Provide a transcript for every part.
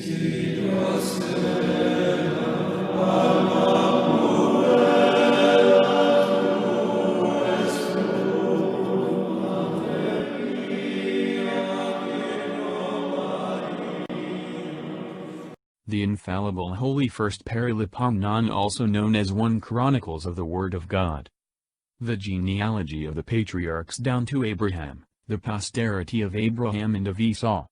The infallible Holy First Paralipoménōn, also known as 1 Chronicles of the Word of God. The genealogy of the patriarchs down to Abraham, the posterity of Abraham and of Esau.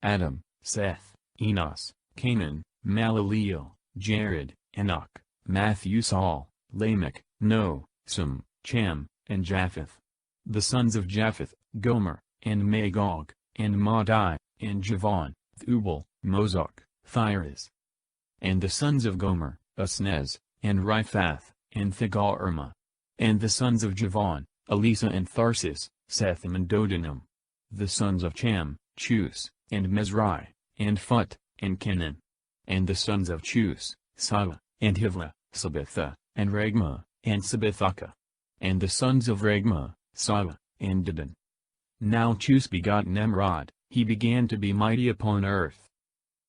Adam, Seth, Enos, Canaan, Malaleel, Jared, Enoch, Matthew-Saul, Lamech, Noah, Sem, Cham, and Japheth. The sons of Japheth, Gomer, and Magog, and Madai, and Javan, Thubal, Mozak, Thyras. And the sons of Gomer, Asnez, and Riphath, and Thigal-irma. And the sons of Javan, Elisa and Tharsis, Setham and Dodanim. The sons of Cham, Chus, and Mizrai, and Phut, and Kenan. And the sons of Chus, Sala, and Hivla, Sabitha, and Regma, and Sabithaka. And the sons of Regma, Sala, and Dedan. Now Chus begot Nimrod, he began to be mighty upon earth.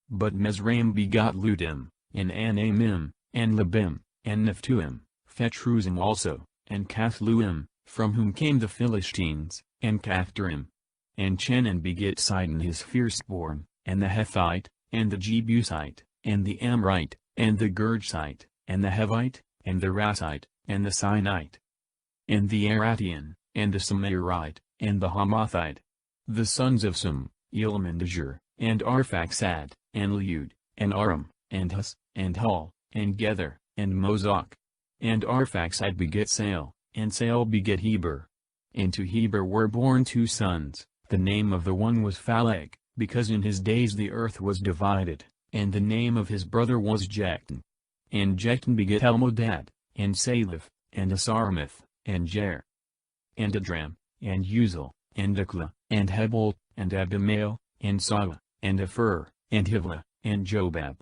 But Mizraim begot Ludim, and Anamim, and Labim, and Nephtuim, Phetrusim also, and Cathluim, from whom came the Philistines, and Caphtorim. And Chenan begat Sidon his firstborn, and the Hethite, and the Jebusite, and the Amorite, and the Girgashite, and the Hivite, and the Rasite, and the Sinite, and the Aratian, and the Samarite, and the Hamathite. The sons of Sem, Elam and Ajur, and Arphaxad, and Liud, and Aram, and Hus, and Hul, and Gether, and Mozak. And Arphaxad begat Sael, and Sael begat Heber. And to Heber were born 2 sons, the name of the one was Phaleg, because in his days the earth was divided, and the name of his brother was Jecton. And Jecton begat Elmodad, and Saliph, and Asarmith, and Jer, and Adram, and Uzal, and Dikla, and Hebel, and Abimael, and Sala, and Epher, and Hivla, and Jobab.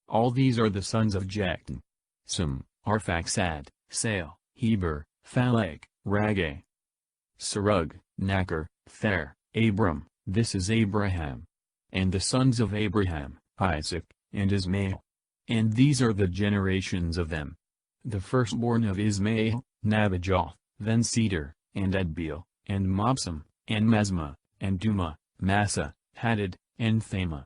All these are the sons of Jecton: Sem, Arphaxad, Sael, Heber, Phaleg, Ragge, Serug, Nachor, Ther, Abram. This is Abraham. And the sons of Abraham, Isaac, and Ismael. And these are the generations of them. The firstborn of Ismael, Nabajoth, then Cedar, and Adbeel, and Mobsam, and Mesma, and Duma, Massa, Hadad, and Thama.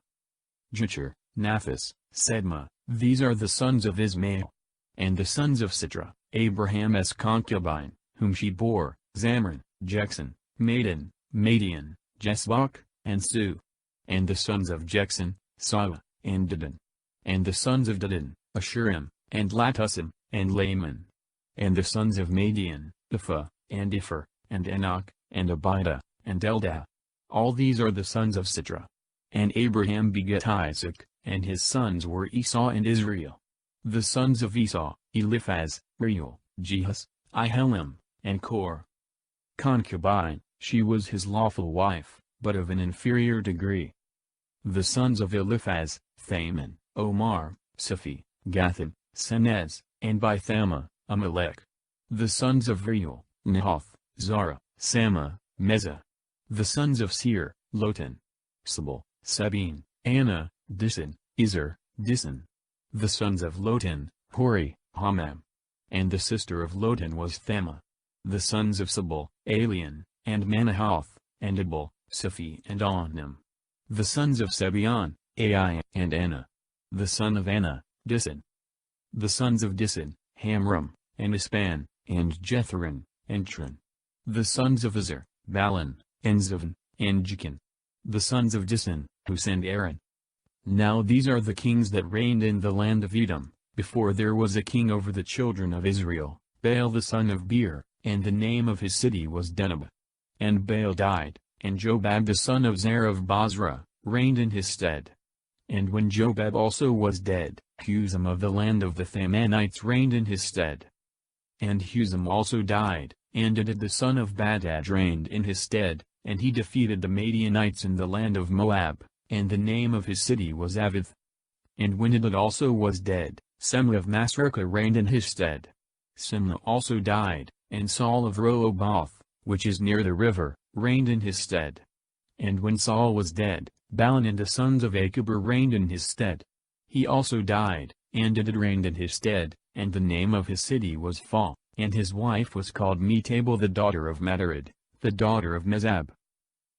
Jetcher, Naphis, Sedma. These are the sons of Ismael. And the sons of Sitra, Abraham's concubine, whom she bore, Zamran, Jexon, Madan, Madian, Jesbach, and Su. And the sons of Jexon, Sala, and Dedan. And the sons of Dedan, Ashurim, and Latusim, and Laman. And the sons of Madian, Epha, and Epher, and Enoch, and Abida, and Eldah. All these are the sons of Sitra. And Abraham begat Isaac, and his sons were Esau and Israel. The sons of Esau, Eliphaz, Reuel, Jehus, Ahilam, and Kor. Concubine, she was his lawful wife, but of an inferior degree. The sons of Eliphaz, Thaman, Omar, Sephi, Gatham, Senez, and by Thama, Amalek. The sons of Reuel, Nahath, Zara, Sama, Meza. The sons of Seir, Lotan, Sabal, Sabine, Anna, Disan, Izer, Disan. The sons of Lotan, Hori, Hamam. And the sister of Lotan was Thama. The sons of Sabal, Alian, and Manahath, and Abel, Sephi and Onim. The sons of Sebion, Ai and Anna. The son of Anna, Disan. The sons of Disan, Hamram, and Ispan, and Jetharan, and Tran. The sons of Ezer, Balan, and Zivan, and Jachin. The sons of Disan, Hus and Aaron. Now these are the kings that reigned in the land of Edom, before there was a king over the children of Israel, Baal the son of Beer, and the name of his city was Deneb. And Baal died, and Jobab the son of Zer of Bozrah, reigned in his stead. And when Jobab also was dead, Husam of the land of the Thamanites reigned in his stead. And Husam also died, and Hadad the son of Badad reigned in his stead, and he defeated the Madianites in the land of Moab, and the name of his city was Avith. And when Hadad also was dead, Semlah of Masrekah reigned in his stead. Semlah also died, and Saul of Rehoboth, which is near the river, reigned in his stead. And when Saul was dead, Balaam and the sons of Achbor reigned in his stead. He also died, and Hadad reigned in his stead, and the name of his city was Phal, and his wife was called Metabel the daughter of Matred, the daughter of Mezab.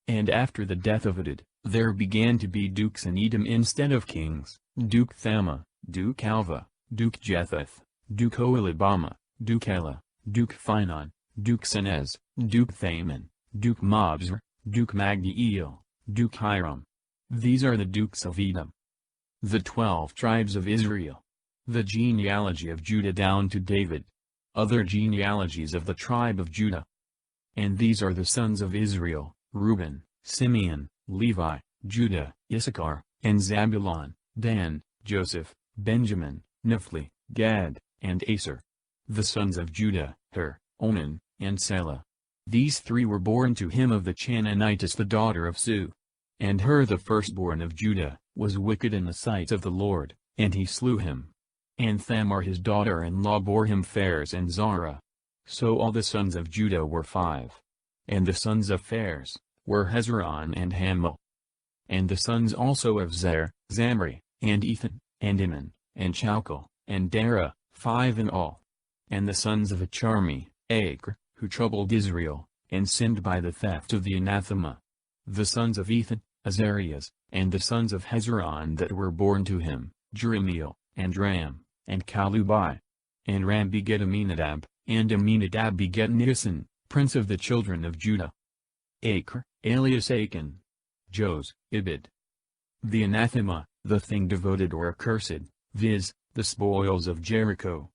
And after the death of Hadad, there began to be dukes in Edom instead of kings, Duke Thamah, Duke Alva, Duke Jetheth, Duke Oholibamah, Duke Elah, Duke Phinehon, Duke Senez, Duke Thaman, Duke Mobzer, Duke Magdiel, Duke Hiram. These are the dukes of Edom. The 12 tribes of Israel. The genealogy of Judah down to David. Other genealogies of the tribe of Judah. And these are the sons of Israel, Ruben, Simeon, Levi, Judah, Issachar, and Zabulon, Dan, Joseph, Benjamin, Naphtali, Gad, and Aser. The sons of Judah, Onan, and Selah. These three were born to him of the Canaanitess the daughter of Su. And the firstborn of Judah, was wicked in the sight of the Lord, and he slew him. And Thamar his daughter-in-law bore him Phares and Zara. So all the sons of Judah were 5. And the sons of Phares, were Hezron and Hamul. And the sons also of Zer, Zamri, and Ethan, and Iman, and Chalcol, and Dara, 5 in all. And the sons of Acharmi, Acre, who troubled Israel, and sinned by the theft of the anathema. The sons of Ethan, Azarias, and the sons of Hezron that were born to him, Jeremiel, and Ram, and Kalubai. And Ram begat Aminadab, and Aminadab begat Nissan, prince of the children of Judah. Acre, alias Achan. Jos, Ibid. The anathema, the thing devoted or accursed, viz., the spoils of Jericho.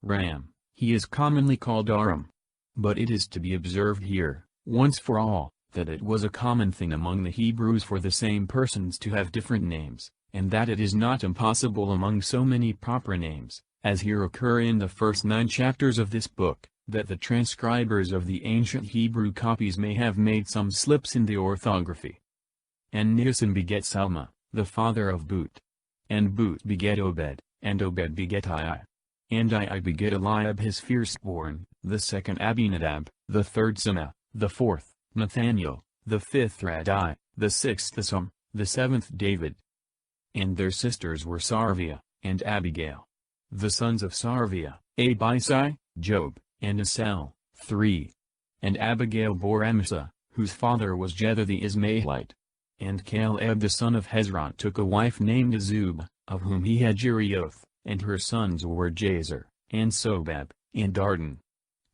Ram, he is commonly called Aram. But it is to be observed here, once for all, that it was a common thing among the Hebrews for the same persons to have different names, and that it is not impossible among so many proper names, as here occur in the first 9 chapters of this book, that the transcribers of the ancient Hebrew copies may have made some slips in the orthography. And Nissan begat Salma, the father of Boot. And Boot begat Obed, and Obed begat Ai. And Ai begat Eliab his firstborn, the second Abinadab, the third Samah, the fourth, Nathaniel, the fifth Radai, the sixth Asam, the seventh David. And their sisters were Sarvia, and Abigail. The sons of Sarvia, Abisai, Job, and Asel, 3. And Abigail bore Amasa, whose father was Jether the Ismaelite. And Caleb the son of Hezron took a wife named Azub, of whom he had Jerioth, and her sons were Jazer, and Sobab, and Dardan.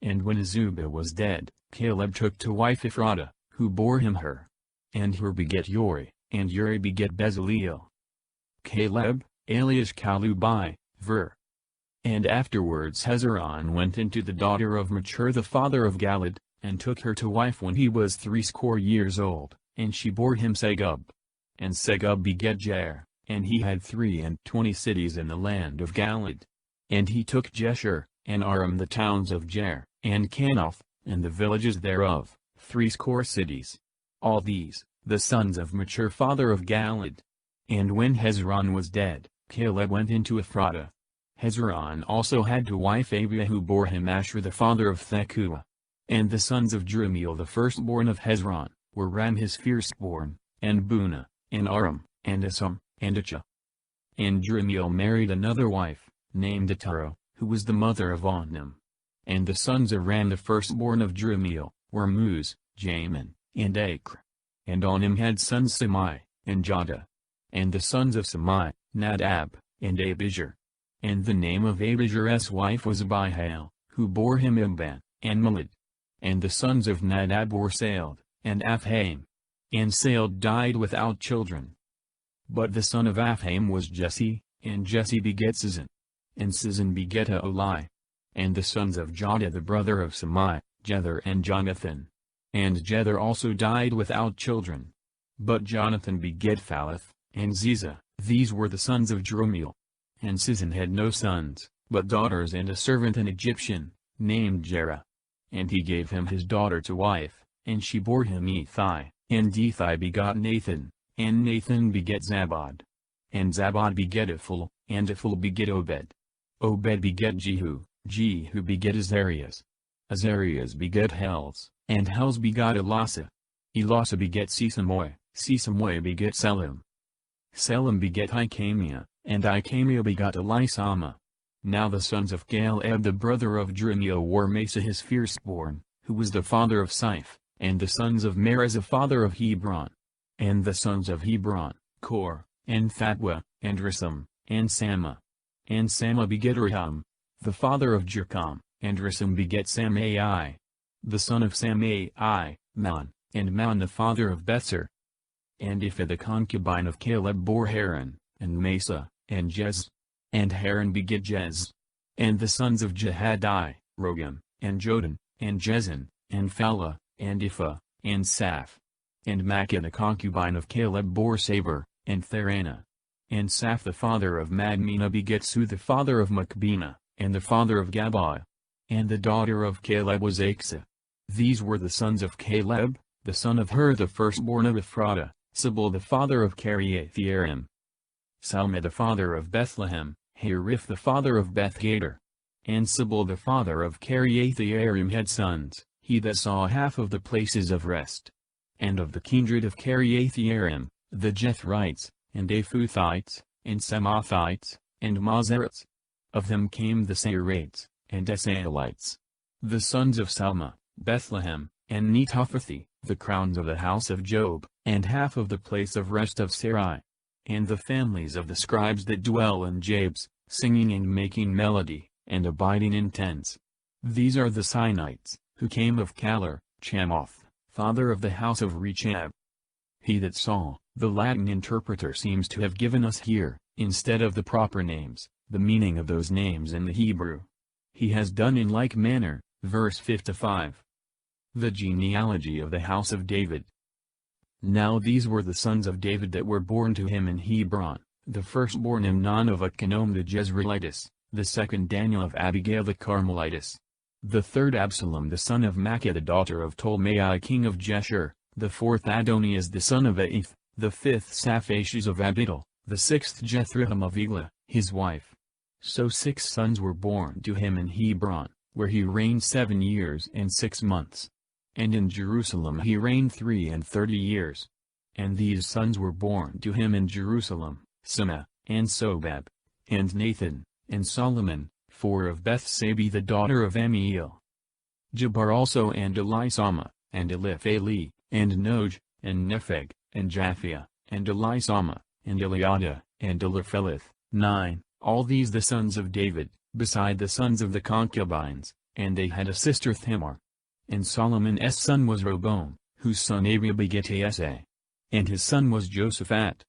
And when Azubah was dead, Caleb took to wife Ephratah, who bore him Hur. And Hur begat Uri, and Uri begat Bezaleel. Caleb, alias Kalubai, Ver. And afterwards Hezron went into the daughter of Machir the father of Galad, and took her to wife when he was 80 years old, and she bore him Segub. And Segub begat Jair, and he had 23 cities in the land of Galad. And he took Jeshur, and Aram the towns of Jair, and Canoth, and the villages thereof, 80 cities. All these, the sons of Machir father of Galad. And when Hezron was dead, Caleb went into Ephratah. Hezron also had to wife Abiah who bore him Ashur the father of Thekua. And the sons of Jeremiel the firstborn of Hezron, were Ram his firstborn, and Bunah, and Aram, and Asam, and Achah. And Jeremiel married another wife, named Ataro, who was the mother of Onan. And the sons of Ram the firstborn of Jeremiel, were Muz, Jamin, and Acre. And Onan had sons Samai, and Jada. And the sons of Samai, Nadab, and Abijah. And the name of Abijah's wife was Abihail, who bore him Imban, and Malad. And the sons of Nadab were Saled, and Aphaim. And Saled died without children. But the son of Aphaim was Jesse, and Jesse begat Sizon. And Sizon begat Oli. And the sons of Jada the brother of Samai, Jether and Jonathan. And Jether also died without children. But Jonathan begat Phaleth, and Ziza. These were the sons of Jeremiel. And Sizon had no sons, but daughters and a servant an Egyptian, named Jerah. And he gave him his daughter to wife, and she bore him Ethai, and Ethai begot Nathan, and Nathan begat Zabad. And Zabad begat Ephul, and Ephul begat Obed. Obed begat Jehu, Jehu begat Azarias. Azarias begat Helz, and Helz begot Elasa. Elasa begat Sesamoy, Sesamue begat Selim. Selim begat Icamiah, and Icamiah begot Elisama. Now the sons of Caleb the brother of Jeremiah were Mesa his firstborn, who was the father of Siph, and the sons of Meres the father of Hebron. And the sons of Hebron, Kor, and Thatwa, and Risam, and Sama. And Sama begat Raham, the father of Jerkam, and Risam begat Samai. The son of Samai, Man, and Man the father of Betzer. And Ipha the concubine of Caleb bore Haran, and Mesa, and Jez. And Haran begat Jez. And the sons of Jehadai, Rogam, and Jodan, and Jezan, and Phala, and Ipha, and Saph. And Makkah the concubine of Caleb bore Saber, and Therana. And Saph the father of Madmena begat Su the father of Machbena, and the father of Gabai. And the daughter of Caleb was Aksa. These were the sons of Caleb, the son of Hur the firstborn of Ephrata, Sibel the father of Kiriath-Jearim. Salma the father of Bethlehem, Hariph the father of Beth-Gader. And Sibel the father of Kiriath-Jearim had sons, he that saw half of the places of rest. And of the kindred of Kiriath-Jearim, the Jethrites, and Aphuthites, and Samathites, and Mazarites. Of them came the Sairites, and Esaelites. The sons of Salma, Bethlehem, and Netophathi, the crowns of the house of Job, and half of the place of rest of Sarai. And the families of the scribes that dwell in Jabes, singing and making melody, and abiding in tents. These are the Sinites, who came of Calor, Chamoth, father of the house of Rechab. He that saw, the Latin interpreter seems to have given us here, instead of the proper names, the meaning of those names in the Hebrew. He has done in like manner, verse 55. The genealogy of the house of David. Now these were the sons of David that were born to him in Hebron, the firstborn Amnon of Ahinoam the Jezreelitess, the second Daniel of Abigail the Carmelitess, the third Absalom the son of Maachah the daughter of Tolmai king of Geshur, the fourth Adonias the son of Aith, the fifth Saphashus of Abital, the sixth Jethroham of Eglah, his wife. So 6 sons were born to him in Hebron, where he reigned 7 years and 6 months. And in Jerusalem he reigned 33 years. And these sons were born to him in Jerusalem, Sima, and Sobab, and Nathan, and Solomon, 4 of Bethsabe the daughter of Amiel. Jabbar also and Elisama, and Eliphali, and Noj, and Nepheg, and Japhia, and Elisama, and Eliada, and Elipheleth, 9, all these the sons of David, beside the sons of the concubines, and they had a sister Thamar. And Solomon's son was Roboam, whose son Abiah begat Asa. And his son was Josaphat.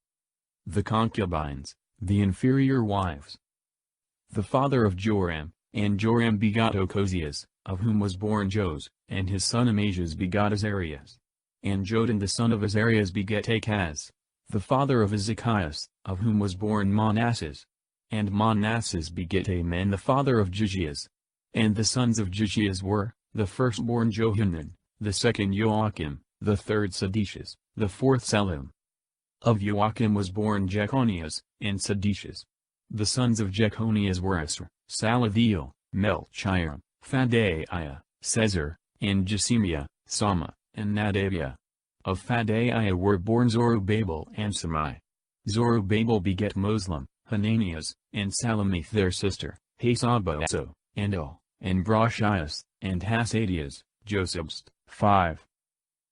The concubines, the inferior wives. The father of Joram, and Joram begot Ochozias, of whom was born Jos, and his son Amazias begot Azarias. And Jodan the son of Azarias begat Achaz, the father of Ezekias, of whom was born Manasses. And Manasses begat Aman the father of Jechias. And the sons of Jechias were, the firstborn Johanan, the second Joachim, the third Sedecius, the fourth Salum. Of Joachim was born Jechonias, and Sedecius. The sons of Jechonias were Esra, Salathiel, Melchiram, Phadaiah, Cesar, and Jesimiah, Sama, and Nadabiah. Of Phadaiah were born Zorobabel and Samai. Zorobabel begat Moslam, Hananias, and Salamith their sister, Hasabaso, and El, and Brashias, and Hasadias, Joseph's, 5.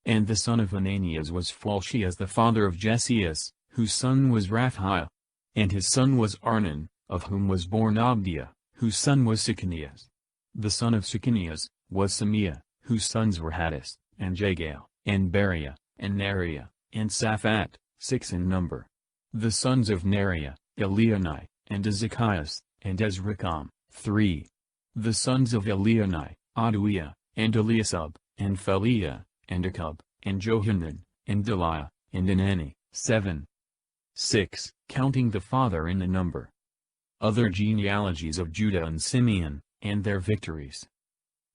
And the son of Hananias was Phalshias the father of Jesias, whose son was Raphiah. And his son was Arnan, of whom was born Abdiah, whose son was Sychanias. The son of Sychanias was Samiah, whose sons were Hattis, and Jagal, and Beriah, and Neriah, and Saphat, 6 in number. The sons of Neriah, Elionai, and Ezekias, and Ezracham, 3. The sons of Elionai, Aduiah, and Eliasub, and Phaliah, and Akub, and Johanan, and Deliah, and Anani, 7. 6. Counting the father in the number. Other genealogies of Judah and Simeon, and their victories.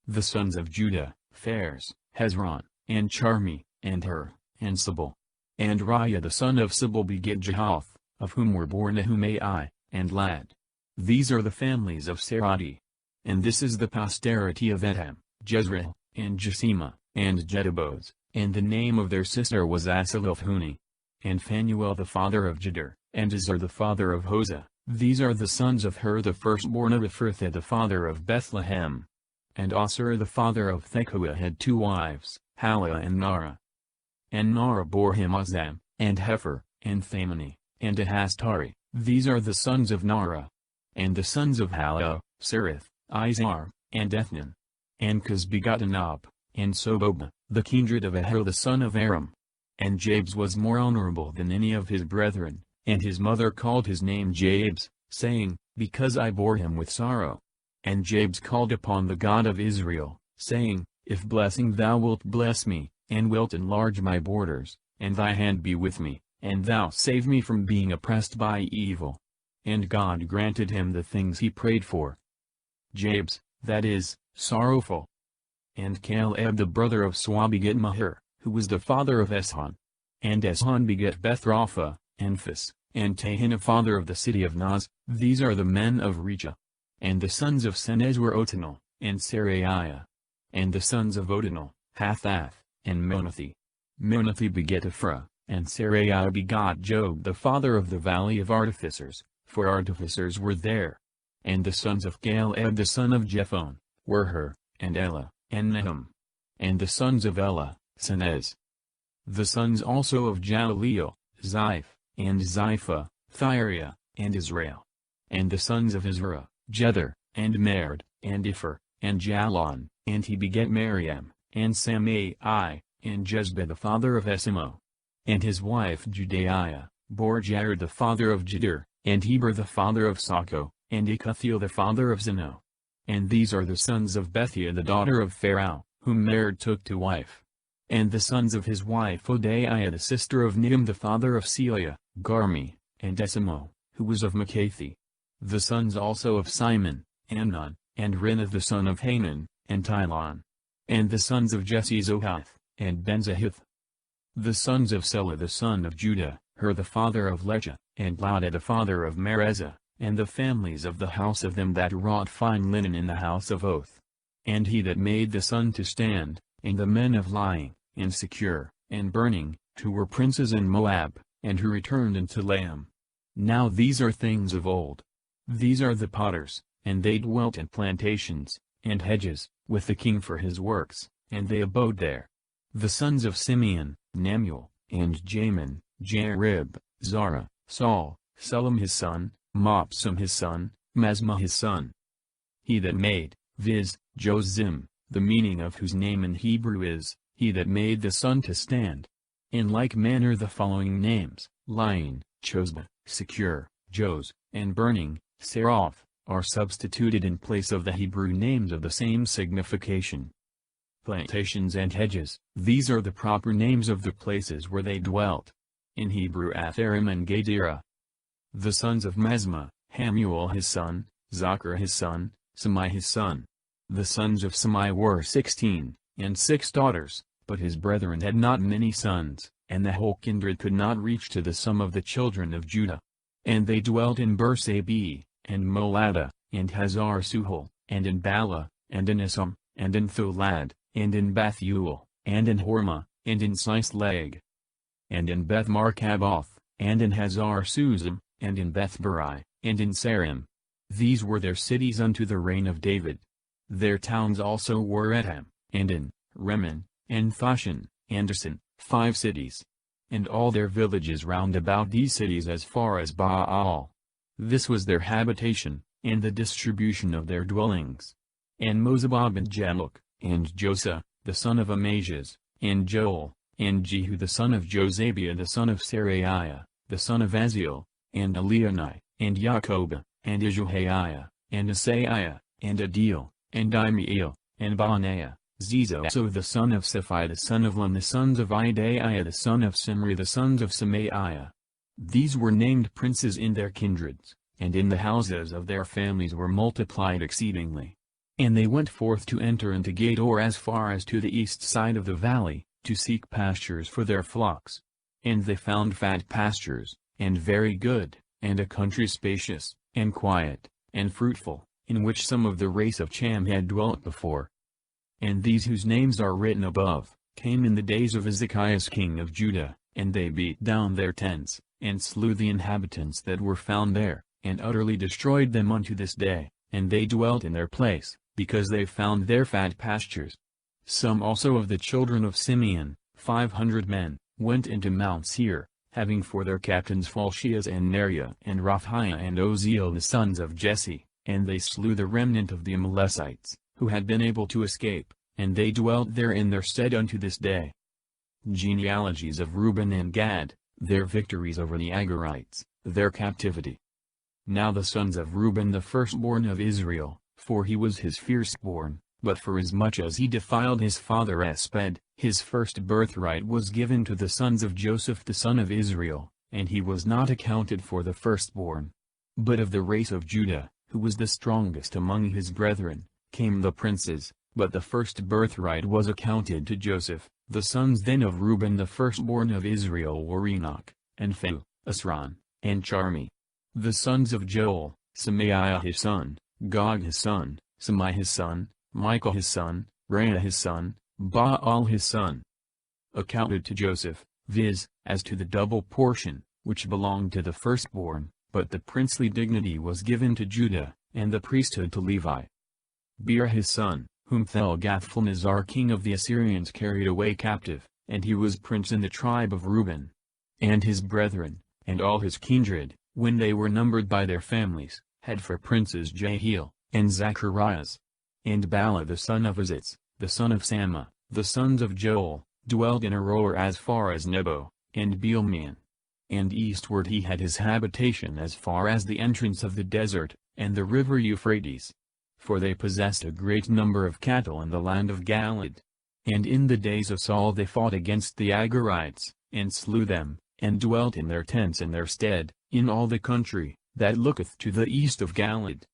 The sons of Judah, Phares, Hezron, and Charmi, and Hur, and Sibel. And Raiah the son of Sibel begat Jehath, of whom were born Ahumai, and Lad. These are the families of Saradi. And this is the posterity of Etam, Jezreel, and Jesima, and Jedeboz, and the name of their sister was Asalilphuni. and Phanuel the father of Jedur, and Azar the father of Hosah. These are the sons of Hur the firstborn of Ephrathah the father of Bethlehem. And Asur the father of Tekoa had 2 wives, Halah and Nara. And Nara bore him Azam, and Hefer, and Thamani, and Ahastari. These are the sons of Nara. And the sons of Halah, Sereth, Izar, and Ethnan. And Cuz begot Anab, and Sobobah, the kindred of Ahir the son of Aram. And Jabes was more honorable than any of his brethren, and his mother called his name Jabes, saying, Because I bore him with sorrow. And Jabes called upon the God of Israel, saying, If blessing thou wilt bless me, and wilt enlarge my borders, and thy hand be with me, and thou save me from being oppressed by evil. And God granted him the things he prayed for. Jabes, that is, sorrowful. And Caleb the brother of Sua begat Mahir, who was the father of Eshon. And Eshon begat Bethrapha, Anphus, and Tahanah father of the city of Naz. These are the men of Recha. And the sons of Senez were Otanel, and Seraiah. And the sons of Otanel, Hathath, and Monathi. Monathi begat Ephra, and Seraiah begot Job the father of the valley of artificers, for artificers were there. And the sons of Caleb the son of Jephon, were Hur, and Elah, and Nahum. And the sons of Elah, Senez. The sons also of Jaleel, Ziph, and Ziphah, Thiriah, and Israel. And the sons of Izrah, Jether, and Merd, and Ipher, and Jalon, and he begat Miriam, and Samai, and Jezbah the father of Esimo. And his wife Judaiah, bore Jared the father of Jedur, and Heber the father of Sako, and Ikuthiel the father of Zeno. And these are the sons of Bethia the daughter of Pharaoh, whom Merd took to wife. And the sons of his wife Odaiah the sister of Nidam the father of Celia, Garmi, and Esimo, who was of Makathi. The sons also of Simon, Amnon, and Rinath the son of Hanan, and Tilon. And the sons of Jesse Zohath, and Benzahith. The sons of Selah the son of Judah, Hur the father of Lecha, and Lauda the father of Merezah, and the families of the house of them that wrought fine linen in the house of Oth. And he that made the sun to stand, and the men of lying, and secure, and burning, who were princes in Moab, and who returned into Laam. Now these are things of old. These are the potters, and they dwelt in plantations, and hedges, with the king for his works, and they abode there. The sons of Simeon, Nemuel, and Jamin, Jarib, Zara, Saul, Selim his son, Mopsam his son, Mesma his son. He that made, viz., Josim, the meaning of whose name in Hebrew is, he that made the sun to stand. In like manner the following names, lying, Chosba, secure, Jos, and burning, Seraph, are substituted in place of the Hebrew names of the same signification. Plantations and hedges, these are the proper names of the places where they dwelt. In Hebrew Atharim and Gadira. The sons of Mesma, Hamuel his son, Zachar his son, Samai his son. The sons of Samai were 16, and 6 daughters, but his brethren had not many sons, and the whole kindred could not reach to the sum of the children of Judah. And they dwelt in Bersabee, and Molada, and Hazar-Suhal, and in Bala, and in Isam, and in Tholad, and in Bethuel, and in Hormah, and in Sislag, and in Beth-Markaboth, and in Hazar-Susam, and in Bethbari, and in Sarim. These were their cities unto the reign of David. Their towns also were Etam, and in Remen, and Thashan, and Asan, 5 cities. And all their villages round about these cities as far as Baal. This was their habitation, and the distribution of their dwellings. And Mozabab and Jaluk, and Josa, the son of Amazes, and Joel, and Jehu the son of Josabiah the son of Seraiah, the son of Aziel, and Elionai, and Jacob, and Ishuhaiah, and Asaiah, and Adil, and Imiel, and Baanaiah, Zizo the son of Sephi the son of Lum the sons of Idaiah the son of Simri the sons of Semaiah. These were named princes in their kindreds, and in the houses of their families were multiplied exceedingly. And they went forth to enter into Gedor as far as to the east side of the valley, to seek pastures for their flocks. And they found fat pastures, and very good, and a country spacious, and quiet, and fruitful, in which some of the race of Cham had dwelt before. And these whose names are written above, came in the days of Ezekias king of Judah, and they beat down their tents, and slew the inhabitants that were found there, and utterly destroyed them unto this day, and they dwelt in their place, because they found there fat pastures. Some also of the children of Simeon, 500 men, went into Mount Seir, having for their captains Phaltias and Neriah and Raphiah and Oziel the sons of Jesse, and they slew the remnant of the Amalekites, who had been able to escape, and they dwelt there in their stead unto this day. Genealogies of Ruben and Gad, their victories over the Agarites, their captivity. Now the sons of Ruben the firstborn of Israel, for he was his firstborn, but forasmuch as he defiled his father Esped, his first birthright was given to the sons of Joseph the son of Israel, and he was not accounted for the firstborn. But of the race of Judah, who was the strongest among his brethren, came the princes, but the first birthright was accounted to Joseph. The sons then of Reuben the firstborn of Israel were Enoch, and Phalu, Asran, and Charmi. The sons of Joel, Semaiah his son, Gog his son, Samai his son, Michael his son, Rhea his son, Baal his son. Accounted to Joseph, viz., as to the double portion, which belonged to the firstborn, but the princely dignity was given to Judah, and the priesthood to Levi. Beer his son, whom Telgath-Pilneser king of the Assyrians carried away captive, and he was prince in the tribe of Reuben. And his brethren, and all his kindred, when they were numbered by their families, had for princes Jehiel, and Zacharias. And Bala the son of Azitz, the son of Sama, the sons of Joel, dwelt in Aroer as far as Nebo, and Beelmeon. And eastward he had his habitation as far as the entrance of the desert, and the river Euphrates. For they possessed a great number of cattle in the land of Galiad. And in the days of Saul they fought against the Agarites, and slew them, and dwelt in their tents in their stead, in all the country that looketh to the east of Galiad.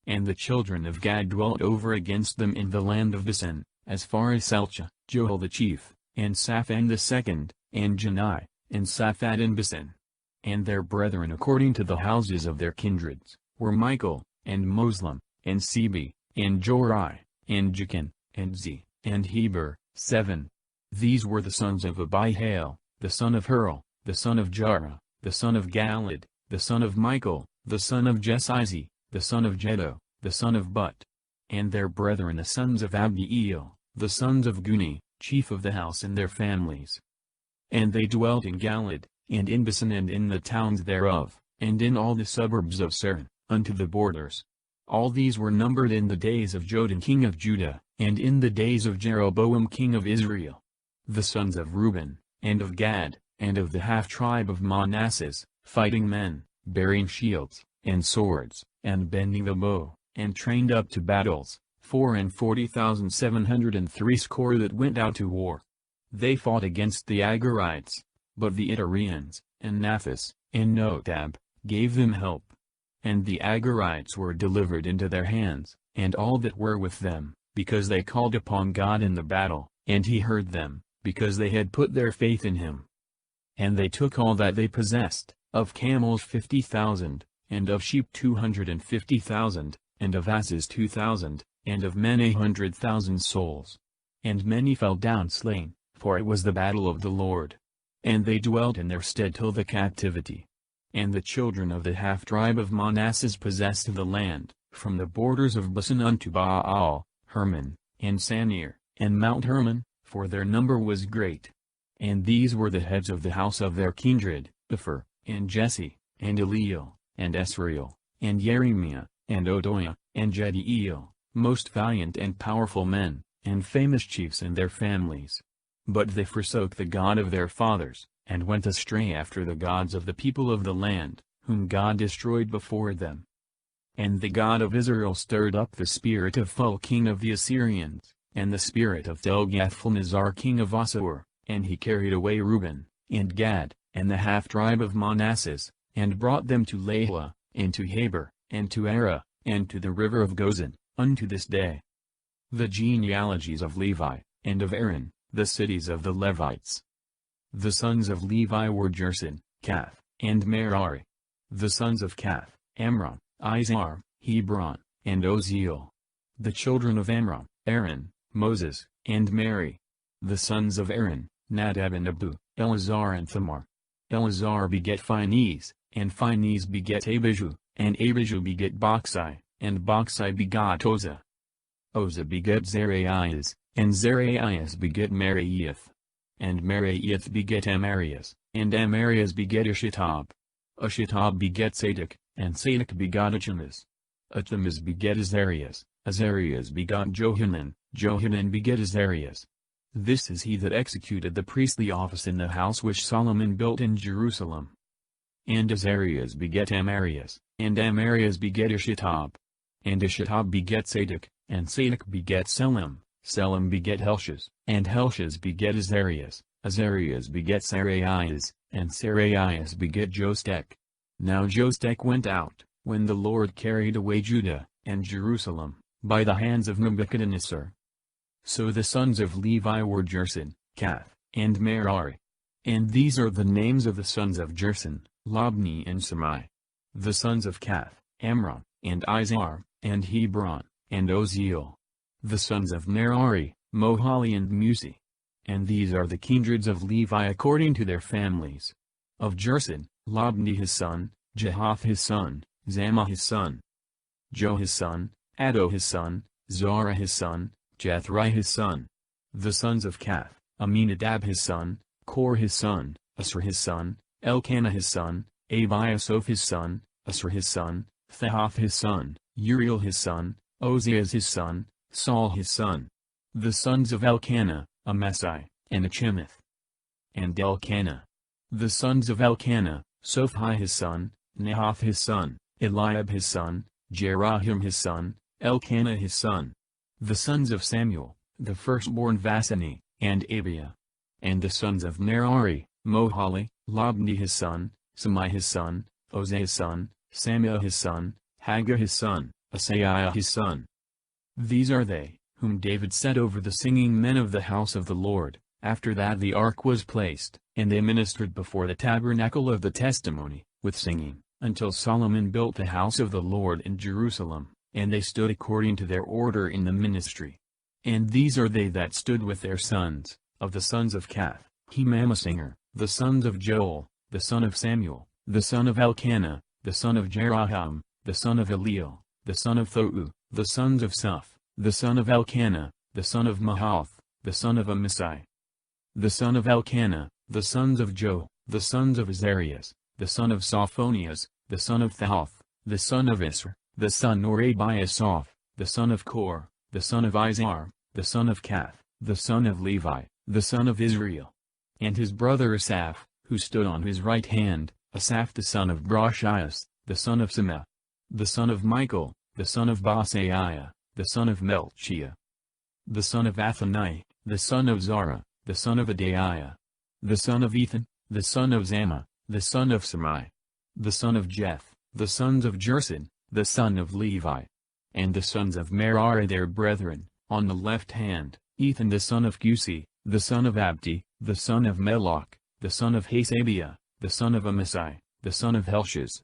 And the children of Gad dwelt over against them in the land of Bashan, as far as Salcha, Joel the chief, and Saphan the second, and Janai, and Saphat in Bashan. And their brethren according to the houses of their kindreds, were Michael, and Moslam, and Sebi, and Jorai, and Jachin, and Ze, and Heber, 7. These were the sons of Abihail, the son of Hurl, the son of Jarah, the son of Galad, the son of Michael, the son of Jesizi, the son of Jedo, the son of But. And their brethren the sons of Abdiel, the sons of Guni, chief of the house in their families. And they dwelt in Galiad, and in Bashan and in the towns thereof, and in all the suburbs of Saron, unto the borders. All these were numbered in the days of Jotham king of Judah, and in the days of Jeroboam king of Israel. The sons of Reuben, and of Gad, and of the half-tribe of Manasseh, fighting men, bearing shields, and swords, and bending the bow, and trained up to battles, 40,703 that went out to war. They fought against the Agarites, but the Itareans, and Naphis, and Notab, gave them help. And the Agarites were delivered into their hands, and all that were with them, because they called upon God in the battle, and he heard them, because they had put their faith in him. And they took all that they possessed, of camels 50,000, and of sheep 250,000, and of asses 2,000, and of men 100,000 souls. And many fell down slain, for it was the battle of the Lord. And they dwelt in their stead till the captivity. And the children of the half-tribe of Manasseh possessed the land, from the borders of Bashan unto Baal, Hermon, and Sanir, and Mount Hermon, for their number was great. And these were the heads of the house of their kindred, Epher, and Jesse, and Eliel, and Esrael, and Jeremiah, and Odoiah, and Jediel, most valiant and powerful men, and famous chiefs in their families. But they forsook the God of their fathers, and went astray after the gods of the people of the land, whom God destroyed before them. And the God of Israel stirred up the spirit of Phul king of the Assyrians, and the spirit of Telgath-Pilneser king of Assur, and he carried away Reuben, and Gad, and the half-tribe of Manasseh, and brought them to Lahah, and to Habor, and to Arah, and to the river of Gozan, unto this day. The genealogies of Levi, and of Aaron, the cities of the Levites. The sons of Levi were Jerson, Kath, and Merari. The sons of Kath, Amram, Izhar, Hebron, and Oziel. The children of Amram, Aaron, Moses, and Mary. The sons of Aaron, Nadab and Abihu, Eleazar and Thamar. Eleazar beget Phinehas, and Phinehas beget Abijah, and Abijah beget Boxai, and Boxai begot Oza. Oza beget Zeraias, and Zeraias beget Meraioth. And Meraioth beget Amarias, and Amarias beget Ashitob. Ashitob beget Sadok, and Sadok begot Achimas. Achimas beget Azarias, Azarias begot Johanan, Johanan beget Azarias. This is he that executed the priestly office in the house which Solomon built in Jerusalem. And Azarias beget Amarias, and Amarias beget Ashitob. And Ashitob beget Sadok, and Sadok beget Selem, Selem beget Helshaz, and Helshaz beget Azarias, Azarias beget Saraias, and Saraias beget Jostek. Now Jostek went out, when the Lord carried away Judah, and Jerusalem, by the hands of Nebuchadnezzar. So the sons of Levi were Jerson, Kath, and Merari. And these are the names of the sons of Jerson, Labni and Samai. The sons of Kath, Amram, and Izhar, and Hebron, and Oziel. The sons of Merari, Mohali and Musi. And these are the kindreds of Levi according to their families. Of Jerson, Labni his son, Jehath his son, Zama his son, Jo his son, Addo his son, Zara his son, Jethri his son. The sons of Kath, Aminadab his son, Kor his son, Asr his son, Elkanah his son, Abiasoph his son, Asr his son, Thahath his son, Uriel his son, Ozias his son, Saul his son. The sons of Elkanah, Amasai, and Achimeth. And Elkanah. The sons of Elkanah, Sophai his son, Nahath his son, Eliab his son, Jerahim his son, Elkanah his son. The sons of Samuel, the firstborn Vasani, and Abiah. And the sons of Merari, Mohali, Labni his son, Samai his son, Ozai his son, Samuel his son, Haggah his son, Asaiah his son. These are they, whom David set over the singing men of the house of the Lord. After that the ark was placed, and they ministered before the tabernacle of the testimony, with singing, until Solomon built the house of the Lord in Jerusalem, and they stood according to their order in the ministry. And these are they that stood with their sons, of the sons of Kath, Hemam a singer, the sons of Joel, the son of Samuel, the son of Elkanah, the son of Jeraham, the son of Eliel, the son of Thohu, the sons of Suph, the son of Elkanah, the son of Mahath, the son of Amasai. The son of Elkanah, the sons of Joel, the sons of Azarias, the son of Sophonias, the son of Thahath, the son of Isra, the son or Abiasaph, the son of Kor, the son of Izhar, the son of Kath, the son of Levi, the son of Israel. And his brother Asaph, who stood on his right hand, Asaph the son of Brashias, the son of Simeh, the son of Michael, the son of Basaiah, the son of Melchiah, the son of Athani, the son of Zara, the son of Adaiah, the son of Ethan, the son of Zama, the son of Samai, the son of Jeth, the sons of Jerson, the son of Levi. And the sons of Merari their brethren, on the left hand, Ethan the son of Cusi, the son of Abdi, the son of Melach, the son of Hasabiah, the son of Amasai, the son of Helshaz,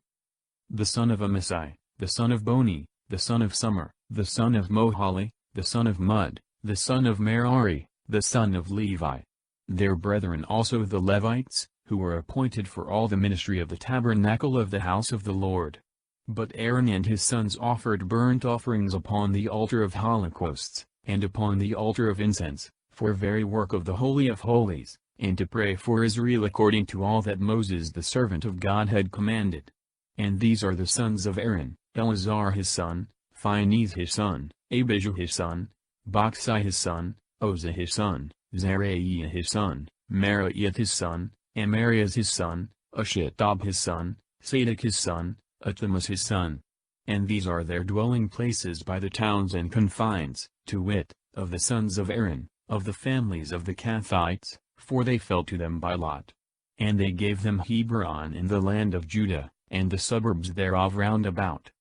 the son of Amasai, the son of Boni, the son of Summer, the son of Mohali, the son of Mud, the son of Merari, the son of Levi. Their brethren also the Levites, who were appointed for all the ministry of the tabernacle of the house of the Lord. But Aaron and his sons offered burnt offerings upon the altar of holocausts, and upon the altar of incense, for very work of the Holy of Holies, and to pray for Israel according to all that Moses the servant of God had commanded. And these are the sons of Aaron, Eleazar his son, Phinehas his son, Abijah his son, Boxai his son, Oza his son, Zeraiah his son, Meraioth his son, Amarias his son, Ashitob his son, Sadok his son, Achimas his son. And these are their dwelling places by the towns and confines, to wit, of the sons of Aaron, of the families of the Kathites, for they fell to them by lot. And they gave them Hebron in the land of Judah, and the suburbs thereof round about.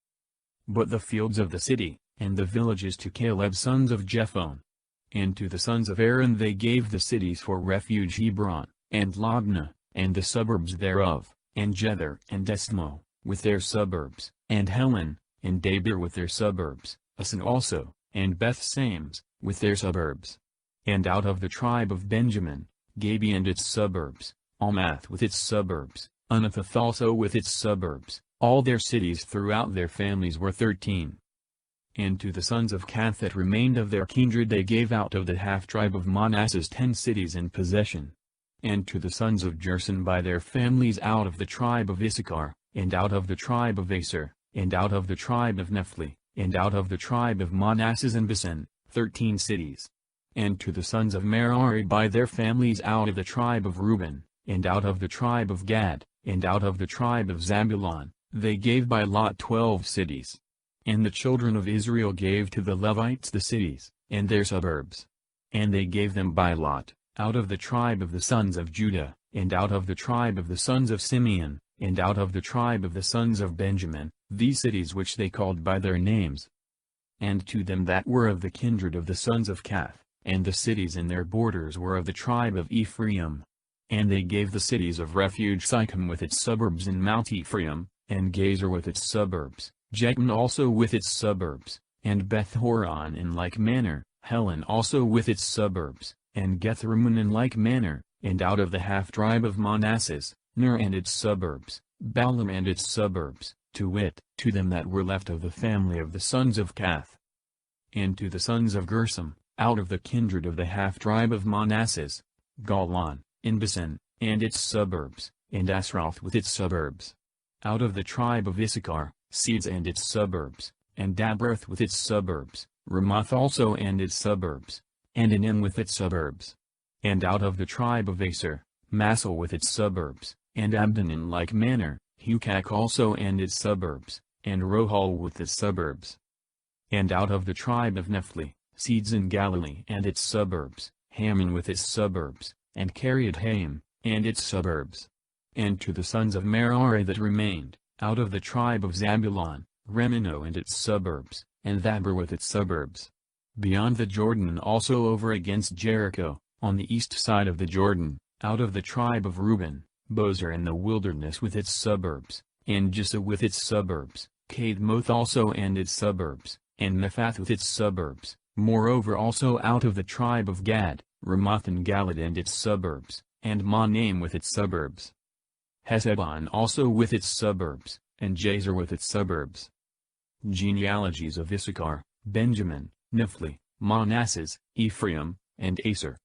But the fields of the city, and the villages to Caleb sons of Jephone. And to the sons of Aaron they gave the cities for refuge Hebron, and Labnah, and the suburbs thereof, and Jether and Esmo, with their suburbs, and Helen, and Debir with their suburbs, Asan also, and Beth-Sames, with their suburbs. And out of the tribe of Benjamin, Gabi and its suburbs, Almath with its suburbs, Anathoth also with its suburbs. All their cities throughout their families were 13. And to the sons of Cath that remained of their kindred they gave out of the half-tribe of Manasseh 10 cities in possession. And to the sons of Gerson by their families out of the tribe of Issachar, and out of the tribe of Aser, and out of the tribe of Nephtali, and out of the tribe of Manasseh and Basan, 13 cities. And to the sons of Merari by their families out of the tribe of Ruben, and out of the tribe of Gad, and out of the tribe of Zabulon, they gave by lot 12 cities. And the children of Israel gave to the Levites the cities, and their suburbs. And they gave them by lot, out of the tribe of the sons of Judah, and out of the tribe of the sons of Simeon, and out of the tribe of the sons of Benjamin, these cities which they called by their names. And to them that were of the kindred of the sons of Cath, and the cities in their borders were of the tribe of Ephraim. And they gave the cities of refuge Sychem with its suburbs in Mount Ephraim, and Gazer with its suburbs, Jechem also with its suburbs, and Beth-horon in like manner, Helen also with its suburbs, and Gethrimmon in like manner, and out of the half-tribe of Manasseh, Ner and its suburbs, Baalim and its suburbs, to wit, to them that were left of the family of the sons of Cath. And to the sons of Gershom, out of the kindred of the half-tribe of Manasseh, Golan, in Basan, and its suburbs, and Asroth with its suburbs. Out of the tribe of Issachar, Seeds and its suburbs, and Dabbrath with its suburbs, Ramoth also and its suburbs, and Anim with its suburbs. And out of the tribe of Aser, Massel with its suburbs, and Abdon in like manner, Hukak also and its suburbs, and Rohal with its suburbs. And out of the tribe of Nephtali, Seeds in Galilee and its suburbs, Hammon with its suburbs, and Kiriath-Haim, and its suburbs. And to the sons of Merari that remained, out of the tribe of Zabulon, Remino and its suburbs, and Thabor with its suburbs. Beyond the Jordan also over against Jericho, on the east side of the Jordan, out of the tribe of Ruben, Bozer in the wilderness with its suburbs, and Jissa with its suburbs, Kadmoth also and its suburbs, and Mephath with its suburbs. Moreover also out of the tribe of Gad, Ramoth and Galad and its suburbs, and Mahanaim with its suburbs. Hesebon also with its suburbs, and Jazer with its suburbs. Genealogies of Issachar, Benjamin, Nephtali, Manasseh, Ephraim, and Aser.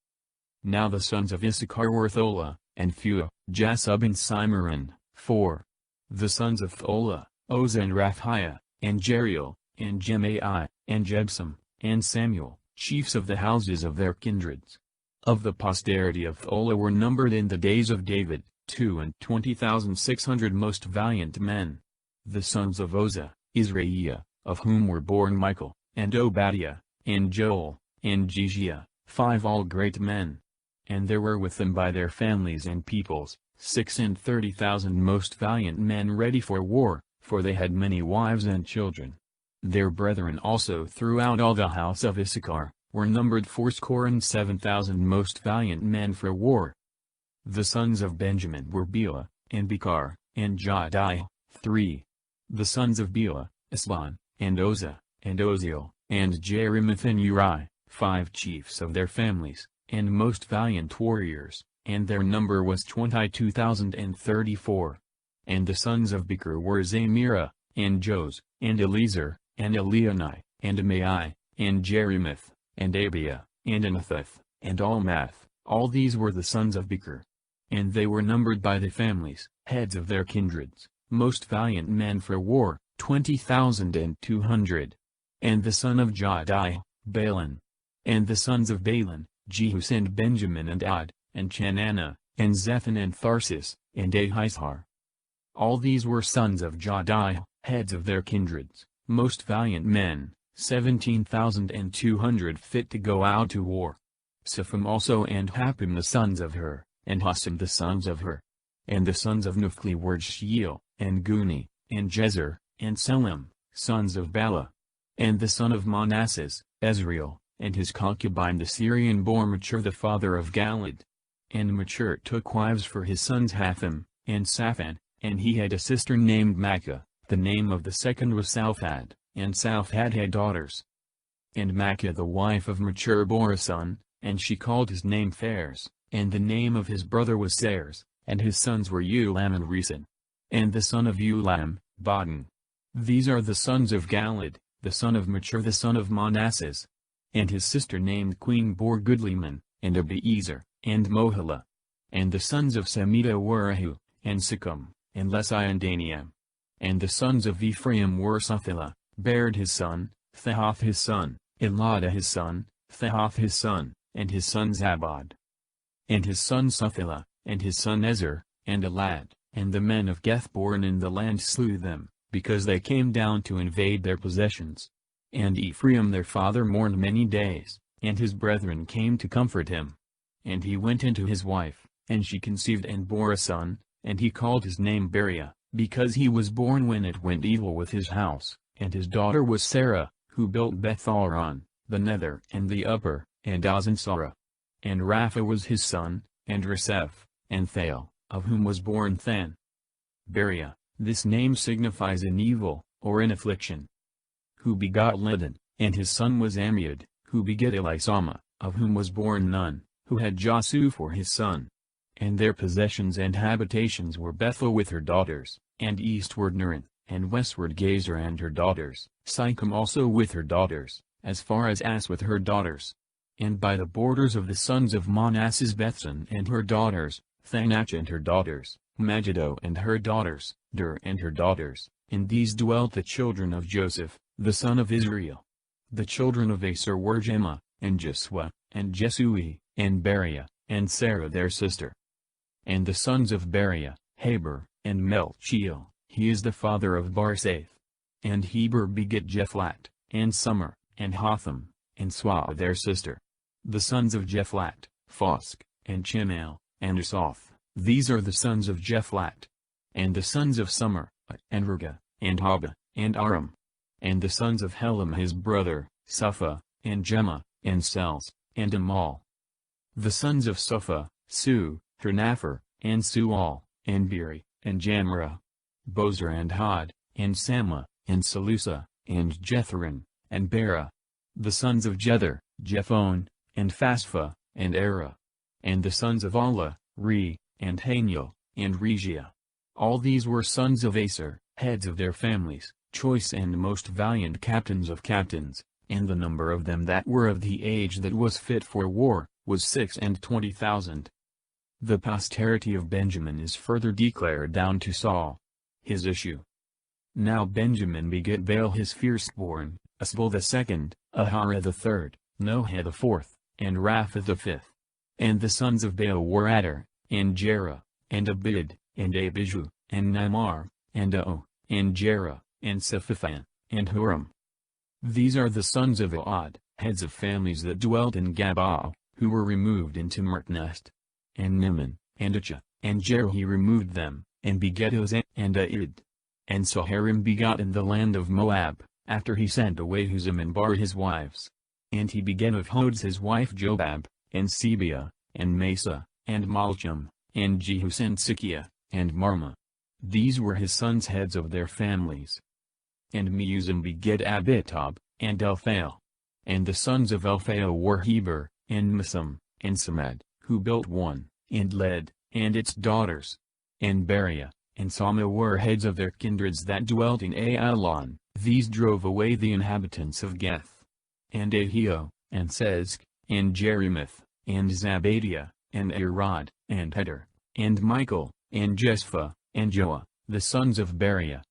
Now the sons of Issachar were Thola, and Phua, Jasub and Cimeron, 4. The sons of Thola, Oza and Raphiah, and Jeriel, and Jemai, and Jebsam, and Samuel, chiefs of the houses of their kindreds. Of the posterity of Thola were numbered in the days of David, 22,600 most valiant men. The sons of Oza, Israiah, of whom were born Michael, and Obadiah, and Joel, and Jehiah, 5 all great men. And there were with them by their families and peoples, 36,000 most valiant men ready for war, for they had many wives and children. Their brethren also throughout all the house of Issachar, were numbered 77,000 most valiant men for war. The sons of Benjamin were Bela, and Bekar, and Jadiah, 3. The sons of Bela, Eslon, and Oza, and Oziel, and Jerimoth and Uri, 5 chiefs of their families, and most valiant warriors, and their number was 22,034. And the sons of Becher were Zamirah, and Jos, and Eliezer, and Elionai, and Amai, and Jerimoth, and Abiah, and Anathoth, and Almath. All these were the sons of Becher. And they were numbered by the families, heads of their kindreds, most valiant men for war, 20,200. And the son of Jadiah, Baalan. And the sons of Baalan, Jehus and Benjamin and Ad, and Chananah, and Zethan and Tharsis, and Ahishar. All these were sons of Jadiah, heads of their kindreds, most valiant men, 17,200 fit to go out to war. Sepham also and Happim the sons of Hur, and Husim the sons of Hur. And the sons of Naphtali were Sheil, and Guni, and Jezer, and Selim, sons of Bala. And the son of Manasseh, Ezriel, and his concubine the Syrian bore Machir the father of Galad. And Machir took wives for his sons Hatham, and Saphan, and he had a sister named Makkah, the name of the second was Salphad, and Salphad had daughters. And Makkah the wife of Machir bore a son, and she called his name Phares, and the name of his brother was Seres, and his sons were Ulam and Resan. And the son of Ulam, Badan. These are the sons of Galad, the son of Machir the son of Manasseh. And his sister named Queen bore Goodlyman, and Abiezer, and Mohilah. And the sons of Semida were Ahu, and Sikkim, and Lesai and Daniam. And the sons of Ephraim were Suthilah, Bared his son, Thehath his son, Eladah his son, Thehath his son, and his son Zabad. And his son Suthilah, and his son Ezer, and Elad, and the men of Geth born in the land slew them, because they came down to invade their possessions. And Ephraim their father mourned many days, and his brethren came to comfort him. And he went into his wife, and she conceived and bore a son, and he called his name Beriah, because he was born when it went evil with his house. And his daughter was Sarah, who built Beth-horon, the nether and the upper, and Azan-sarah. And Rapha was his son, and Reseph, and Thael, of whom was born Than. Beriah, this name signifies an evil, or an affliction. Who begot Ladan, and his son was Ammiud, who begat Elisama, of whom was born Nun, who had Josu for his son. And their possessions and habitations were Bethel with her daughters, and eastward Nurin, and westward Gezer and her daughters, Sychem also with her daughters, as far as As with her daughters. And by the borders of the sons of Manasseh Bethsan and her daughters, Thanach and her daughters, Megiddo and her daughters, Dur and her daughters, in these dwelt the children of Joseph, the son of Israel. The children of Aser were Jemah, and Jesua, and Jesui, and Beriah, and Sarah their sister. And the sons of Beriah, Heber, and Melchiel, he is the father of Barsaith. And Heber begat Jephlat, and Summer, and Hotham, and Swah their sister. The sons of Jephlat, Fosk, and Chimael, and Usoth, these are the sons of Jephlat. And the sons of Summer, and Ruga, and Haba, and Aram. And the sons of Helam his brother, Supha, and Jemah, and Sels, and Amal. The sons of Supha, Su, Hernapher, and Sual, and Beri, and Jamrah. Bozer and Had, and Sama, and Salusa, and Jetharan, and Bera. The sons of Jether, Jephon, and Phasphah, and Era. And the sons of Allah, Re, and Haniel, and Regia. All these were sons of Aser, heads of their families, choice and most valiant captains of captains, and the number of them that were of the age that was fit for war, was 26,000. The posterity of Benjamin is further declared down to Saul. His issue. Now Benjamin begat Baal his firstborn, Asbel the second, Ahara the third, Nohah the fourth, and Rapha the fifth. And the sons of Baal were Adar, and Jerah, and Abid, and Abiju, and Namar, and Ao, and Jerah, and Sephathan, and Huram. These are the sons of Aad, heads of families that dwelt in Gabaa, who were removed into Martnest. And Nimon, and Acha, and Jerah he removed them, and begat Uzan, and Aid. And Saharim begot in the land of Moab, after he sent away Huzam and Bar his wives. And he begat of Hodes his wife Jobab, and Sebia, and Mesa, and Malcham, and Jehus and Sikia, and Marma. These were his sons heads of their families. And Meuzam begat Abitab, and Elphael. And the sons of Elphael were Heber, and Misam, and Samad, who built one, and Led, and its daughters. And Beriah, and Sama were heads of their kindreds that dwelt in Aalon, these drove away the inhabitants of Geth. And Ahio, and Sezk, and Jerimoth, and Zabadiah, and Arad, and Heder, and Michael, and Jespha, and Joah, the sons of Beriah.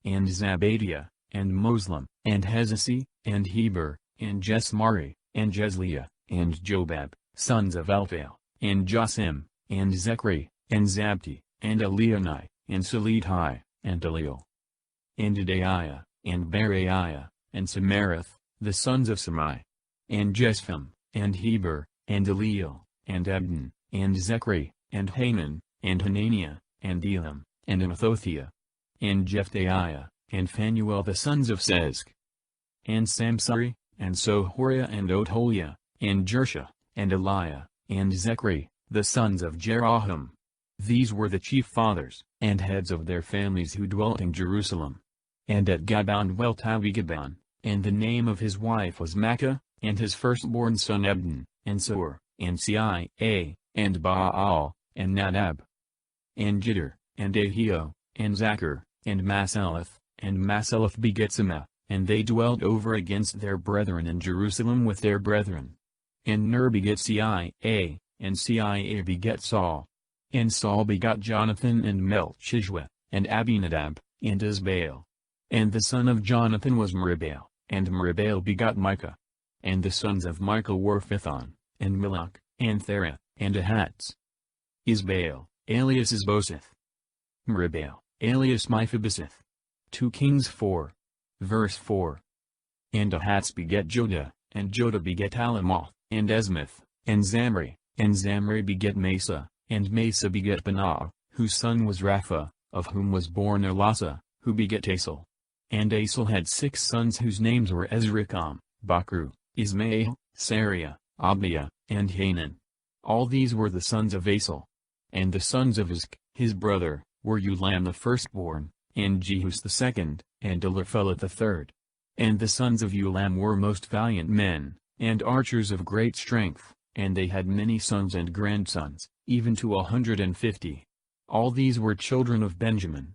And Zabadiah, and Moslam, and Hezesi, and Heber, and Jesmari, and Jesliah, and Jobab, sons of Elphael, and Josim, and Zechri, and Zabti, and Elionai, and Salidhai, and Eliel. And Adaiah, and Beraiah, and Samarith, the sons of Samai. And Jespham, and Heber, and Eliel, and Abdon, and Zechri, and Hanan, and Hananiah, and Elam, and Anathothia. And Jephthaiah, and Phanuel the sons of Sezk. And Samsari, and Sohoriah, and Otholiah, and Jersha, and Eliah, and Zechri, the sons of Jeroham. These were the chief fathers, and heads of their families who dwelt in Jerusalem. And at Gabaon dwelt Abigaban, and the name of his wife was Maachah, and his firstborn son Abdon, and Sur, and Cia, and Baal, and Nadab, and Jeter, and Ahio, and Zachar, and Maseleth begat Sema, and they dwelt over against their brethren in Jerusalem with their brethren. And Ner begat Cia, and Cia begat Saul. And Saul begot Jonathan and Melchishua, and Abinadab, and Isbaal. And the son of Jonathan was Meribaal, and Meribaal begot Micah. And the sons of Micah were Phithon, and Milach, and Thera, and Ahats. Isbaal, alias Isboseth. Meribaal, alias Mephibosheth. 2 Kings 4. Verse 4. And Ahats begat Jodah, and Jodah begat Alamoth, and Esmith, and Zamri begat Mesa, and Mesa begat Benah, whose son was Rapha, of whom was born Elasa, who begat Asel. And Asel had 6 sons whose names were Ezracham, Bakru, Ismael, Sariah, Abiah, and Hanan. All these were the sons of Asel. And the sons of Isk, his brother, were Ulam the firstborn, and Jehus the second, and Eliphelet the third. And the sons of Ulam were most valiant men, and archers of great strength, and they had many sons and grandsons, even to 150. All these were children of Benjamin.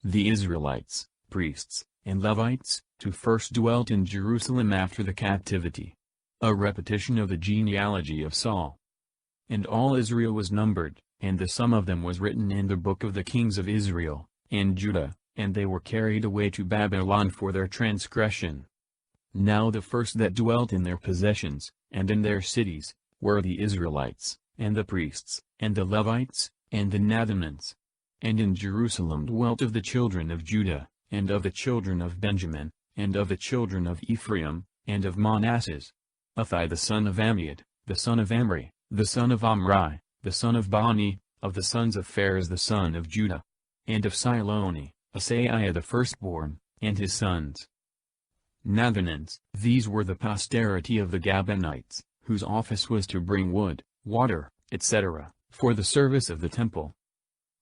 The Israelites, priests, and Levites, who first dwelt in Jerusalem after the captivity. A repetition of the genealogy of Saul. And all Israel was numbered, and the sum of them was written in the book of the kings of Israel, and Judah, and they were carried away to Babylon for their transgression. Now the first that dwelt in their possessions, and in their cities, were the Israelites, and the priests, and the Levites, and the Nathanites. And in Jerusalem dwelt of the children of Judah, and of the children of Benjamin, and of the children of Ephraim, and of Manasseh, Athai the son of Ammiad, the son of Amri, the son of Omri, the son of Bani, of the sons of Pharez the son of Judah, and of Siloni, Asaiah the firstborn, and his sons. Nathanites. These were the posterity of the Gabonites, whose office was to bring wood, water, etc., for the service of the temple.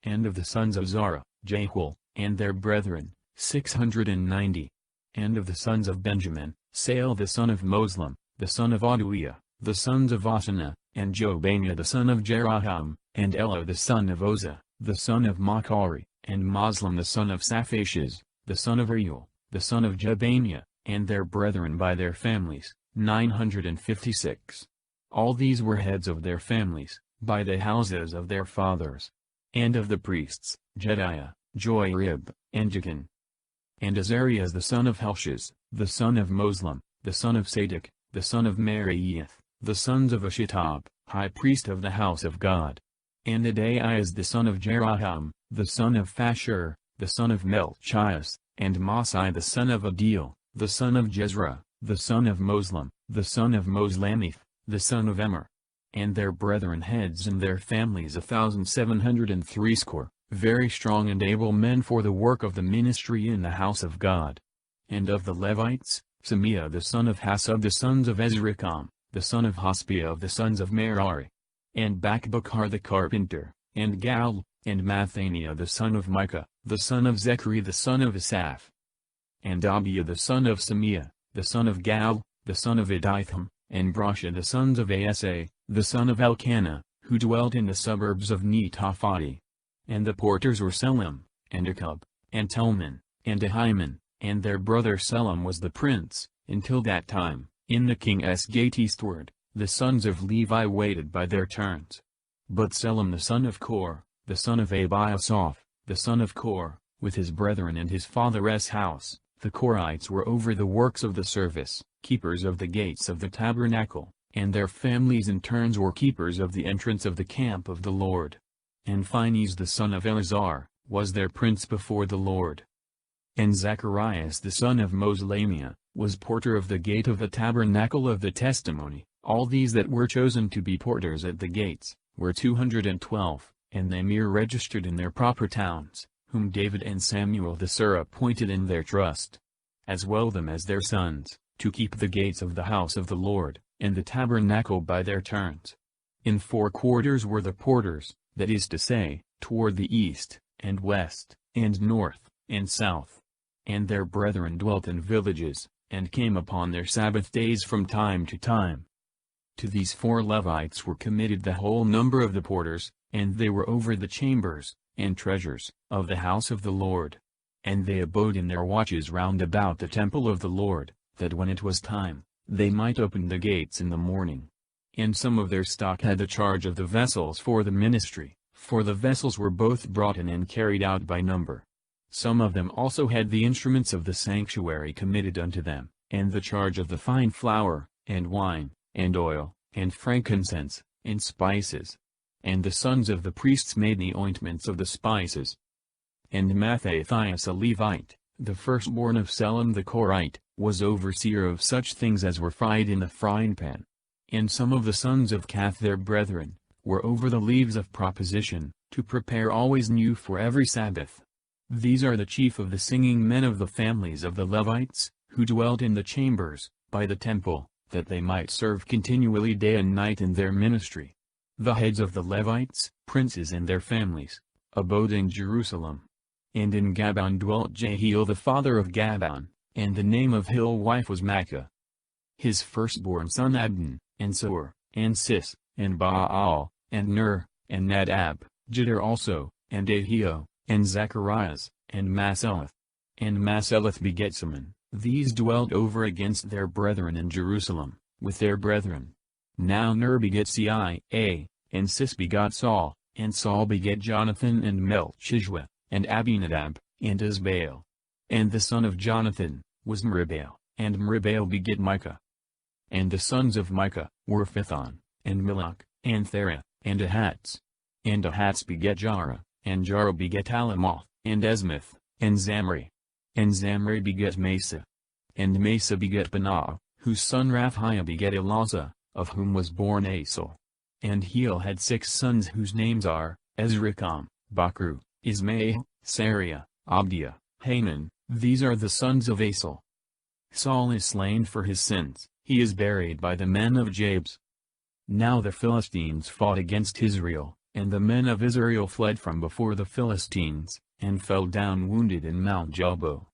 And of the sons of Zara, Jehuel, and their brethren, 690. And of the sons of Benjamin, Sael the son of Moslam, the son of Aduiah, the sons of Asana, and Jobaniah the son of Jeroham, and Ela the son of Oza, the son of Machari, and Moslam the son of Saphashes, the son of Reuel, the son of Jebaniah, and their brethren by their families, 956. All these were heads of their families, by the houses of their fathers. And of the priests, Jediah, Joarib, and Jachin. And Azarias the son of Helshiz, the son of Moslam, the son of Sadok, the son of Meraioth, the sons of Ashittab, high priest of the house of God. And Adaias the son of Jeroham, the son of Pashur, the son of Melchias, and Masai the son of Adil, the son of Jezrah, the son of Moslam, the son of Moslamith, the son of Immer. And their brethren heads and their families 1,703 score, very strong and able men for the work of the ministry in the house of God. And of the Levites, Semiah the son of Hasub the sons of Ezracham, the son of Hospiah of the sons of Merari. And Bakbukar the carpenter, and Gal, and Mathaniah the son of Micah, the son of Zechari the son of Asaph. And Abiah the son of Semiah, the son of Gal, the son of Iditham, and Brasha the sons of Asa, the son of Elkanah, who dwelt in the suburbs of Netophati. And the porters were Selim, and Akub, and Telman, and Ahiman, and their brother Selim was the prince, until that time, in the king's gate eastward, the sons of Levi waited by their turns. But Selim the son of Kor, the son of Abiasaph, the son of Kor, with his brethren and his father's house, the Korites were over the works of the service, keepers of the gates of the tabernacle, and their families in turns were keepers of the entrance of the camp of the Lord. And Phinehas the son of Eleazar, was their prince before the Lord. And Zacharias the son of Moslamiah, was porter of the gate of the tabernacle of the testimony. All these that were chosen to be porters at the gates, were 212, and they mere registered in their proper towns, whom David and Samuel the seer appointed in their trust, as well them as their sons, to keep the gates of the house of the Lord, and the tabernacle by their turns. In 4 quarters were the porters, that is to say, toward the east, and west, and north, and south. And their brethren dwelt in villages, and came upon their Sabbath days from time to time. To these 4 Levites were committed the whole number of the porters, and they were over the chambers, and treasures, of the house of the Lord. And they abode in their watches round about the temple of the Lord, that when it was time, they might open the gates in the morning. And some of their stock had the charge of the vessels for the ministry, for the vessels were both brought in and carried out by number. Some of them also had the instruments of the sanctuary committed unto them, and the charge of the fine flour, and wine, and oil, and frankincense, and spices. And the sons of the priests made the ointments of the spices. And Mattathias a Levite, the firstborn of Selem the Korite, was overseer of such things as were fried in the frying pan. And some of the sons of Kath their brethren, were over the leaves of proposition, to prepare always new for every Sabbath. These are the chief of the singing men of the families of the Levites, who dwelt in the chambers, by the temple, that they might serve continually day and night in their ministry. The heads of the Levites, princes and their families, abode in Jerusalem. And in Gabon dwelt Jehiel the father of Gabon, and the name of his wife was Maacah. His firstborn son Abdon, and Sur, and Sis, and Baal, and Ner, and Nadab, Jeter also, and Ahio, and Zacharias, and Maseleth. And Maseleth begat Simon. These dwelt over against their brethren in Jerusalem, with their brethren. Now Ner begat Cia, and Sis begot Saul, and Saul begat Jonathan and Melchishua, and Abinadab, and Isbaal. And the son of Jonathan was Meribaal, and Meribaal begat Micah. And the sons of Micah were Phithon, and Milach, and Thera, and Ahatz. And Ahatz begat Jara, and Jara begat Alamoth, and Esmith, and Zamri. And Zamri begat Mesa. And Mesa begat Benah, whose son Raphiah begat Elazah, of whom was born Asel. And Heel had 6 sons whose names are, Ezracham, Bakru, Ismael, Sariah, Abdiah, Hanan. These are the sons of Asel. Saul is slain for his sins, he is buried by the men of Jabes. Now the Philistines fought against Israel, and the men of Israel fled from before the Philistines, and fell down wounded in Mount Jelbo.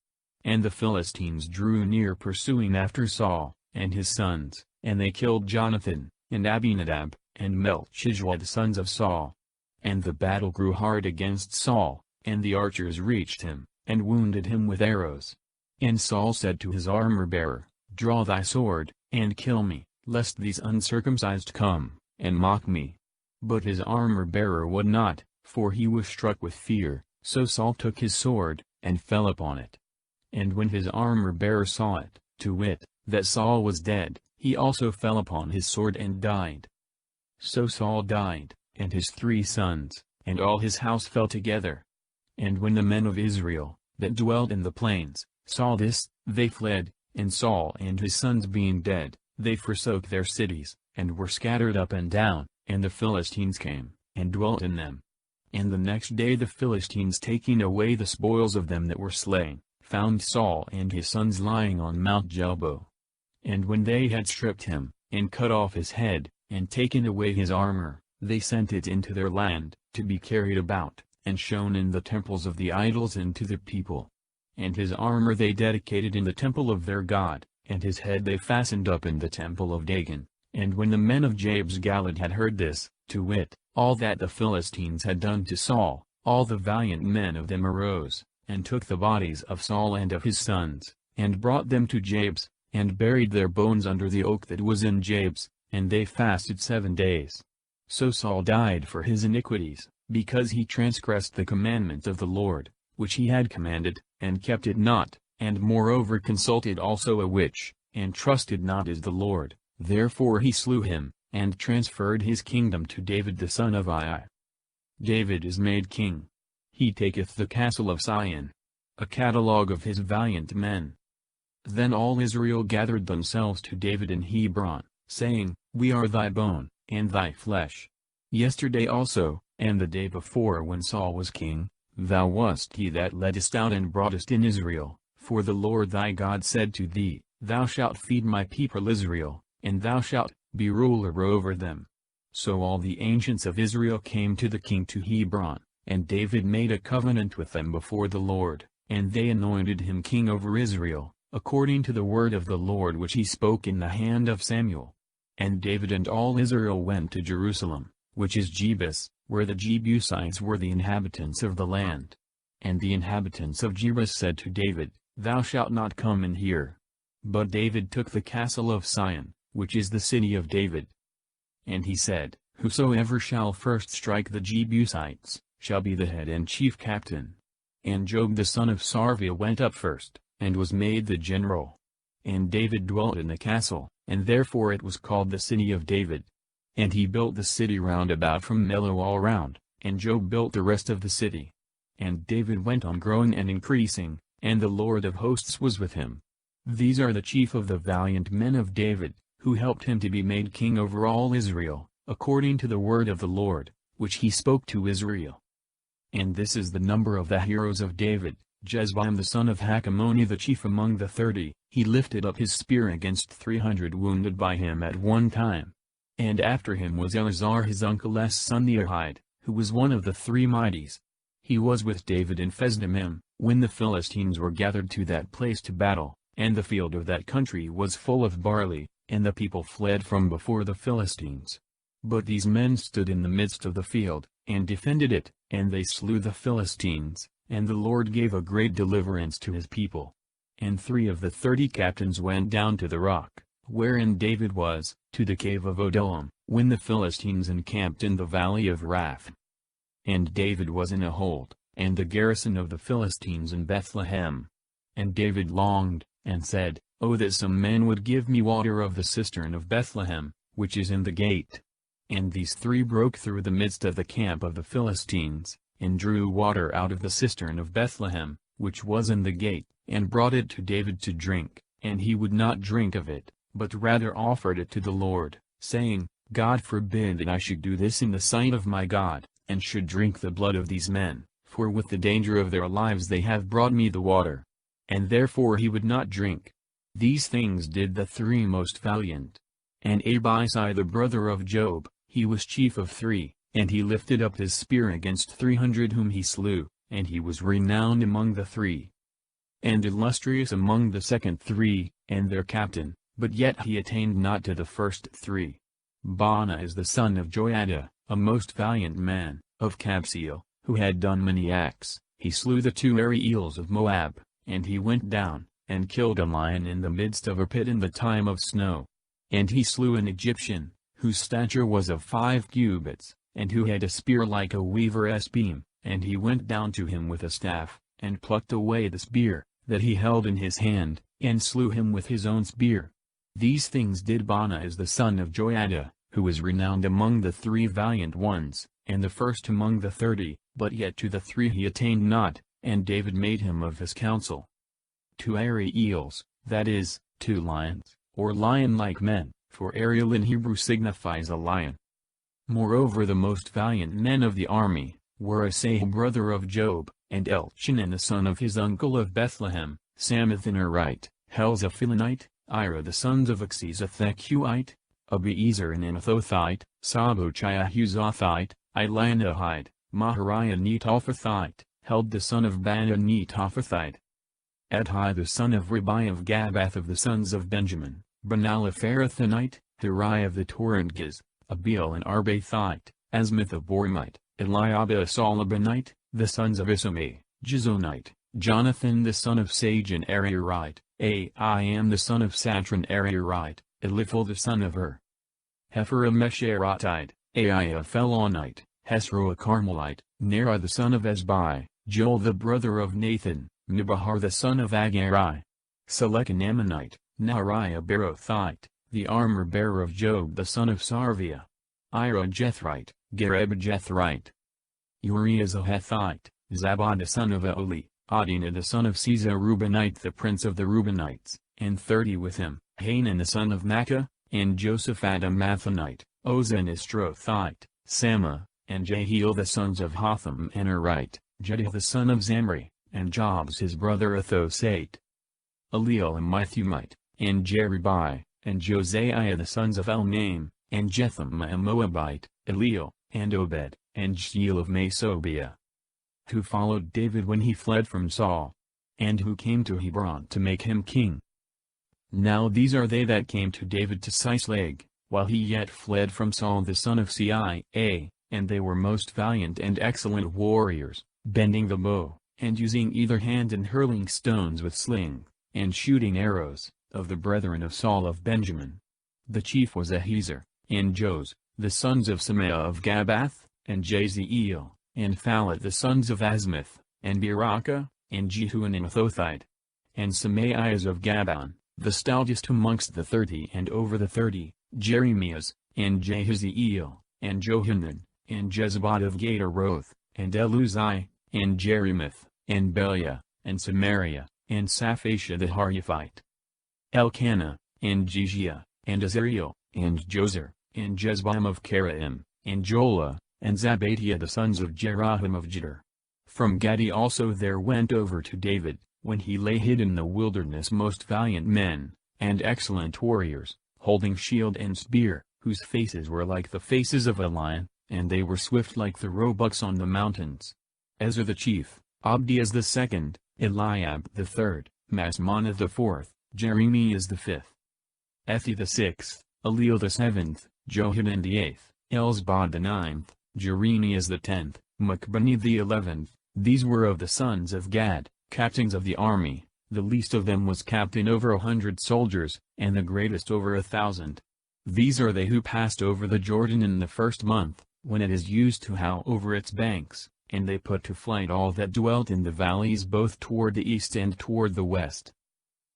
And the Philistines drew near pursuing after Saul, and his sons, and they killed Jonathan, and Abinadab, and Melchishua the sons of Saul. And the battle grew hard against Saul, and the archers reached him, and wounded him with arrows. And Saul said to his armor-bearer, Draw thy sword, and kill me, lest these uncircumcised come, and mock me. But his armor-bearer would not, for he was struck with fear, so Saul took his sword, and fell upon it. And when his armor-bearer saw it, to wit, that Saul was dead, he also fell upon his sword and died. So Saul died, and his 3 sons, and all his house fell together. And when the men of Israel, that dwelt in the plains, saw this, they fled, and Saul and his sons being dead, they forsook their cities, and were scattered up and down, and the Philistines came, and dwelt in them. And the next day the Philistines taking away the spoils of them that were slain, found Saul and his sons lying on Mount Jelbo. And when they had stripped him, and cut off his head, and taken away his armor, they sent it into their land, to be carried about, and shown in the temples of the idols and to the people. And his armor they dedicated in the temple of their God, and his head they fastened up in the temple of Dagon. And when the men of Jabes Galad had heard this, to wit, all that the Philistines had done to Saul, all the valiant men of them arose, and took the bodies of Saul and of his sons, and brought them to Jabes, and buried their bones under the oak that was in Jabes, and they fasted 7 days. So Saul died for his iniquities, because he transgressed the commandment of the Lord, which he had commanded, and kept it not, and moreover consulted also a witch, and trusted not as the Lord, therefore he slew him, and transferred his kingdom to David the son of Ai. David is made king. He taketh the castle of Sion. A catalogue of his valiant men. Then all Israel gathered themselves to David in Hebron, saying, We are thy bone, and thy flesh. Yesterday also, and the day before when Saul was king, thou wast he that leddest out and broughtest in Israel, for the Lord thy God said to thee, Thou shalt feed my people Israel, and thou shalt be ruler over them. So all the ancients of Israel came to the king to Hebron, and David made a covenant with them before the Lord, and they anointed him king over Israel, according to the word of the Lord which he spoke in the hand of Samuel. And David and all Israel went to Jerusalem, which is Jebus, where the Jebusites were the inhabitants of the land. And the inhabitants of Jebus said to David, Thou shalt not come in here. But David took the castle of Sion, which is the city of David. And he said, Whosoever shall first strike the Jebusites, shall be the head and chief captain. And Joab the son of Sarvia went up first, and was made the general. And David dwelt in the castle, and therefore it was called the city of David. And he built the city round about from Millo all round, and Joab built the rest of the city. And David went on growing and increasing, and the Lord of hosts was with him. These are the chief of the valiant men of David, who helped him to be made king over all Israel, according to the word of the Lord, which he spoke to Israel. And this is the number of the heroes of David: Jezbam the son of Hakkemoni the chief among the 30, he lifted up his spear against 300 wounded by him at one time. And after him was Eleazar his uncle's son the Ahide, who was one of the 3 mighties. He was with David in Fesdammim, when the Philistines were gathered to that place to battle, and the field of that country was full of barley, and the people fled from before the Philistines. But these men stood in the midst of the field, and defended it, and they slew the Philistines, and the Lord gave a great deliverance to his people. And 3 of the 30 captains went down to the rock, wherein David was, to the cave of Adullam, when the Philistines encamped in the valley of Raph. And David was in a hold, and the garrison of the Philistines in Bethlehem. And David longed, and said, O that some man would give me water of the cistern of Bethlehem, which is in the gate. And these 3 broke through the midst of the camp of the Philistines, and drew water out of the cistern of Bethlehem, which was in the gate, and brought it to David to drink, and he would not drink of it, but rather offered it to the Lord, saying, God forbid that I should do this in the sight of my God, and should drink the blood of these men, for with the danger of their lives they have brought me the water. And therefore he would not drink. These things did the 3 most valiant. And Abishai the brother of Joab, he was chief of 3, and he lifted up his spear against 300 whom he slew, and he was renowned among the 3. And illustrious among the second 3, and their captain, but yet he attained not to the first 3. Baana is the son of Joiada, a most valiant man, of Kabseel, who had done many acts. He slew the 2 Ariels of Moab, and he went down, and killed a lion in the midst of a pit in the time of snow. And he slew an Egyptian, whose stature was of 5 cubits, and who had a spear like a weaver's beam, and he went down to him with a staff, and plucked away the spear, that he held in his hand, and slew him with his own spear. These things did Baana as the son of Joiada, who was renowned among the 3 valiant ones, and the first among the 30, but yet to the 3 he attained not, and David made him of his counsel. 2 Ariels, that is, 2 lions, or lion-like men, for Ariel in Hebrew signifies a lion. Moreover the most valiant men of the army, were Asahel brother of Joab, and Elchanan the son of his uncle of Bethlehem, Samath an Arite, Helzaphilanite, Ira the sons of Achzes a Thechuite, Abiezer an Anathothite, Sabochai a Huzathite, Elian a Hide, Mahariah Netophathite, Held the son of Bana Netophathite, Edhi the son of Ribai of Gabath of the sons of Benjamin, Benal a Pharathanite, Hiriah of the Torrentgiz, Abiel an Arbathite, Asmith a Borimite, Eliab a Salabanite, the sons of Isamai, Gizonite, Jonathan the son of Sage an Ararite, Aiam the son of Satran Ararite, Eliphel the son of Hefer a Mesheratite, Aiah a Phelonite, Hesro a Carmelite, Nera the son of Esbai, Joel the brother of Nathan, Nibahar the son of Agarai, Selech an Ammonite, Nahariah Berothite, the armor-bearer of Job the son of Sarvia, Ira Jethrite, Gareb Jethrite, Uriah a Hethite, Zabad the son of Aoli, Adina the son of Caesar Reubenite the prince of the Reubenites, and 30 with him, Hanan the son of Makkah, and Josaphat a Mathonite, Oza an Istrothite, Sama, and Jehiel the sons of Hotham an Arite, Jeddah the son of Zamri, and Jobs his brother a Thosate, Eliel a Mithumite, and Jeribai, and Josiah the sons of Elnaim, and Jetham a Moabite, Eliel, and Obed, and Jeiel of Masobia, who followed David when he fled from Saul, and who came to Hebron to make him king. Now these are they that came to David to Sisleg, while he yet fled from Saul the son of Cia, and they were most valiant and excellent warriors, bending the bow, and using either hand and hurling stones with sling, and shooting arrows, of the brethren of Saul of Benjamin. The chief was Ahiezer, and Jos, the sons of Semaah of Gabbath, and Jazeel, and Phalet the sons of Asmith, and Berakah, and Jehu an Anathothite. And Semaaiahs of Gabaon, the stoutest amongst the 30 and over the 30, Jeremias, and Jahaziel, and Johanan, and Jezabad of Gederoth, and Eluzai, and Jerimoth, and Beliah, and Samaria, and Saphashah the Haryaphite. Elkanah, and Jeshia, and Azariel, and Jozer, and Jezbaim of Karaim, and Jola, and Zabadiah the sons of Jeroham of Jeder. From Gadi also there went over to David, when he lay hid in the wilderness, most valiant men, and excellent warriors, holding shield and spear, whose faces were like the faces of a lion, and they were swift like the roebucks on the mountains. Ezra the chief, Abdias the second, Eliab the third, Masmanath the fourth, Jeremias the fifth, Ethi the sixth, Eliel the seventh, Johanan the eighth, Elzabad the ninth, Jeremias the 10th, Machbani the 11th. These were of the sons of Gad, captains of the army. The least of them was captain over 100 soldiers, and the greatest over 1,000. These are they who passed over the Jordan in the first month, when it is used to howl over its banks, and they put to flight all that dwelt in the valleys both toward the east and toward the west.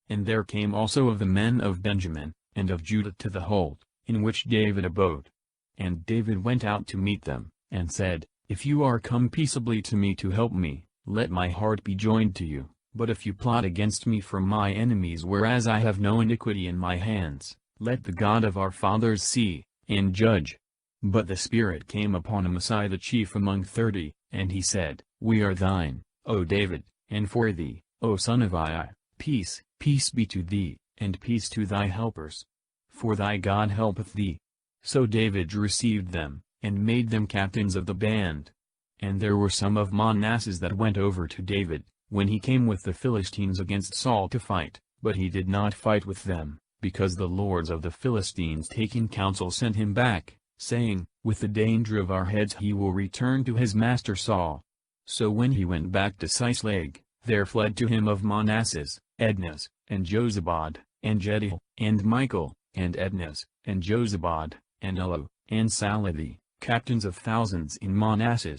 And there came also of the men of Benjamin, and of Judah to the hold, in which David abode. And David went out to meet them, and said, If you are come peaceably to me to help me, let my heart be joined to you, but if you plot against me from my enemies, whereas I have no iniquity in my hands, let the God of our fathers see, and judge. But the Spirit came upon Amasai the chief among 30, and he said, We are thine, O David, and for thee, O son of Ai, peace, peace be to thee, and peace to thy helpers. For thy God helpeth thee. So David received them, and made them captains of the band. And there were some of Manasseh that went over to David, when he came with the Philistines against Saul to fight, but he did not fight with them, because the lords of the Philistines taking counsel sent him back, saying, With the danger of our heads he will return to his master Saul. So when he went back to Sisleg, there fled to him of Manasseh, Ednaz, and Jozabad, and Jediel, and Michael, and Ednaz, and Jozabad, and Elo, and Salathi, captains of thousands in Manasseh.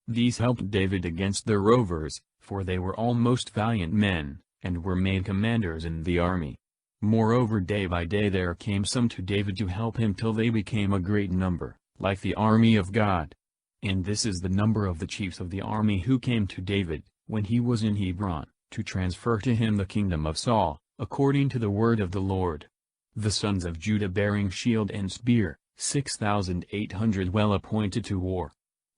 These helped David against the rovers, for they were all most valiant men, and were made commanders in the army. Moreover, day by day there came some to David to help him till they became a great number, like the army of God. And this is the number of the chiefs of the army who came to David, when he was in Hebron, to transfer to him the kingdom of Saul, according to the word of the Lord. The sons of Judah bearing shield and spear, 6,800 well appointed to war.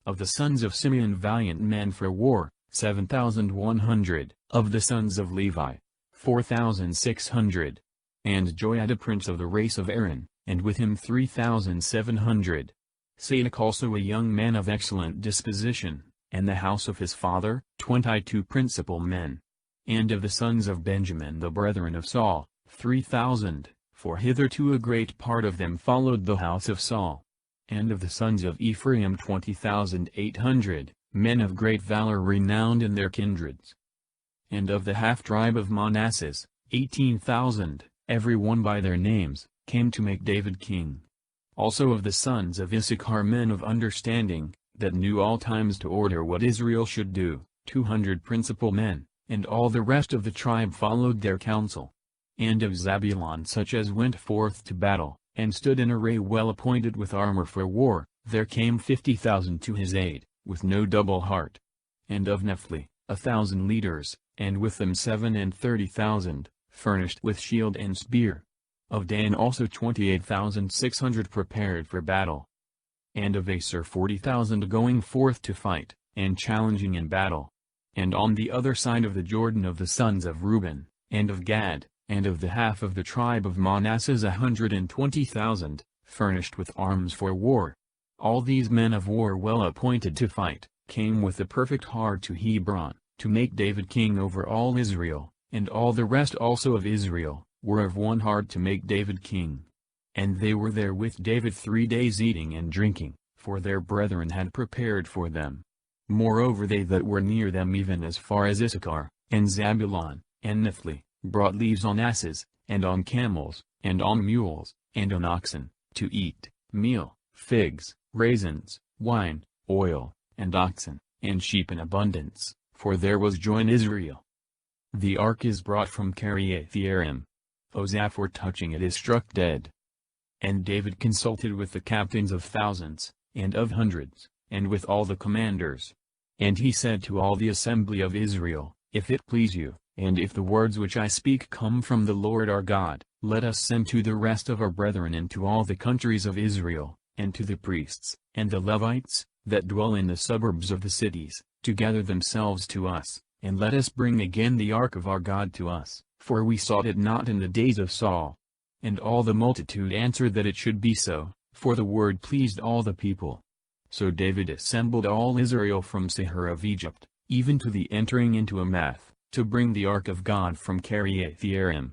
Of the sons of Simeon valiant men for war, 7,100. Of the sons of Levi, 4,600. And Joiada prince of the race of Aaron, and with him 3,700. Sadok also a young man of excellent disposition, and the house of his father, 22 principal men. And of the sons of Benjamin the brethren of Saul, 3,000, for hitherto a great part of them followed the house of Saul. And of the sons of Ephraim 20,800, men of great valor renowned in their kindreds. And of the half-tribe of Manasseh, 18,000, every one by their names, came to make David king. Also of the sons of Issachar men of understanding, that knew all times to order what Israel should do, 200 principal men, and all the rest of the tribe followed their counsel. And of Zabulon such as went forth to battle, and stood in array well appointed with armor for war, there came 50,000 to his aid, with no double heart. And of Nephtali, 1,000 leaders, and with them 37,000, furnished with shield and spear. Of Dan also 28,600 prepared for battle. And of Aser 40,000 going forth to fight, and challenging in battle. And on the other side of the Jordan of the sons of Ruben, and of Gad, and of the half of the tribe of Manasseh 120,000, furnished with arms for war. All these men of war well appointed to fight, came with a perfect heart to Hebron, to make David king over all Israel, and all the rest also of Israel, were of one heart to make David king. And they were there with David 3 days eating and drinking, for their brethren had prepared for them. Moreover they that were near them even as far as Issachar, and Zabulon, and Naphtali, brought leaves on asses, and on camels, and on mules, and on oxen, to eat, meal, figs, raisins, wine, oil, and oxen, and sheep in abundance, for there was joy in Israel. The ark is brought from Kiriath-Jearim. Uzzah for touching it is struck dead. And David consulted with the captains of thousands, and of hundreds, and with all the commanders. And he said to all the assembly of Israel, If it please you, and if the words which I speak come from the Lord our God, let us send to the rest of our brethren into all the countries of Israel, and to the priests, and the Levites, that dwell in the suburbs of the cities, to gather themselves to us, and let us bring again the ark of our God to us, for we sought it not in the days of Saul. And all the multitude answered that it should be so, for the word pleased all the people. So David assembled all Israel from Seir of Egypt, even to the entering into Amath, to bring the ark of God from Kiriath-Jearim.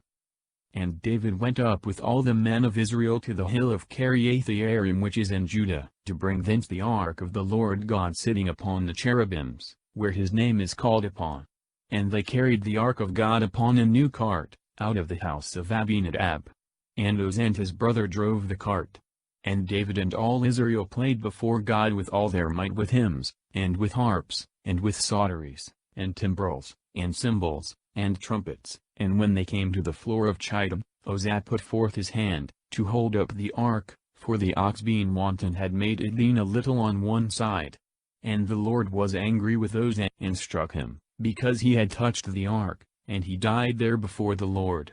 And David went up with all the men of Israel to the hill of Kiriath-Jearim which is in Judah, to bring thence the ark of the Lord God sitting upon the cherubims, where his name is called upon. And they carried the ark of God upon a new cart, out of the house of Abinadab. And Uzzah and his brother drove the cart. And David and all Israel played before God with all their might with hymns, and with harps, and with psalteries, and timbrels, and cymbals, and trumpets. And when they came to the floor of Chidon, Uzzah put forth his hand, to hold up the ark, for the ox being wanton had made it lean a little on one side. And the Lord was angry with Uzzah, and struck him, because he had touched the ark, and he died there before the Lord.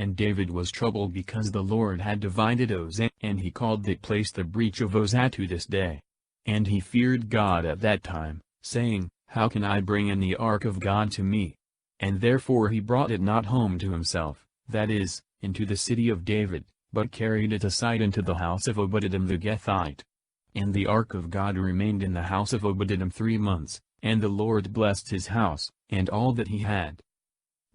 And David was troubled because the Lord had divided Uzzah, and he called that place the breach of Uzzah to this day. And he feared God at that time, saying, How can I bring in the ark of God to me? And therefore he brought it not home to himself, that is, into the city of David, but carried it aside into the house of Obed-Edom the Gethite. And the ark of God remained in the house of Obed-Edom 3 months, and the Lord blessed his house, and all that he had.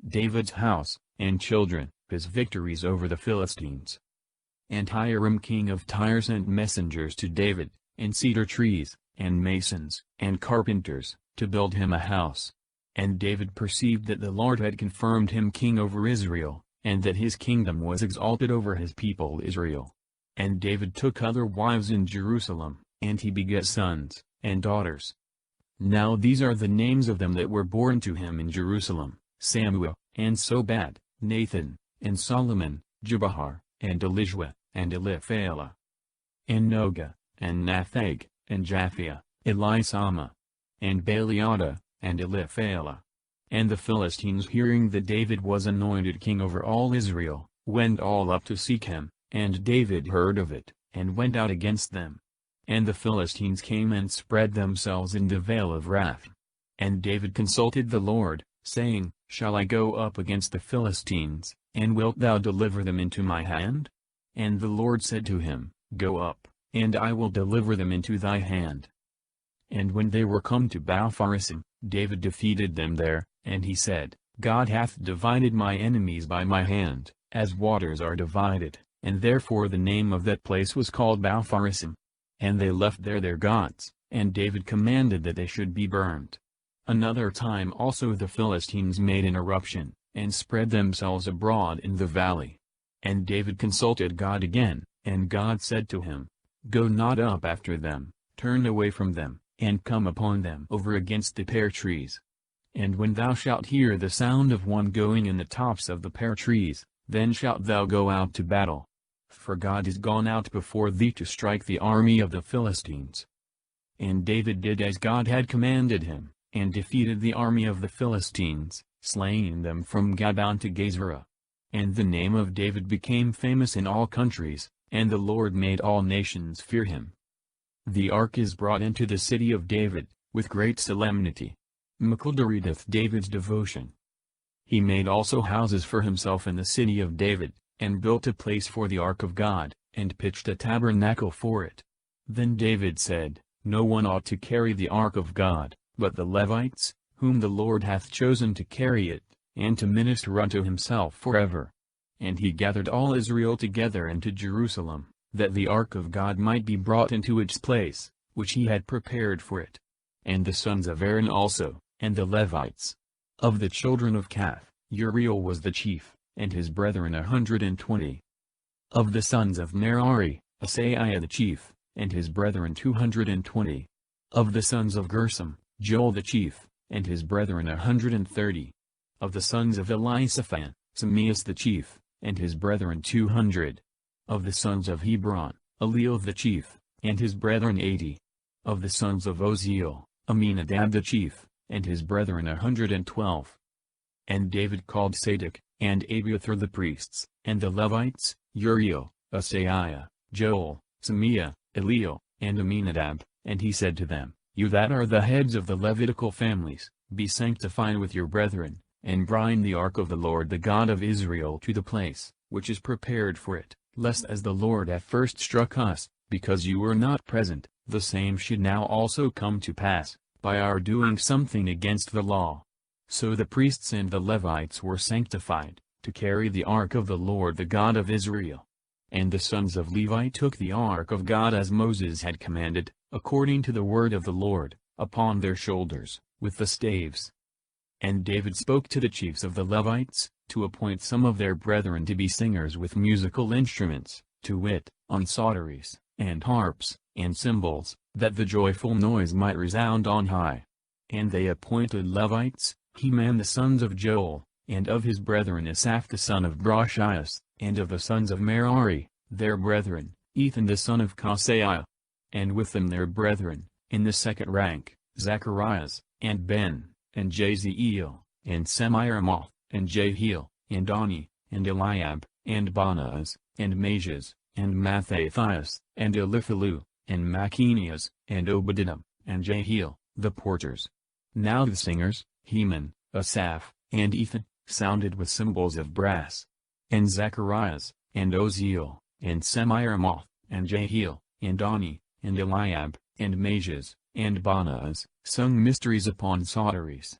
David's house, and children, his victories over the Philistines. And Hiram king of Tyre sent messengers to David, and cedar trees, and masons, and carpenters, to build him a house. And David perceived that the Lord had confirmed him king over Israel, and that his kingdom was exalted over his people Israel. And David took other wives in Jerusalem, and he begat sons, and daughters. Now these are the names of them that were born to him in Jerusalem, Samuel, and Sobad, Nathan, and Solomon, Jubahar, and Elishua, and Eliphalah, and Noga, and Nathag, and Japhia, Elisama, and Baaliada, and Eliphalah. And the Philistines hearing that David was anointed king over all Israel, went all up to seek him, and David heard of it, and went out against them. And the Philistines came and spread themselves in the vale of Rapha. And David consulted the Lord, saying, Shall I go up against the Philistines, and wilt thou deliver them into my hand? And the Lord said to him, Go up, and I will deliver them into thy hand. And when they were come to Baal-pharsim, David defeated them there, and he said, God hath divided my enemies by my hand, as waters are divided, and therefore the name of that place was called Baal-pharsim. And they left there their gods, and David commanded that they should be burned. Another time also the Philistines made an eruption, and spread themselves abroad in the valley. And David consulted God again, and God said to him, Go not up after them, turn away from them, and come upon them over against the pear trees. And when thou shalt hear the sound of one going in the tops of the pear trees, then shalt thou go out to battle. For God is gone out before thee to strike the army of the Philistines. And David did as God had commanded him, and defeated the army of the Philistines, slaying them from Gabaon to Gezerah. And the name of David became famous in all countries, and the Lord made all nations fear him. The ark is brought into the city of David, with great solemnity. Michal readeth David's devotion. He made also houses for himself in the city of David, and built a place for the ark of God, and pitched a tabernacle for it. Then David said, No one ought to carry the ark of God, but the Levites, whom the Lord hath chosen to carry it, and to minister unto himself forever. And he gathered all Israel together into Jerusalem, that the ark of God might be brought into its place, which he had prepared for it. And the sons of Aaron also, and the Levites. Of the children of Kath, Uriel was the chief, and his brethren 120. Of the sons of Merari, Asaiah the chief, and his brethren 220. Of the sons of Gershom, Joel the chief, and his brethren 130. Of the sons of Elisaphan, Samias the chief, and his brethren 200. Of the sons of Hebron, Eliel the chief, and his brethren 80. Of the sons of Oziel, Aminadab the chief, and his brethren 112. And David called Sadok, and Abiathar the priests, and the Levites, Uriel, Asaiah, Joel, Samiah, Eliel, and Aminadab, and he said to them, You that are the heads of the Levitical families, be sanctified with your brethren, and bring the ark of the Lord the God of Israel to the place, which is prepared for it, lest as the Lord at first struck us, because you were not present, the same should now also come to pass, by our doing something against the law. So the priests and the Levites were sanctified, to carry the ark of the Lord the God of Israel. And the sons of Levi took the ark of God as Moses had commanded, according to the word of the Lord, upon their shoulders, with the staves. And David spoke to the chiefs of the Levites, to appoint some of their brethren to be singers with musical instruments, to wit, on psalteries, and harps, and cymbals, that the joyful noise might resound on high. And they appointed Levites, Heman the sons of Joel, and of his brethren Asaph the son of Brashias, and of the sons of Merari, their brethren, Ethan the son of Kasaiah. And with them their brethren, in the second rank, Zacharias, and Ben, and Jaziel, and Semiramoth, and Jehiel, and Ani, and Eliab, and Bonaz, and Majas, and Mattathias, and Eliphalu, and Machinias, and Obadiah, and Jehiel, the porters. Now the singers, Heman, Asaph, and Ethan, sounded with cymbals of brass. And Zacharias, and Oziel, and Semiramoth, and Jehiel, and Ani, and Eliab, and Majas, and Bonaz, sung mysteries upon psalteries.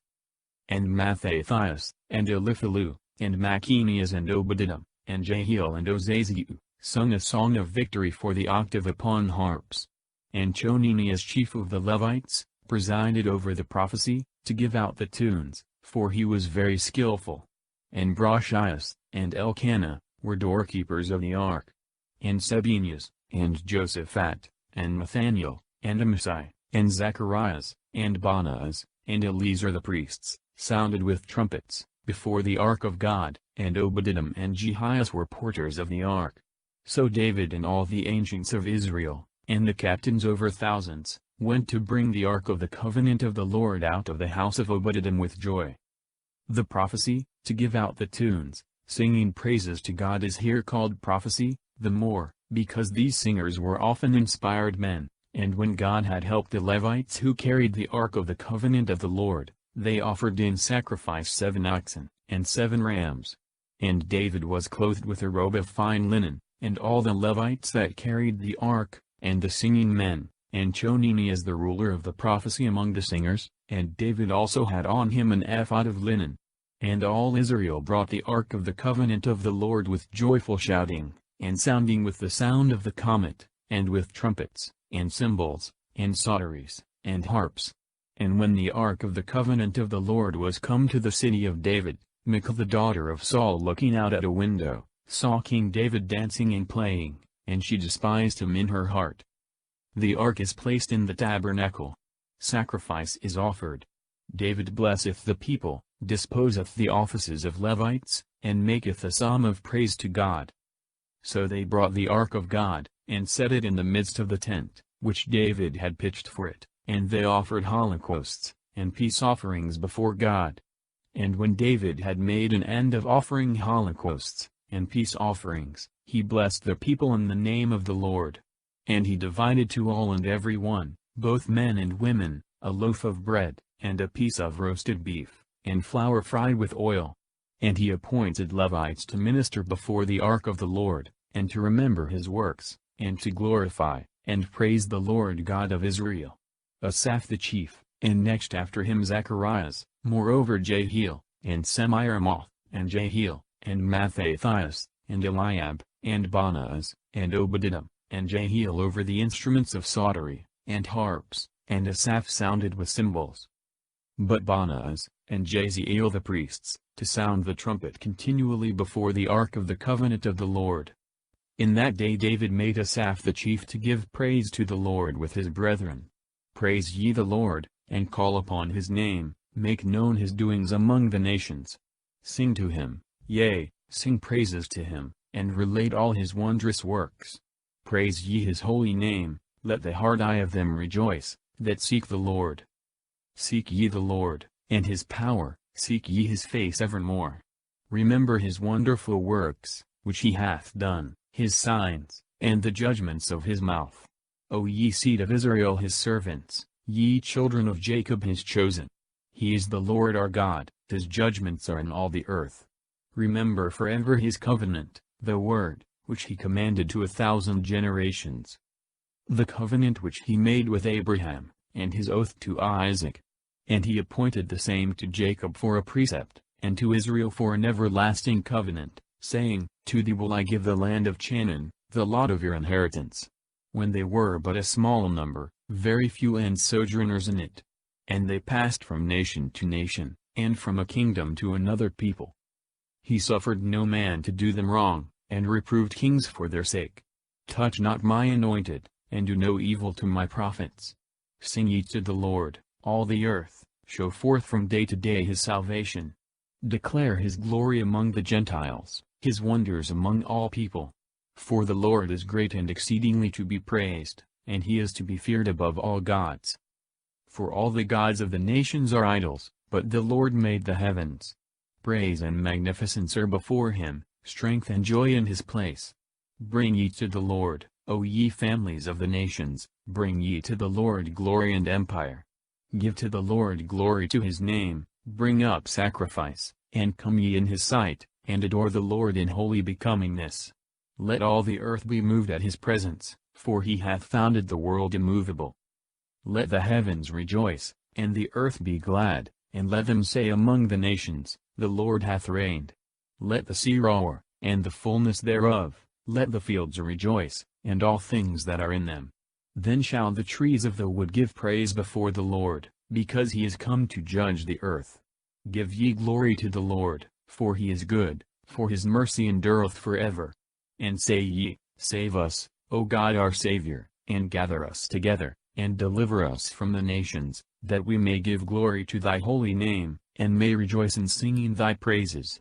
And Mattathias, and Eliphalu, and Machinias, and Obadiah, and Jehiel, and Ozaziu, sung a song of victory for the octave upon harps. And Choninias chief of the Levites, presided over the prophecy, to give out the tunes, for he was very skillful. And Brashias, and Elkanah, were doorkeepers of the ark. And Sebenias, and Josaphat, and Nathaniel, and Amasai, and Zacharias, and Bonaz, and Eleazar the priests, sounded with trumpets, before the ark of God, and Obadiah and Jehias were porters of the ark. So David and all the ancients of Israel, and the captains over thousands, went to bring the ark of the covenant of the Lord out of the house of Obadiah with joy. The prophecy, to give out the tunes, singing praises to God is here called prophecy, the more, because these singers were often inspired men, and when God had helped the Levites who carried the ark of the covenant of the Lord, they offered in sacrifice 7 oxen, and 7 rams. And David was clothed with a robe of fine linen, and all the Levites that carried the ark, and the singing men, and Chonini as the ruler of the prophecy among the singers, and David also had on him an ephod of linen. And all Israel brought the ark of the covenant of the Lord with joyful shouting, and sounding with the sound of the comet, and with trumpets, and cymbals, and psalteries, and harps. And when the ark of the covenant of the Lord was come to the city of David, Michal the daughter of Saul looking out at a window, saw King David dancing and playing, and she despised him in her heart. The ark is placed in the tabernacle. Sacrifice is offered. David blesseth the people, disposeth the offices of Levites, and maketh a psalm of praise to God. So they brought the ark of God, and set it in the midst of the tent, which David had pitched for it, and they offered holocausts, and peace offerings before God. And when David had made an end of offering holocausts, and peace offerings, he blessed the people in the name of the Lord. And he divided to all and every one, both men and women, a loaf of bread, and a piece of roasted beef, and flour fried with oil. And he appointed Levites to minister before the ark of the Lord, and to remember his works, and to glorify, and praise the Lord God of Israel. Asaph the chief, and next after him Zacharias, moreover Jehiel, and Semiramoth, and Jehiel, and Mattathias, and Eliab, and Bonaz, and Obed-Edom, and Jehiel over the instruments of psaltery, and harps, and Asaph sounded with cymbals. But Bonaz, and Jaziel the priests, to sound the trumpet continually before the ark of the covenant of the Lord. In that day David made Asaph the chief to give praise to the Lord with his brethren. Praise ye the Lord, and call upon his name, make known his doings among the nations. Sing to him, yea, sing praises to him, and relate all his wondrous works. Praise ye his holy name, let the heart of them rejoice, that seek the Lord. Seek ye the Lord, and his power, seek ye his face evermore. Remember his wonderful works, which he hath done, his signs, and the judgments of his mouth. O ye seed of Israel his servants, ye children of Jacob his chosen. He is the Lord our God, his judgments are in all the earth. Remember forever his covenant, the word, which he commanded to 1,000 generations. The covenant which he made with Abraham, and his oath to Isaac. And he appointed the same to Jacob for a precept, and to Israel for an everlasting covenant, saying, To thee will I give the land of Canaan, the lot of your inheritance. When they were but a small number, very few and sojourners in it. And they passed from nation to nation, and from a kingdom to another people. He suffered no man to do them wrong, and reproved kings for their sake. Touch not my anointed, and do no evil to my prophets. Sing ye to the Lord, all the earth, show forth from day to day his salvation. Declare his glory among the Gentiles, his wonders among all people. For the Lord is great and exceedingly to be praised, and he is to be feared above all gods. For all the gods of the nations are idols, but the Lord made the heavens. Praise and magnificence are before him, strength and joy in his place. Bring ye to the Lord, O ye families of the nations, bring ye to the Lord glory and empire. Give to the Lord glory to his name, bring up sacrifice, and come ye in his sight, and adore the Lord in holy becomingness. Let all the earth be moved at his presence, for he hath founded the world immovable. Let the heavens rejoice, and the earth be glad, and let them say among the nations, The Lord hath reigned. Let the sea roar, and the fullness thereof, let the fields rejoice, and all things that are in them. Then shall the trees of the wood give praise before the Lord, because he is come to judge the earth. Give ye glory to the Lord, for he is good, for his mercy endureth forever. And say ye, Save us, O God our Saviour, and gather us together, and deliver us from the nations, that we may give glory to thy holy name, and may rejoice in singing thy praises.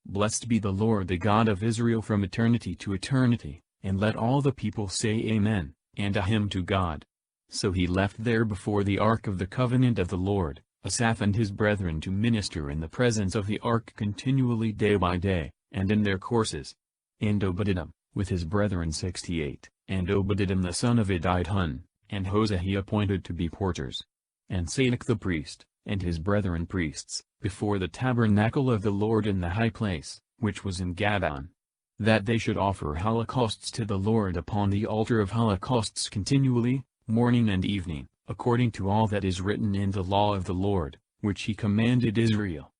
Blessed be the Lord the God of Israel from eternity to eternity, and let all the people say Amen, and a hymn to God. So he left there before the ark of the covenant of the Lord, Asaph and his brethren to minister in the presence of the ark continually day by day, and in their courses. And Obed-Edom, with his brethren 68, and Obed-Edom the son of Idithun, and Hosea he appointed to be porters. And Sadok the priest, and his brethren priests, before the tabernacle of the Lord in the high place, which was in Gabaon. That they should offer holocausts to the Lord upon the altar of holocausts continually, morning and evening, according to all that is written in the law of the Lord, which he commanded Israel.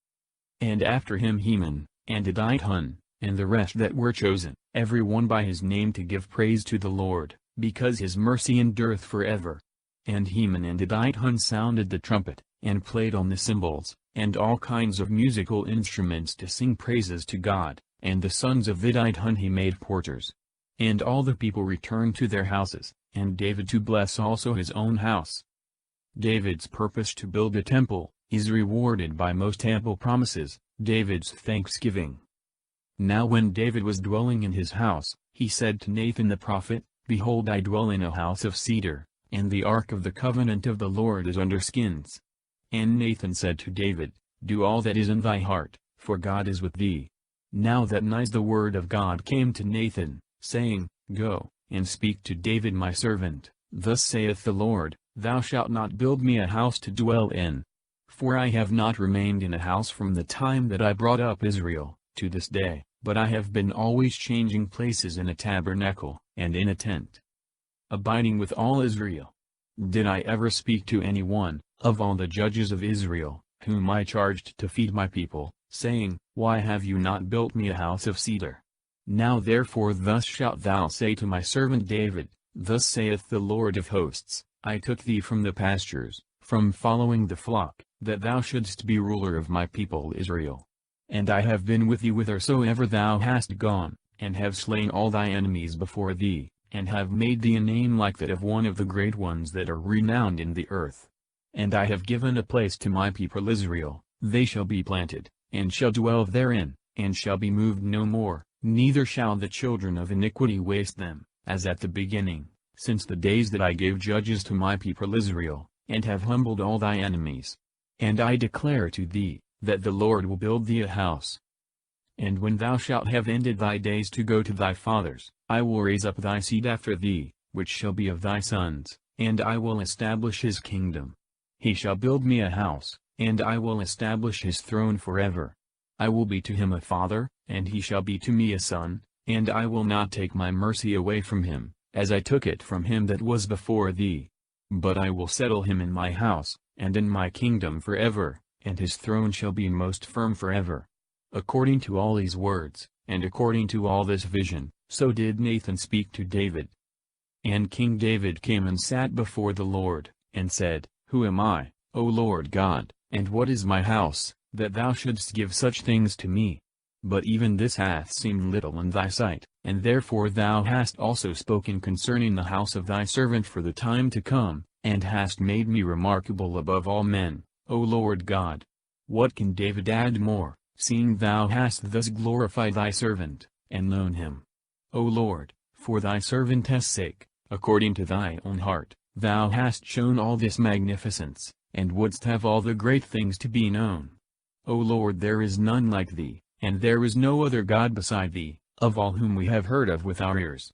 And after him Heman, and Idithun, and the rest that were chosen, every one by his name to give praise to the Lord, because his mercy endureth forever. And Heman and Idithun sounded the trumpet, and played on the cymbals, and all kinds of musical instruments to sing praises to God, and the sons of Idithun he made porters. And all the people returned to their houses, and David to bless also his own house. David's purpose to build a temple, is rewarded by most ample promises, David's thanksgiving. Now when David was dwelling in his house, he said to Nathan the prophet, Behold, I dwell in a house of cedar, and the ark of the covenant of the Lord is under skins. And Nathan said to David, Do all that is in thy heart, for God is with thee. Now that night the word of God came to Nathan, saying, Go, and speak to David my servant, Thus saith the Lord, Thou shalt not build me a house to dwell in. For I have not remained in a house from the time that I brought up Israel, to this day, but I have been always changing places in a tabernacle, and in a tent, abiding with all Israel. Did I ever speak to any one, of all the judges of Israel, whom I charged to feed my people, saying, Why have you not built me a house of cedar? Now therefore thus shalt thou say to my servant David, Thus saith the Lord of hosts, I took thee from the pastures, from following the flock, that thou shouldst be ruler of my people Israel. And I have been with thee whithersoever thou hast gone, and have slain all thy enemies before thee, and have made thee a name like that of one of the great ones that are renowned in the earth. And I have given a place to my people Israel, they shall be planted, and shall dwell therein, and shall be moved no more, neither shall the children of iniquity waste them, as at the beginning, since the days that I gave judges to my people Israel, and have humbled all thy enemies. And I declare to thee, that the Lord will build thee a house. And when thou shalt have ended thy days to go to thy fathers, I will raise up thy seed after thee, which shall be of thy sons, and I will establish his kingdom. He shall build me a house, and I will establish his throne forever. I will be to him a father, and he shall be to me a son, and I will not take my mercy away from him, as I took it from him that was before thee. But I will settle him in my house, and in my kingdom forever, and his throne shall be most firm forever. According to all these words, and according to all this vision, so did Nathan speak to David. And King David came and sat before the Lord, and said, Who am I, O Lord God, and what is my house, that thou shouldst give such things to me? But even this hath seemed little in thy sight, and therefore thou hast also spoken concerning the house of thy servant for the time to come, and hast made me remarkable above all men, O Lord God. What can David add more, seeing thou hast thus glorified thy servant, and known him? O Lord, for thy servant's sake, according to thy own heart, thou hast shown all this magnificence, and wouldst have all the great things to be known. O Lord, there is none like thee, and there is no other God beside thee, of all whom we have heard of with our ears.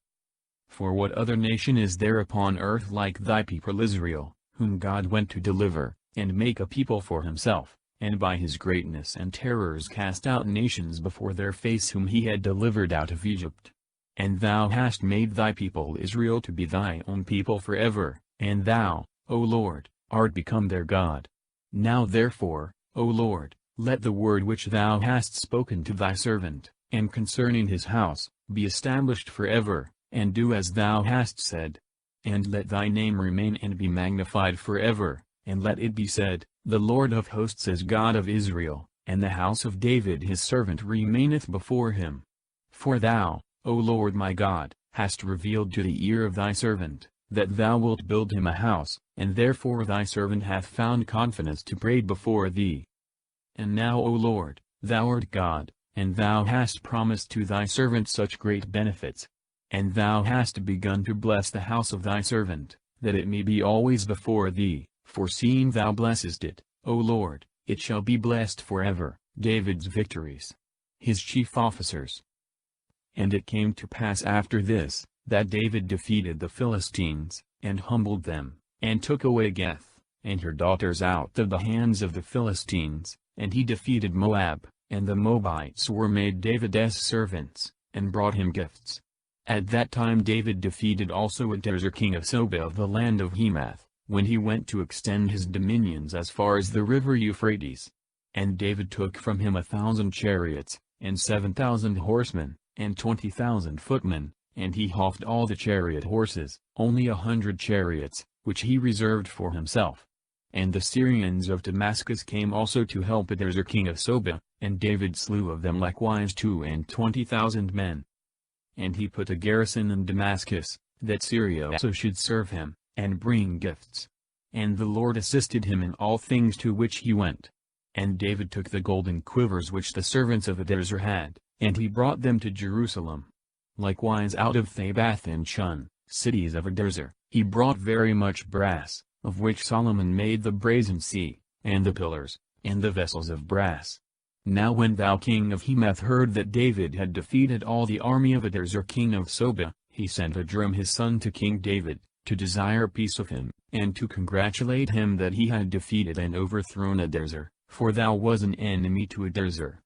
For what other nation is there upon earth like thy people Israel, whom God went to deliver, and make a people for himself, and by his greatness and terrors cast out nations before their face whom he had delivered out of Egypt? And thou hast made thy people Israel to be thy own people forever, and thou, O Lord, art become their God. Now therefore, O Lord, let the word which thou hast spoken to thy servant, and concerning his house, be established forever, and do as thou hast said. And let thy name remain and be magnified forever, and let it be said, The Lord of hosts is God of Israel, and the house of David his servant remaineth before him. For thou, O Lord my God, hast revealed to the ear of thy servant, that thou wilt build him a house, and therefore thy servant hath found confidence to pray before thee. And now, O Lord, thou art God, and thou hast promised to thy servant such great benefits. And thou hast begun to bless the house of thy servant, that it may be always before thee, for seeing thou blessest it, O Lord, it shall be blessed forever, David's victories, his chief officers. And it came to pass after this, that David defeated the Philistines, and humbled them, and took away Gath, and her daughters out of the hands of the Philistines, and he defeated Moab, and the Moabites were made David's servants, and brought him gifts. At that time David defeated also Adarezer king of Zobah of the land of Hamath, when he went to extend his dominions as far as the river Euphrates. And David took from him 1,000 chariots, and 7,000 horsemen, and 20,000 footmen, and he halved all the chariot horses, only 100 chariots, which he reserved for himself. And the Syrians of Damascus came also to help Adarezer king of Zobah, and David slew of them likewise 22,000 men. And he put a garrison in Damascus, that Syria also should serve him, and bring gifts. And the Lord assisted him in all things to which he went. And David took the golden quivers which the servants of Adarezer had, and he brought them to Jerusalem. Likewise out of Thabath and Shun, cities of Adarezer, he brought very much brass, of which Solomon made the brazen sea, and the pillars, and the vessels of brass. Now when thou king of Hamath heard that David had defeated all the army of Adarezer king of Zobah, he sent Jerome his son to King David, to desire peace of him, and to congratulate him that he had defeated and overthrown Adarezer, for thou was an enemy to Adarezer.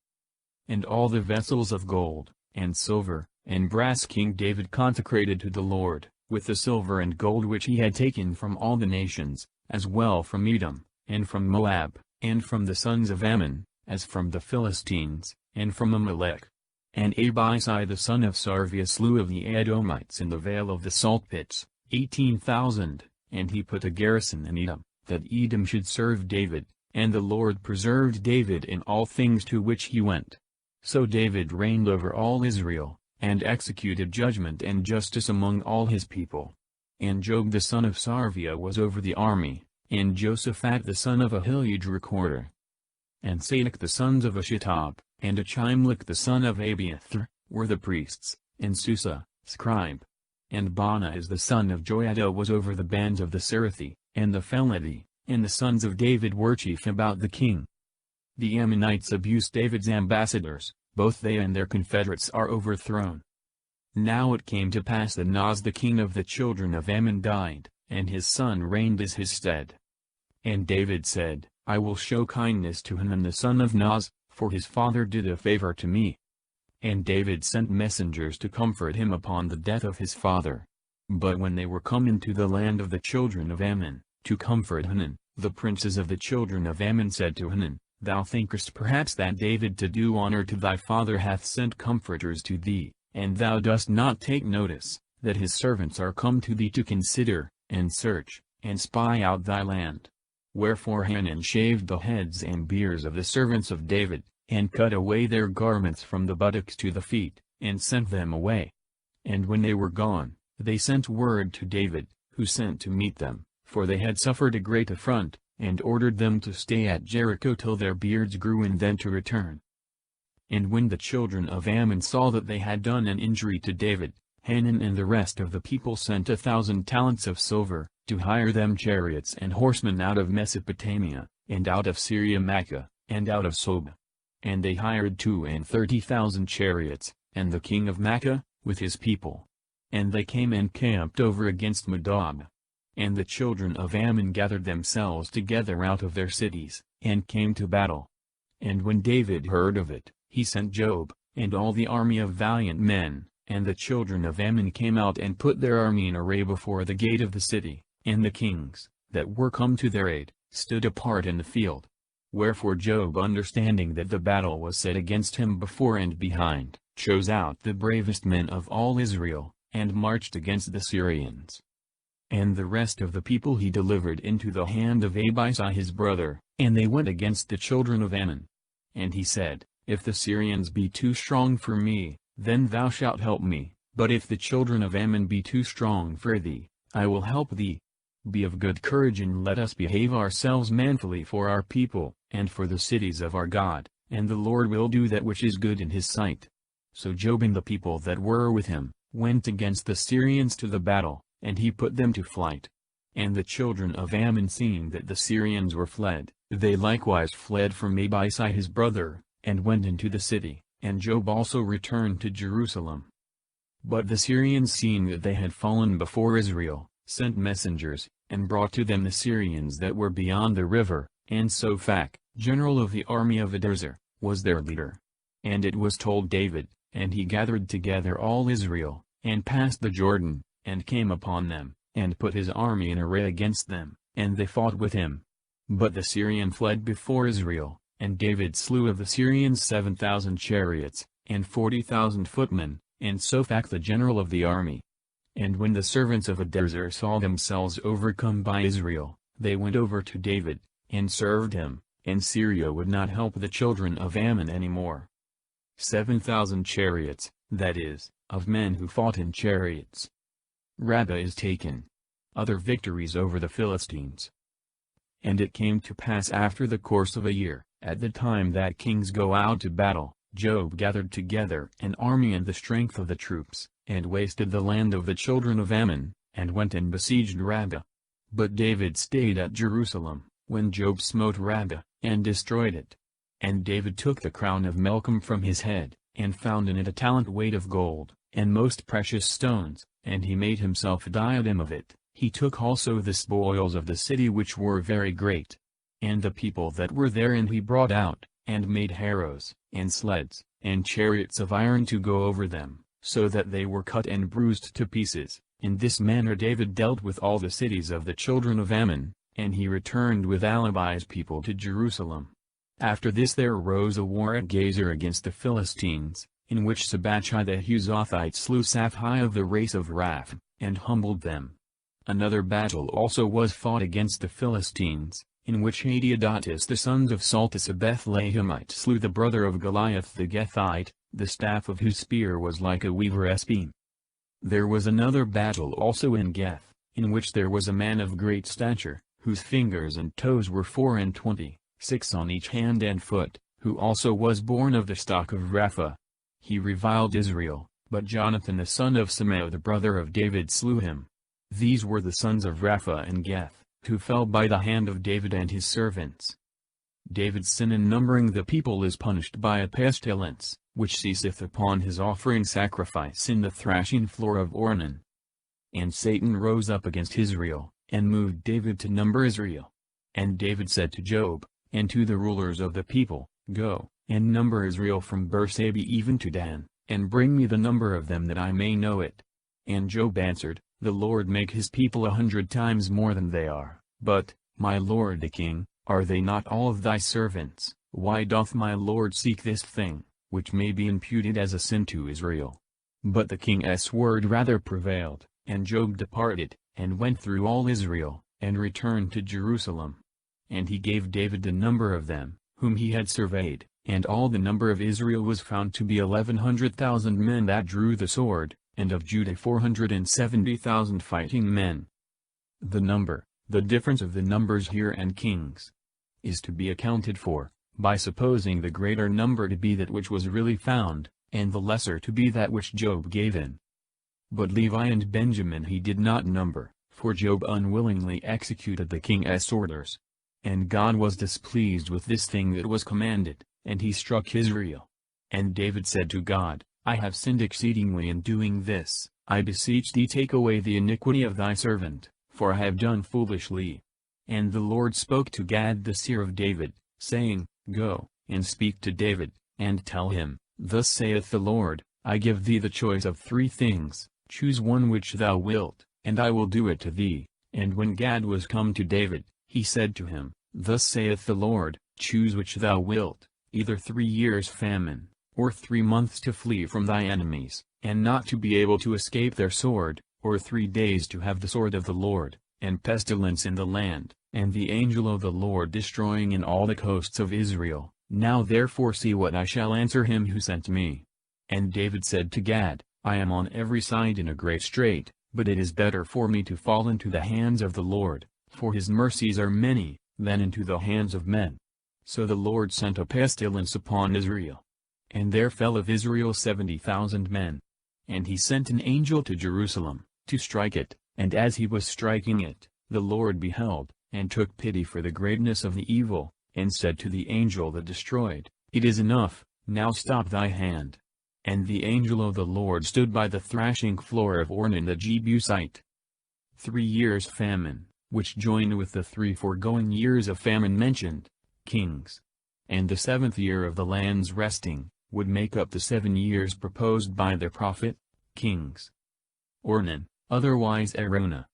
And all the vessels of gold, and silver, and brass King David consecrated to the Lord, with the silver and gold which he had taken from all the nations, as well from Edom, and from Moab, and from the sons of Ammon, as from the Philistines, and from Amalek. And Abishai the son of Sarvia slew of the Edomites in the vale of the salt pits, 18,000, and he put a garrison in Edom, that Edom should serve David, and the Lord preserved David in all things to which he went. So David reigned over all Israel, and executed judgment and justice among all his people. And Job the son of Sarvia was over the army, and Josaphat the son of Ahilud recorder. And Sadok the sons of Ashittab, and Achimelech the son of Abiathar, were the priests, and Susa, scribe. And Bonaz the son of Joiada was over the bands of the Serathi, and the Pheleti, and the sons of David were chief about the king. The Ammonites abused David's ambassadors, both they and their confederates are overthrown. Now it came to pass that Naz the king of the children of Ammon died, and his son reigned as his stead. And David said, I will show kindness to Hanun the son of Naz, for his father did a favor to me. And David sent messengers to comfort him upon the death of his father. But when they were come into the land of the children of Ammon, to comfort Hanun, the princes of the children of Ammon said to Hanun, Thou thinkest perhaps that David to do honor to thy father hath sent comforters to thee, and thou dost not take notice, that his servants are come to thee to consider, and search, and spy out thy land. Wherefore Hanun shaved the heads and beards of the servants of David, and cut away their garments from the buttocks to the feet, and sent them away. And when they were gone, they sent word to David, who sent to meet them, for they had suffered a great affront, and ordered them to stay at Jericho till their beards grew and then to return. And when the children of Ammon saw that they had done an injury to David, Hanun and the rest of the people sent 1,000 talents of silver, to hire them chariots and horsemen out of Mesopotamia, and out of Syria Makkah, and out of Soba. And they hired 32,000 chariots, and the king of Makkah, with his people. And they came and camped over against Moab. And the children of Ammon gathered themselves together out of their cities, and came to battle. And when David heard of it, he sent Job, and all the army of valiant men, and the children of Ammon came out and put their army in array before the gate of the city, and the kings, that were come to their aid, stood apart in the field. Wherefore Job, understanding that the battle was set against him before and behind, chose out the bravest men of all Israel, and marched against the Syrians. And the rest of the people he delivered into the hand of Abishai his brother, and they went against the children of Ammon. And he said, If the Syrians be too strong for me, then thou shalt help me, but if the children of Ammon be too strong for thee, I will help thee. Be of good courage and let us behave ourselves manfully for our people, and for the cities of our God, and the Lord will do that which is good in his sight. So Job and the people that were with him, went against the Syrians to the battle, and he put them to flight. And the children of Ammon seeing that the Syrians were fled, they likewise fled from Abishai his brother, and went into the city, and Job also returned to Jerusalem. But the Syrians seeing that they had fallen before Israel, sent messengers, and brought to them the Syrians that were beyond the river, and Sophach, general of the army of Hadarezer, was their leader. And it was told David, and he gathered together all Israel, and passed the Jordan, and came upon them, and put his army in array against them, and they fought with him. But the Syrian fled before Israel, and David slew of the Syrians 7,000 chariots, and 40,000 footmen, and Sophach the general of the army. And when the servants of Hadarezer saw themselves overcome by Israel, they went over to David, and served him, and Syria would not help the children of Ammon any more. 7,000 chariots, that is, of men who fought in chariots. Rabbah is taken. Other victories over the Philistines. And it came to pass after the course of a year, at the time that kings go out to battle, Job gathered together an army and the strength of the troops, and wasted the land of the children of Ammon, and went and besieged Rabbah. But David stayed at Jerusalem, when Job smote Rabbah, and destroyed it. And David took the crown of Melcom from his head, and found in it a talent weight of gold, and most precious stones, and he made himself a diadem of it. He took also the spoils of the city which were very great. And the people that were therein he brought out, and made harrows, and sleds, and chariots of iron to go over them, so that they were cut and bruised to pieces. In this manner David dealt with all the cities of the children of Ammon, and he returned with Alibi's people to Jerusalem. After this there arose a war at Gezer against the Philistines, in which Sabachai the Huzathite slew Saphai of the race of Raph, and humbled them. Another battle also was fought against the Philistines, in which Hadiodatus the sons of Saltus a Bethlehemite slew the brother of Goliath the Gethite, the staff of whose spear was like a weaver's beam. There was another battle also in Geth, in which there was a man of great stature, whose fingers and toes were 24, 6 on each hand and foot, who also was born of the stock of Rapha. He reviled Israel, but Jonathan the son of Shimea the brother of David slew him. These were the sons of Rapha and Geth, who fell by the hand of David and his servants. David's sin in numbering the people is punished by a pestilence, which ceaseth upon his offering sacrifice in the thrashing floor of Ornan. And Satan rose up against Israel, and moved David to number Israel. And David said to Job, and to the rulers of the people, Go, and number Israel from Beersheba even to Dan, and bring me the number of them that I may know it. And Job answered, The Lord make his people 100 times more than they are. But, my lord the king, are they not all of thy servants? Why doth my lord seek this thing, which may be imputed as a sin to Israel? But the king's word rather prevailed, and Job departed, and went through all Israel, and returned to Jerusalem. And he gave David the number of them, whom he had surveyed, and all the number of Israel was found to be 1,100,000 men that drew the sword, and of Judah 470,000 fighting men. The difference of the numbers here and Kings, is to be accounted for, by supposing the greater number to be that which was really found, and the lesser to be that which Job gave in. But Levi and Benjamin he did not number, for Job unwillingly executed the king's orders. And God was displeased with this thing that was commanded, and he struck Israel. And David said to God, I have sinned exceedingly in doing this. I beseech thee, take away the iniquity of thy servant, for I have done foolishly. And the Lord spoke to Gad the seer of David, saying, Go, and speak to David, and tell him, Thus saith the Lord, I give thee the choice of 3 things, choose one which thou wilt, and I will do it to thee. And when Gad was come to David, he said to him, Thus saith the Lord, choose which thou wilt, either 3 years famine, or 3 months to flee from thy enemies, and not to be able to escape their sword, or 3 days to have the sword of the Lord, and pestilence in the land, and the angel of the Lord destroying in all the coasts of Israel. Now therefore see what I shall answer him who sent me. And David said to Gad, I am on every side in a great strait, but it is better for me to fall into the hands of the Lord, for his mercies are many, than into the hands of men. So the Lord sent a pestilence upon Israel. And there fell of Israel 70,000 men. And he sent an angel to Jerusalem, to strike it, and as he was striking it, the Lord beheld, and took pity for the greatness of the evil, and said to the angel that destroyed, It is enough, now stop thy hand. And the angel of the Lord stood by the thrashing floor of Ornan the Jebusite. 3 years famine, which joined with the 3 foregoing years of famine mentioned, Kings, and the 7th year of the land's resting, would make up the 7 years proposed by the prophet, Kings. Ornan, otherwise Araunah.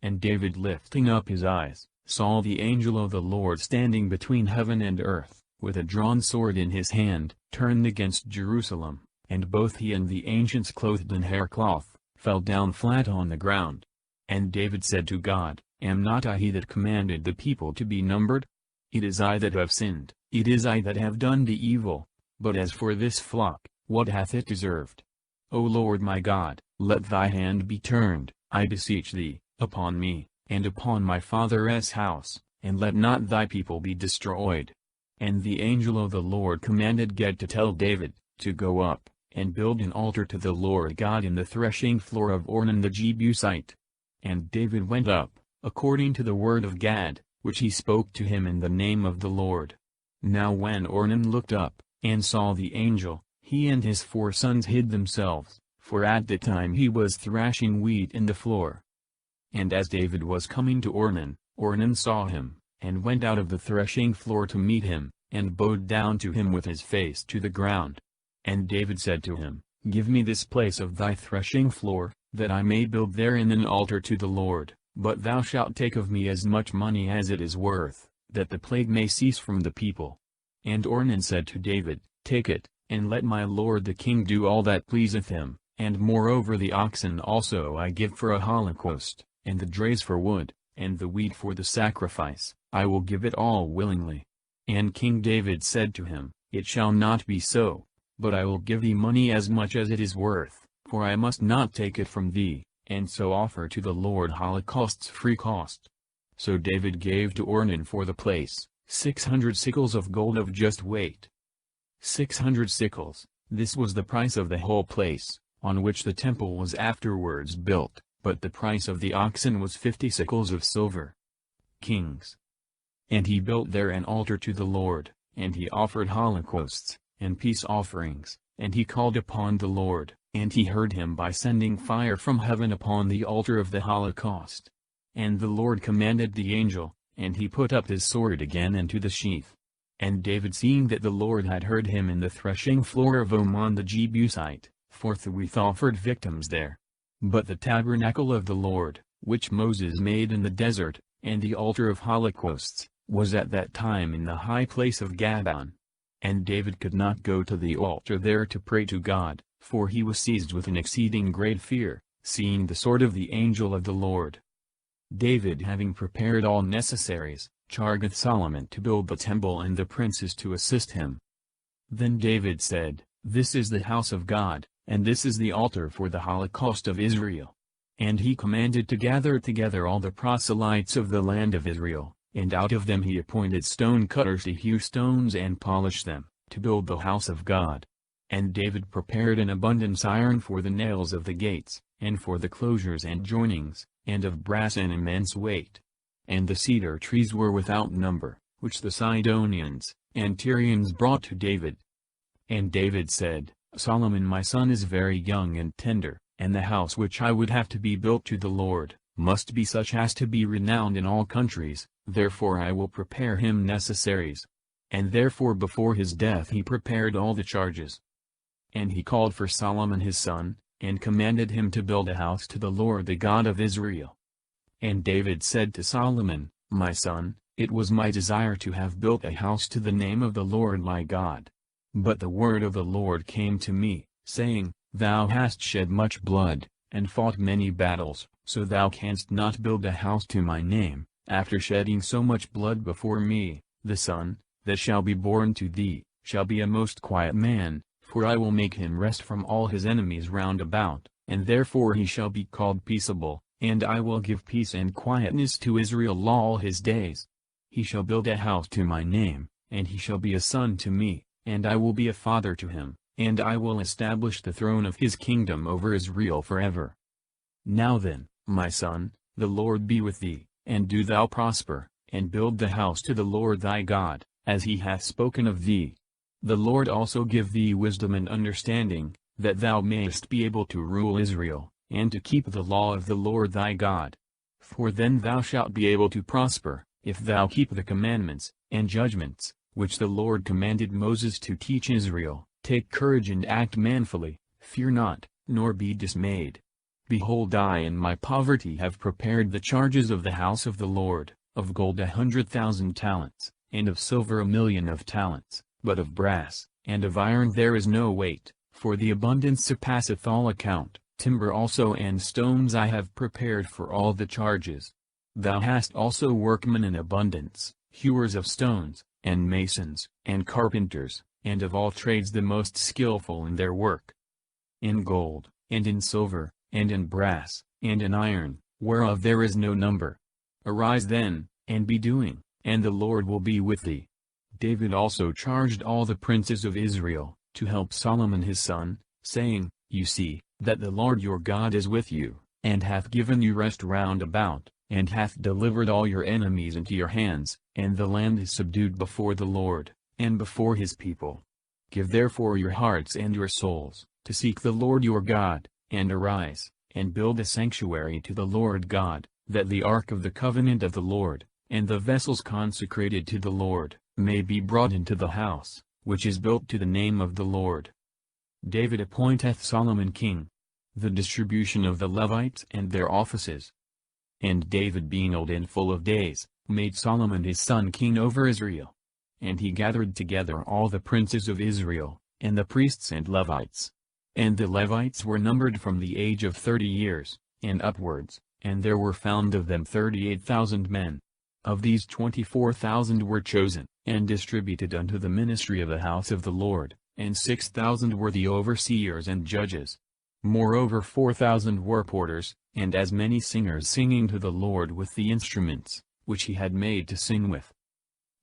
And David lifting up his eyes, saw the angel of the Lord standing between heaven and earth, with a drawn sword in his hand, turned against Jerusalem, and both he and the ancients clothed in haircloth, fell down flat on the ground. And David said to God, Am not I he that commanded the people to be numbered? It is I that have sinned, it is I that have done the evil. But as for this flock, what hath it deserved? O Lord my God, let thy hand be turned, I beseech thee, upon me, and upon my father's house, and let not thy people be destroyed. And the angel of the Lord commanded Gad to tell David, to go up, and build an altar to the Lord God in the threshing floor of Ornan the Jebusite. And David went up, according to the word of Gad, which he spoke to him in the name of the Lord. Now when Ornan looked up, and saw the angel, he and his 4 sons hid themselves, for at the time he was thrashing wheat in the floor. And as David was coming to Ornan, Ornan saw him, and went out of the threshing floor to meet him, and bowed down to him with his face to the ground. And David said to him, Give me this place of thy threshing floor, that I may build therein an altar to the Lord, but thou shalt take of me as much money as it is worth, that the plague may cease from the people. And Ornan said to David, Take it, and let my lord the king do all that pleaseth him, and moreover the oxen also I give for a holocaust, and the drays for wood, and the wheat for the sacrifice, I will give it all willingly. And King David said to him, It shall not be so, but I will give thee money as much as it is worth, for I must not take it from thee, and so offer to the Lord holocausts free cost. So David gave to Ornan for the place 600 sickles of gold of just weight. 600 sickles, this was the price of the whole place, on which the temple was afterwards built, but the price of the oxen was 50 sickles of silver. Kings. And he built there an altar to the Lord, and he offered holocausts, and peace offerings, and he called upon the Lord, and he heard him by sending fire from heaven upon the altar of the holocaust. And the Lord commanded the angel, and he put up his sword again into the sheath. And David, seeing that the Lord had heard him in the threshing floor of Omon the Jebusite, forthwith offered victims there. But the tabernacle of the Lord, which Moses made in the desert, and the altar of holocausts, was at that time in the high place of Gabaon. And David could not go to the altar there to pray to God, for he was seized with an exceeding great fear, seeing the sword of the angel of the Lord. David, having prepared all necessaries, charged Solomon to build the temple and the princes to assist him. Then David said, This is the house of God, and this is the altar for the holocaust of Israel. And he commanded to gather together all the proselytes of the land of Israel, and out of them he appointed stone cutters to hew stones and polish them, to build the house of God. And David prepared an abundance iron for the nails of the gates, and for the closures and joinings, and of brass an immense weight. And the cedar trees were without number, which the Sidonians and Tyrians brought to David. And David said, Solomon my son is very young and tender, and the house which I would have to be built to the Lord, must be such as to be renowned in all countries, therefore I will prepare him necessaries. And therefore before his death he prepared all the charges. And he called for Solomon his son, and commanded him to build a house to the Lord the God of Israel. And David said to Solomon, My son, it was my desire to have built a house to the name of the Lord my God. But the word of the Lord came to me, saying, Thou hast shed much blood, and fought many battles, so thou canst not build a house to my name, after shedding so much blood before me. The son that shall be born to thee, shall be a most quiet man, for I will make him rest from all his enemies round about, and therefore he shall be called peaceable, and I will give peace and quietness to Israel all his days. He shall build a house to my name, and he shall be a son to me, and I will be a father to him, and I will establish the throne of his kingdom over Israel forever. Now then, my son, the Lord be with thee, and do thou prosper, and build the house to the Lord thy God, as he hath spoken of thee. The Lord also give thee wisdom and understanding, that thou mayest be able to rule Israel, and to keep the law of the Lord thy God. For then thou shalt be able to prosper, if thou keep the commandments and judgments, which the Lord commanded Moses to teach Israel. Take courage and act manfully, fear not, nor be dismayed. Behold, I in my poverty have prepared the charges of the house of the Lord, of gold 100,000 talents, and of silver 1,000,000 of talents, but of brass and of iron there is no weight, for the abundance surpasseth all account. Timber also and stones I have prepared for all the charges. Thou hast also workmen in abundance, hewers of stones, and masons, and carpenters, and of all trades the most skillful in their work. In gold, and in silver, and in brass, and in iron, whereof there is no number. Arise then, and be doing, and the Lord will be with thee. David also charged all the princes of Israel, to help Solomon his son, saying, You see, that the Lord your God is with you, and hath given you rest round about, and hath delivered all your enemies into your hands, and the land is subdued before the Lord, and before his people. Give therefore your hearts and your souls, to seek the Lord your God, and arise, and build a sanctuary to the Lord God, that the ark of the covenant of the Lord, and the vessels consecrated to the Lord, may be brought into the house, which is built to the name of the Lord. David appointeth Solomon king. The distribution of the Levites and their offices. And David being old and full of days, made Solomon his son king over Israel. And he gathered together all the princes of Israel, and the priests and Levites. And the Levites were numbered from the age of 30 years, and upwards, and there were found of them 38,000 men. Of these 24,000 were chosen, and distributed unto the ministry of the house of the Lord, and 6,000 were the overseers and judges. Moreover 4,000 were porters, and as many singers singing to the Lord with the instruments, which he had made to sing with.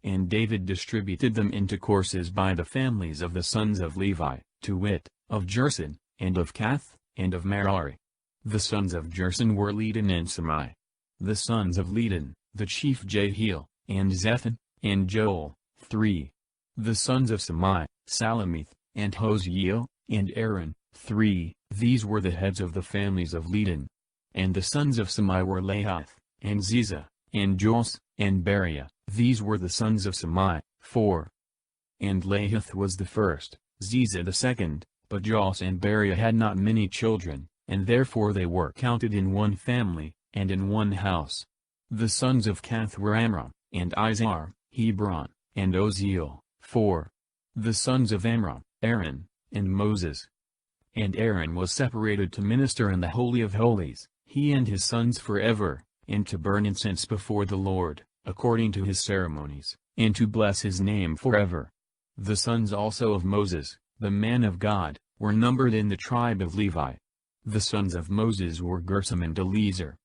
And David distributed them into courses by the families of the sons of Levi, to wit, of Gerson, and of Kath, and of Merari. The sons of Gerson were Leden and Samai. The sons of Leden, the chief Jehiel, and Zethan, and Joel, 3. The sons of Samai, Salamith, and Hoseel, and Aaron, 3. These were the heads of the families of Leden. And the sons of Samai were Lahath, and Ziza, and Jos, and Beriah. These were the sons of Samai, 4. And Lahath was the first, Ziza the second, but Jos and Beriah had not many children, and therefore they were counted in one family, and in one house. The sons of Kath were Amram, and Izhar, Hebron, and Oziel, 4. The sons of Amram, Aaron, and Moses. And Aaron was separated to minister in the Holy of Holies, he and his sons forever, and to burn incense before the Lord, according to his ceremonies, and to bless his name forever. The sons also of Moses, the man of God, were numbered in the tribe of Levi. The sons of Moses were Gershom and Eleazar.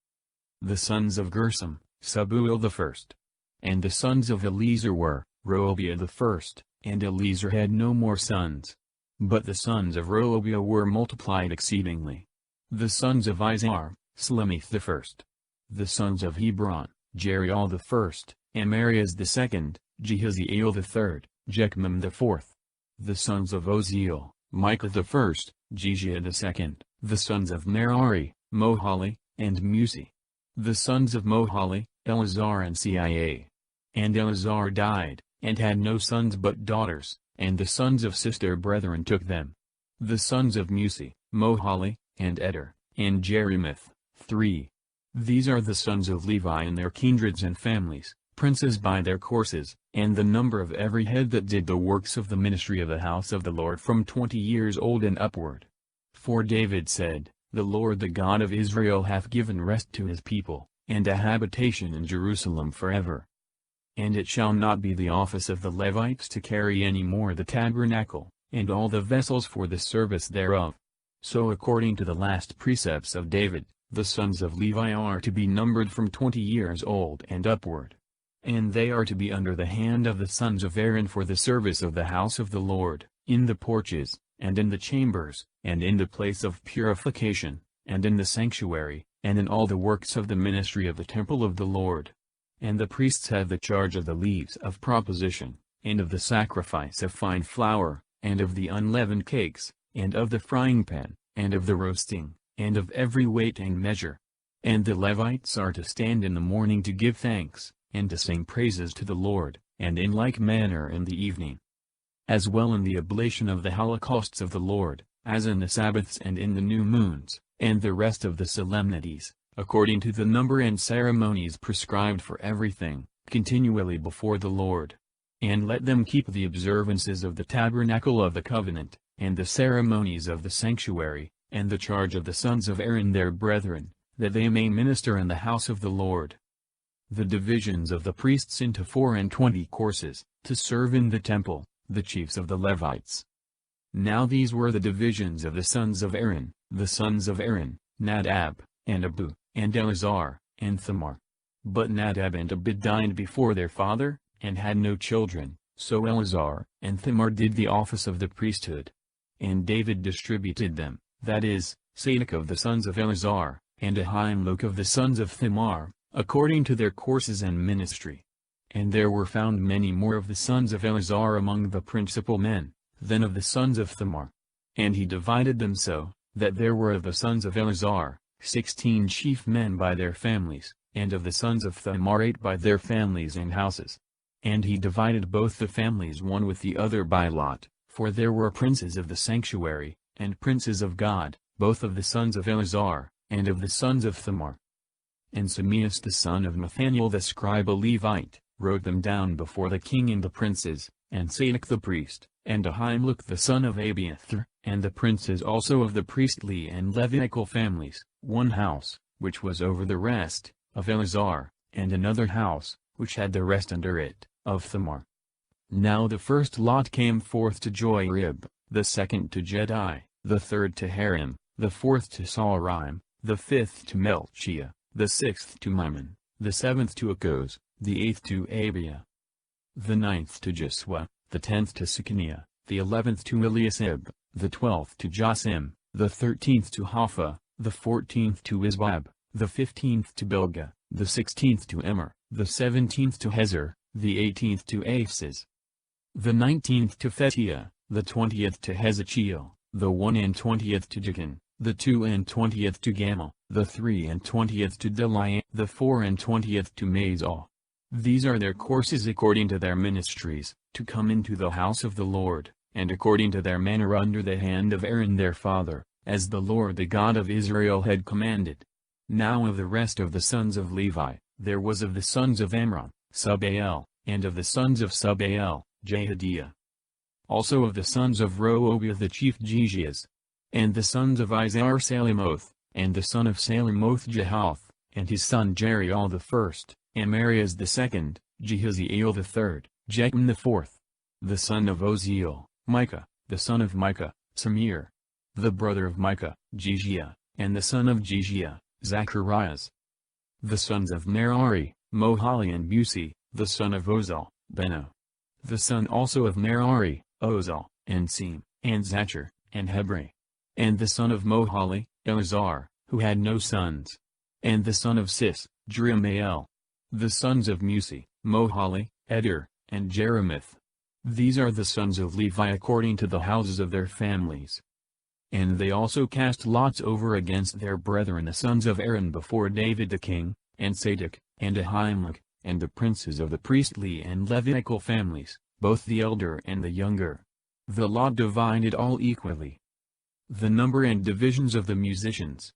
The sons of Gershom, Sabuel the first. And the sons of Eleazar were, Rehobiah the first, and Eleazar had no more sons. But the sons of Rehobiah were multiplied exceedingly. The sons of Izhar, Slemith the first. The sons of Hebron, Jeriel the first, Amarias the second, Jehaziel the third, Jechmam the fourth. The sons of Oziel, Micah the first, Jeshia the second. The sons of Merari, Mohali, and Musi. The sons of Mohali, Eleazar and Cia. And Eleazar died, and had no sons but daughters, and the sons of sister brethren took them. The sons of Musi, Mohali, and Eder, and Jerimoth, 3. These are the sons of Levi in their kindreds and families, princes by their courses, and the number of every head that did the works of the ministry of the house of the Lord from 20 years old and upward. For David said, The Lord the God of Israel hath given rest to his people, and a habitation in Jerusalem forever. And it shall not be the office of the Levites to carry any more the tabernacle, and all the vessels for the service thereof. So according to the last precepts of David, the sons of Levi are to be numbered from 20 years old and upward. And they are to be under the hand of the sons of Aaron for the service of the house of the Lord, in the porches, and in the chambers, and in the place of purification, and in the sanctuary, and in all the works of the ministry of the temple of the Lord. And the priests have the charge of the leaves of proposition, and of the sacrifice of fine flour, and of the unleavened cakes, and of the frying pan, and of the roasting, and of every weight and measure. And the Levites are to stand in the morning to give thanks, and to sing praises to the Lord, and in like manner in the evening. As well in the oblation of the holocausts of the Lord, as in the Sabbaths and in the new moons, and the rest of the solemnities, according to the number and ceremonies prescribed for everything, continually before the Lord. And let them keep the observances of the tabernacle of the covenant, and the ceremonies of the sanctuary, and the charge of the sons of Aaron their brethren, that they may minister in the house of the Lord. The divisions of the priests into 24 courses, to serve in the temple, the chiefs of the Levites. Now these were the divisions of the sons of Aaron, Nadab, and Abihu, and Eleazar, and Thamar. But Nadab and Abihu died before their father, and had no children, so Eleazar and Thamar did the office of the priesthood. And David distributed them, that is, Sadok of the sons of Eleazar, and Ahimelech of the sons of Thamar, according to their courses and ministry. And there were found many more of the sons of Eleazar among the principal men, than of the sons of Thamar. And he divided them so, that there were of the sons of Eleazar, 16 chief men by their families, and of the sons of Thamar 8 by their families and houses. And he divided both the families one with the other by lot, for there were princes of the sanctuary, and princes of God, both of the sons of Eleazar, and of the sons of Thamar. And Semeus the son of Nathaniel the scribe a Levite, wrote them down before the king and the princes, and Sadok the priest, and Ahimelech the son of Abiathar, and the princes also of the priestly and Levitical families, one house, which was over the rest, of Eleazar, and another house, which had the rest under it, of Thamar. Now the first lot came forth to Joarib, the second to Jedi, the third to Harim, the fourth to Saharaim, the fifth to Melchiah, the sixth to Mimon, the seventh to Akkoz, the eighth to Abia, the ninth to Jesua, the 10th to Sekaniah, the 11th to Eliasib, the 12th to Josim, the 13th to Hapha, the 14th to Isbab, the 15th to Bilgah, the 16th to Immer, the 17th to Hezer, the 18th to Aphiz, the 19th to Phetiah, the 20th to Hezekiel, the 21st to Jachin, the 22nd to Gamal, the 23rd to Deliah, the 24th to Mazah. These are their courses according to their ministries, to come into the house of the Lord, and according to their manner under the hand of Aaron their father, as the Lord the God of Israel had commanded. Now of the rest of the sons of Levi, there was of the sons of Amram, Subael, and of the sons of Subael, Jehadiah. Also of the sons of Rehoboth the chief Jezias. And the sons of Izhar Salomoth, and the son of Salomoth Jehath, and his son Jeriel the first, Amarias the second, Jehaziel the third, Jechem the fourth. The son of Oziel, Micah, the son of Micah, Samir. The brother of Micah, Jejiah, and the son of Jejiah, Zacharias. The sons of Merari, Mohali and Busi, the son of Ozal, Beno. The son also of Merari, Ozal, and Sem, and Zachar, and Hebri. And the son of Mohali, Eleazar, who had no sons. And the son of Sis, Jeremiel. The sons of Musi, Mohali, Eder, and Jeremith. These are the sons of Levi according to the houses of their families. And they also cast lots over against their brethren the sons of Aaron before David the king, and Sadok, and Ahimelech, and the princes of the priestly and Levitical families, both the elder and the younger. The lot divided all equally. The number and divisions of the musicians.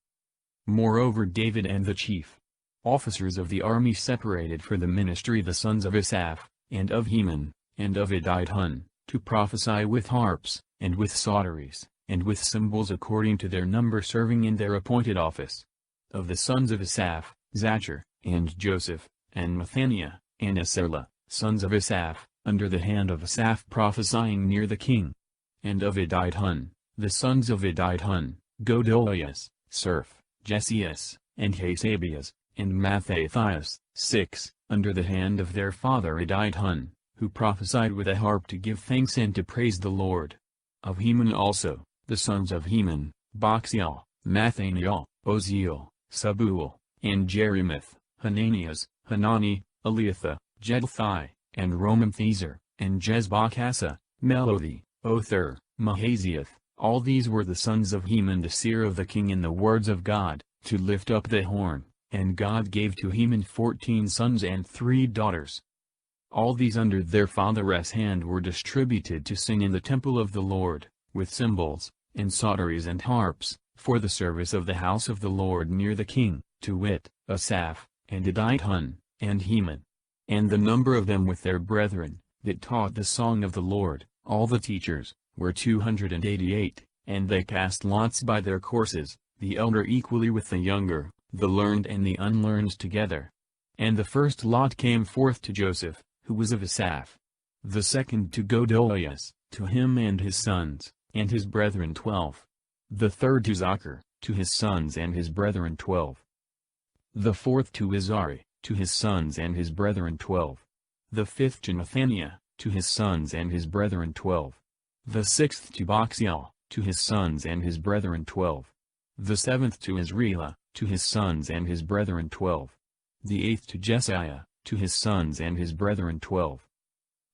Moreover David and the chief officers of the army separated for the ministry the sons of Asaph, and of Heman, and of Ididhun, to prophesy with harps, and with psalteries, and with cymbals according to their number serving in their appointed office. Of the sons of Asaph, Zachar, and Joseph, and Mathaniah, and Asela, sons of Asaph, under the hand of Asaph prophesying near the king. And of Ididhun, the sons of Ididhun, Godolias, Surf, Jesias, and Hasabias, and Mathathias, 6, under the hand of their father Ididhun, who prophesied with a harp to give thanks and to praise the Lord. Of Heman also, the sons of Heman, Boxiel, Mathaniel, Oziel, Sabuel, and Jerimoth, Hananias, Hanani, Eliathah, Jeduthai, and Romamthezer, and Jezbachasa, Melothi, Othir, Mahaziath. All these were the sons of Heman the seer of the king in the words of God, to lift up the horn, and God gave to Heman 14 sons and 3 daughters. All these under their father's hand were distributed to sing in the temple of the Lord, with cymbals, and psalteries and harps, for the service of the house of the Lord near the king, to wit, Asaph, and Ididhun, and Heman. And the number of them with their brethren, that taught the song of the Lord, all the teachers, were 288, and they cast lots by their courses, the elder equally with the younger, the learned and the unlearned together. And the first lot came forth to Joseph, who was of Asaph. The second to Godolias, to him and his sons, and his brethren 12. The third to Zachar, to his sons and his brethren 12. The fourth to Izari, to his sons and his brethren 12. The fifth to Nathaniah, to his sons and his brethren 12. The sixth to Boxiel, to his sons and his brethren 12. The seventh to Israel, to his sons and his brethren 12. The eighth to Jesiah, to his sons and his brethren 12.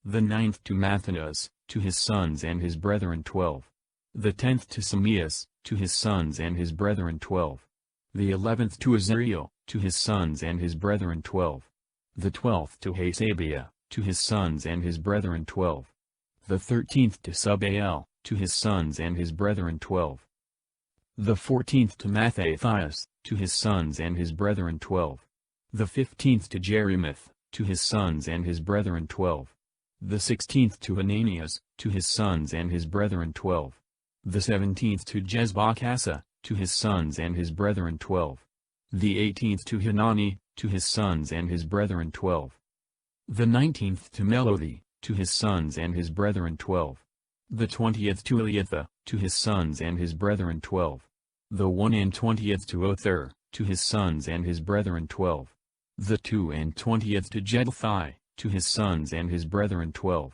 The ninth to Matthias, to his sons and his brethren 12. The 10th to Samias, to his sons and his brethren 12. The 11th to Azariel, to his sons and his brethren 12. The 12th to Hasabiah, to his sons and his brethren 12. The 13th to Subael, to his sons and his brethren 12. The 14th to Mathathias, to his sons and his brethren 12. The 15th to Jerimoth, to his sons and his brethren 12. The 16th to Hananias, to his sons and his brethren 12. The 17th to Jezbocassa, to his sons and his brethren 12. The 18th to Hanani, to his sons and his brethren 12. The 19th to Melothi, to his sons and his brethren 12. The 20th to Eliathah, to his sons and his brethren 12. The 21st to Othir, to his sons and his brethren 12. The 22nd to Jeduthai, to his sons and his brethren 12.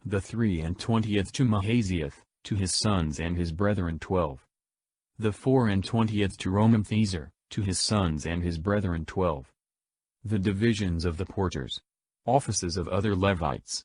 The 23rd to Mahaziath, to his sons and his brethren 12. The 24th to Romamthezer, to his sons and his brethren 12. The divisions of the porters. Offices of other Levites.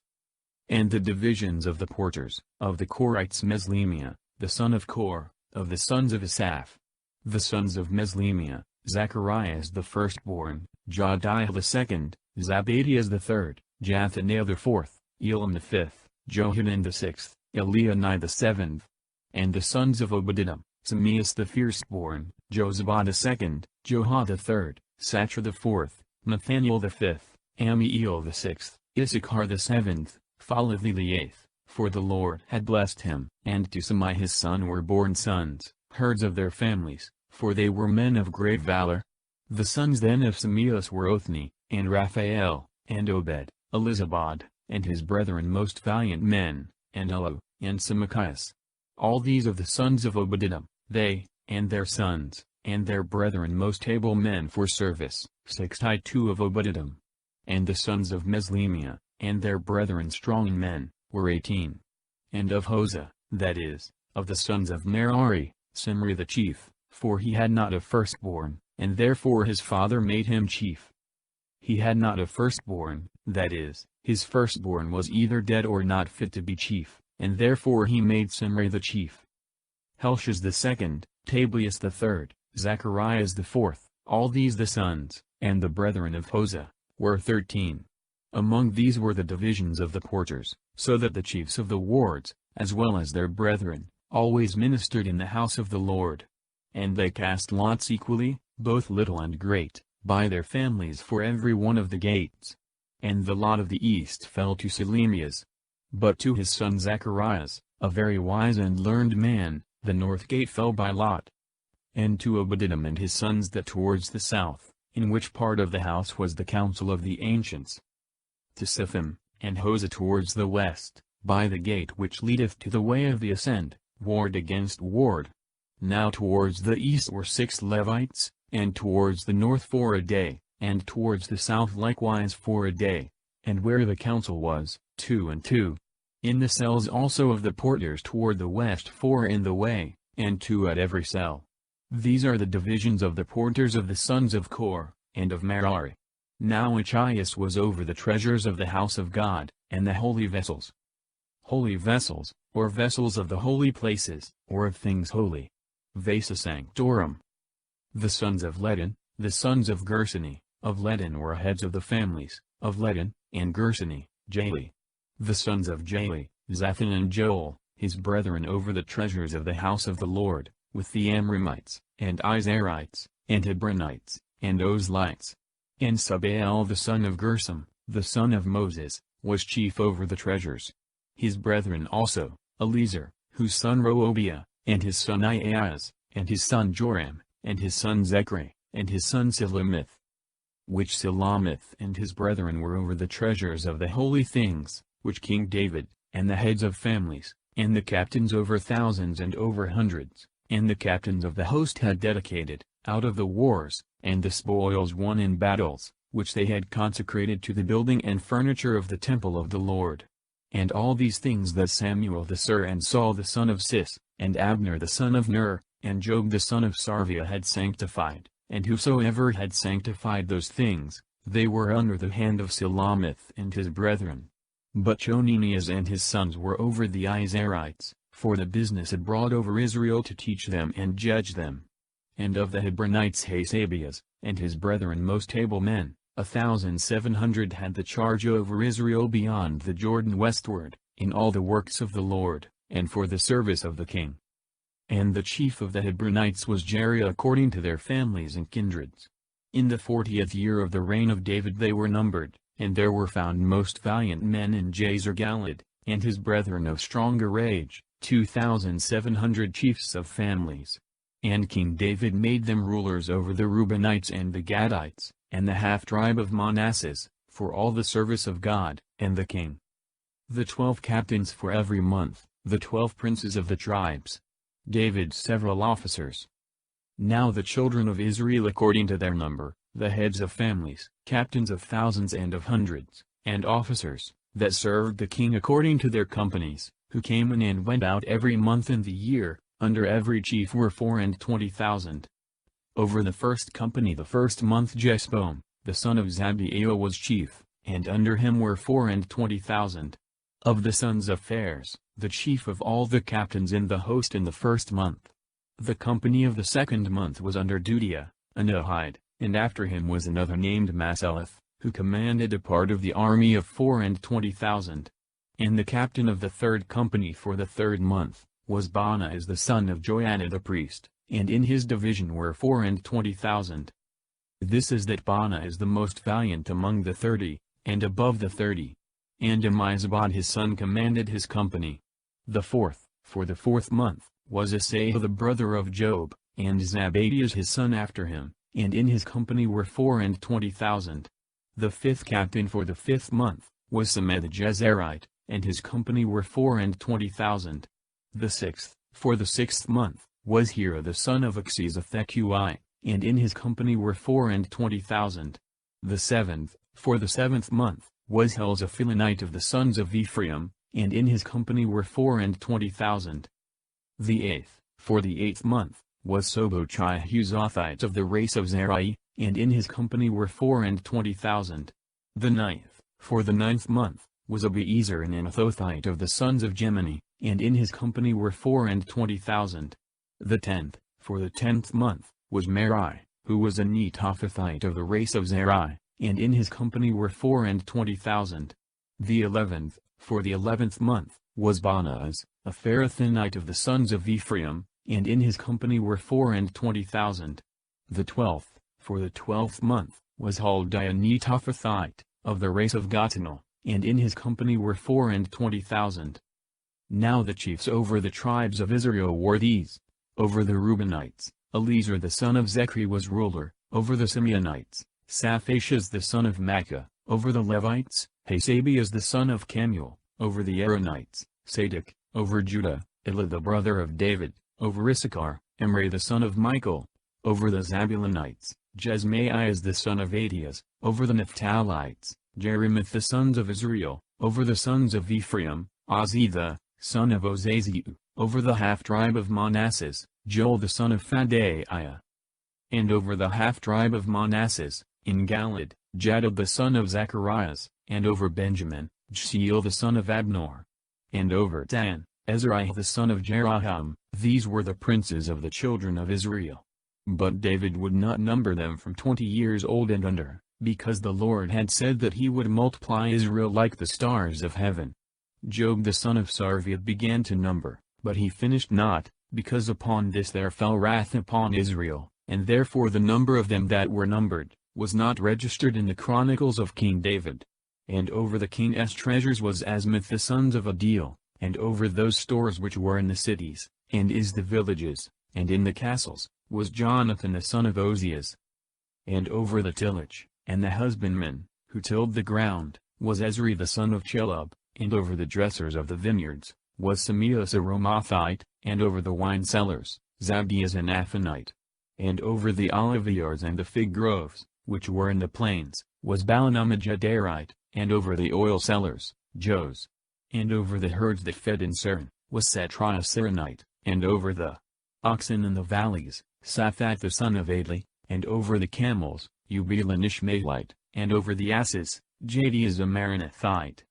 And the divisions of the porters, of the Korites: Meslemiah, the son of Kor, of the sons of Asaph. The sons of Meslemiah: Zacharias the firstborn, Jodiah the second, Zabadias the third, Jathaniel the fourth, Elam the fifth, Johanan the sixth, Elioenai the seventh. And the sons of Obadiah: Samias the firstborn, Jozabad the second, Joha the third, Satra the fourth, Nathaniel the fifth, Amiel the sixth, Issachar the seventh, Phalathi the eighth, for the Lord had blessed him. And to Samai his son were born sons, herds of their families, for they were men of great valor. The sons then of Samias were Othni, and Raphael, and Obed, Elizabad, and his brethren most valiant men, and Elo, and Samachias. All these of the sons of Obadiah, they, and their sons, and their brethren most able men for service, 62 of Obadiah. And the sons of Meslemiah, and their brethren strong men, were 18. And of Hosea, that is, of the sons of Merari, Simri the chief, for he had not a firstborn, and therefore his father made him chief. He had not a firstborn, that is, his firstborn was either dead or not fit to be chief, and therefore he made Simri the chief. Helshaz the second, Tablias the third, Zacharias the fourth, all these the sons, and the brethren of Hosea, were 13. Among these were the divisions of the porters, so that the chiefs of the wards, as well as their brethren, always ministered in the house of the Lord. And they cast lots equally, both little and great, by their families for every one of the gates. And the lot of the east fell to Selemias. But to his son Zacharias, a very wise and learned man, the north gate fell by lot. And to Obadiah and his sons that towards the south, in which part of the house was the council of the ancients. To Sithim, and Hosea towards the west, by the gate which leadeth to the way of the ascent, ward against ward. Now towards the east were 6 Levites, and towards the north 4 a day, and towards the south likewise 4 a day, and where the council was, 2 and 2. In the cells also of the porters toward the west 4 in the way, and 2 at every cell. These are the divisions of the porters of the sons of Kor, and of Merari. Now Achias was over the treasures of the house of God, and the holy vessels. Holy vessels, or vessels of the holy places, or of things holy. Vasa sanctorum. The sons of Ledin, the sons of Gersoni, of Ledin were heads of the families, of Ledin, and Gersoni, Jali. The sons of Jali, Zathan and Joel, his brethren over the treasures of the house of the Lord, with the Amramites, and Izarites, and Hebronites, and Ozlites. And Sabael the son of Gersom, the son of Moses, was chief over the treasures. His brethren also, Eliezer, whose son Roabiah, and his son Iaz, and his son Joram, and his son Zechri, and his son Silamith. Which Silamith and his brethren were over the treasures of the holy things, which King David, and the heads of families, and the captains over thousands and over hundreds, and the captains of the host had dedicated, out of the wars, and the spoils won in battles, which they had consecrated to the building and furniture of the temple of the Lord. And all these things that Samuel the seer and Saul the son of Cis, and Abner the son of Ner, and Job the son of Sarvia had sanctified, and whosoever had sanctified those things, they were under the hand of Silamith and his brethren. But Chonenias and his sons were over the Izarites, for the business abroad over Israel to teach them and judge them. And of the Hebronites Hasabias, and his brethren most able men, 1,700 had the charge over Israel beyond the Jordan westward, in all the works of the Lord, and for the service of the king. And the chief of the Hebronites was Jeriah according to their families and kindreds. In the 40th year of the reign of David they were numbered, and there were found most valiant men in Jazer-Galad, and his brethren of stronger age, 2,700 chiefs of families. And King David made them rulers over the Reubenites and the Gadites, and the half-tribe of Manasseh, for all the service of God, and the king. The 12 captains for every month, the 12 princes of the tribes. David's several officers. Now the children of Israel according to their number, the heads of families, captains of thousands and of hundreds, and officers, that served the king according to their companies, who came in and went out every month in the year, under every chief were 24,000. Over the first company the first month Jesboam, the son of Zabdiel was chief, and under him were 24,000. Of the sons of Phares, the chief of all the captains in the host in the first month. The company of the second month was under Dudiah, a Nahide, and after him was another named Maseleth, who commanded a part of the army of 24,000. And the captain of the third company for the third month, was Baanah the son of Joanna the priest, and in his division were 24,000. This is that Baanah is the most valiant among the 30, and above the 30. And Ammizabad his son commanded his company. The fourth, for the fourth month, was Asaiah the brother of Job, and Zabadias his son after him, and in his company were 24,000. The fifth captain for the fifth month, was Sameh the Jezerite, and his company were 24,000. The sixth, for the sixth month, was Hira the son of Achzia the Thecui, and in his company were 24,000. The seventh, for the seventh month, was Helz a Philonite of the sons of Ephraim, and in his company were 24,000. The eighth, for the eighth month, was Sobochai Huzothite of the race of Zerai, and in his company were 24,000. The ninth, for the ninth month, was Abiezer an Anathothite of the sons of Gemini, and in his company were 24,000. The tenth, for the 10th month, was Merai, who was a Netophathite of the race of Zerai, and in his company were 24,000. The 11th, for the 11th month, was Baanah, a Pharathonite of the sons of Ephraim, and in his company were 24,000. The 12th, for the 12th month, was Huldah a Netophathite, of the race of Gottanel, and in his company were 24,000. Now the chiefs over the tribes of Israel were these. Over the Reubenites, Eliezer the son of Zechri was ruler. Over the Simeonites, Saphatias the son of Makkah. Over the Levites, Hasabias the son of Kemuel. Over the Aaronites, Sadok. Over Judah, Elah the brother of David. Over Issachar, Emre the son of Michael. Over the Zabulonites, Jesmaiah the son of Adias. Over the Naphtalites, Jerimoth the sons of Israel. Over the sons of Ephraim, Ozzi the son of Ozaziu. Over the half-tribe of Manasseh, Joel the son of Phadaiah. And over the half-tribe of Manasseh, in Galad, Jadab the son of Zacharias, and over Benjamin, Jeiel the son of Abnor. And over Dan, Ezra the son of Jeroham. These were the princes of the children of Israel. But David would not number them from 20 years old and under, because the Lord had said that he would multiply Israel like the stars of heaven. Job the son of Sarviat began to number, but he finished not, because upon this there fell wrath upon Israel, and therefore the number of them that were numbered, was not registered in the Chronicles of King David. And over the king's treasures was Asmith the sons of Adil, and over those stores which were in the cities, and is the villages, and in the castles, was Jonathan the son of Ozias. And over the tillage, and the husbandmen, who tilled the ground, was Ezri the son of Chelub, and over the dressers of the vineyards, was Sameas a Romathite, and over the wine cellars, Zabdias an Aphonite. And over the oliveyards and the fig groves, which were in the plains, was Balanam a Jadarite, and over the oil cellars, Jos. And over the herds that fed in Saron, was Setrai a Saronite, and over the oxen in the valleys, Saphat the son of Adli, and over the camels, Ubiel an Ishmaelite, and over the asses, Jadias a Maranathite.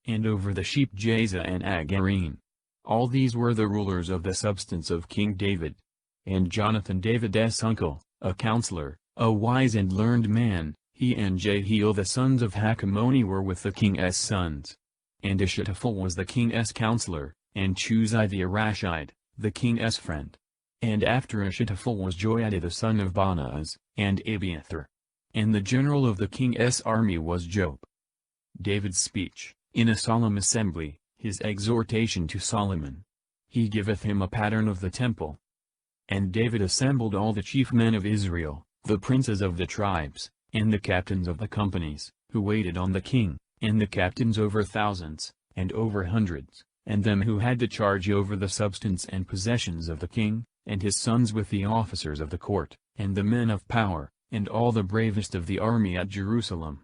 And over the sheep Jaza and Agarine. All these were the rulers of the substance of King David. And Jonathan David's uncle, a counselor, a wise and learned man, he and Jehiel the sons of Hachmoni were with the king's sons. And Ishitaphel was the king's counselor, and Chuzai the Arashide, the king's friend. And after Ishitaphel was Joiada the son of Baanah, and Abiathar. And the general of the king's army was Job. David's speech, in a solemn assembly, his exhortation to Solomon. He giveth him a pattern of the temple. And David assembled all the chief men of Israel, the princes of the tribes, and the captains of the companies, who waited on the king, and the captains over thousands, and over hundreds, and them who had the charge over the substance and possessions of the king, and his sons with the officers of the court, and the men of power, and all the bravest of the army at Jerusalem.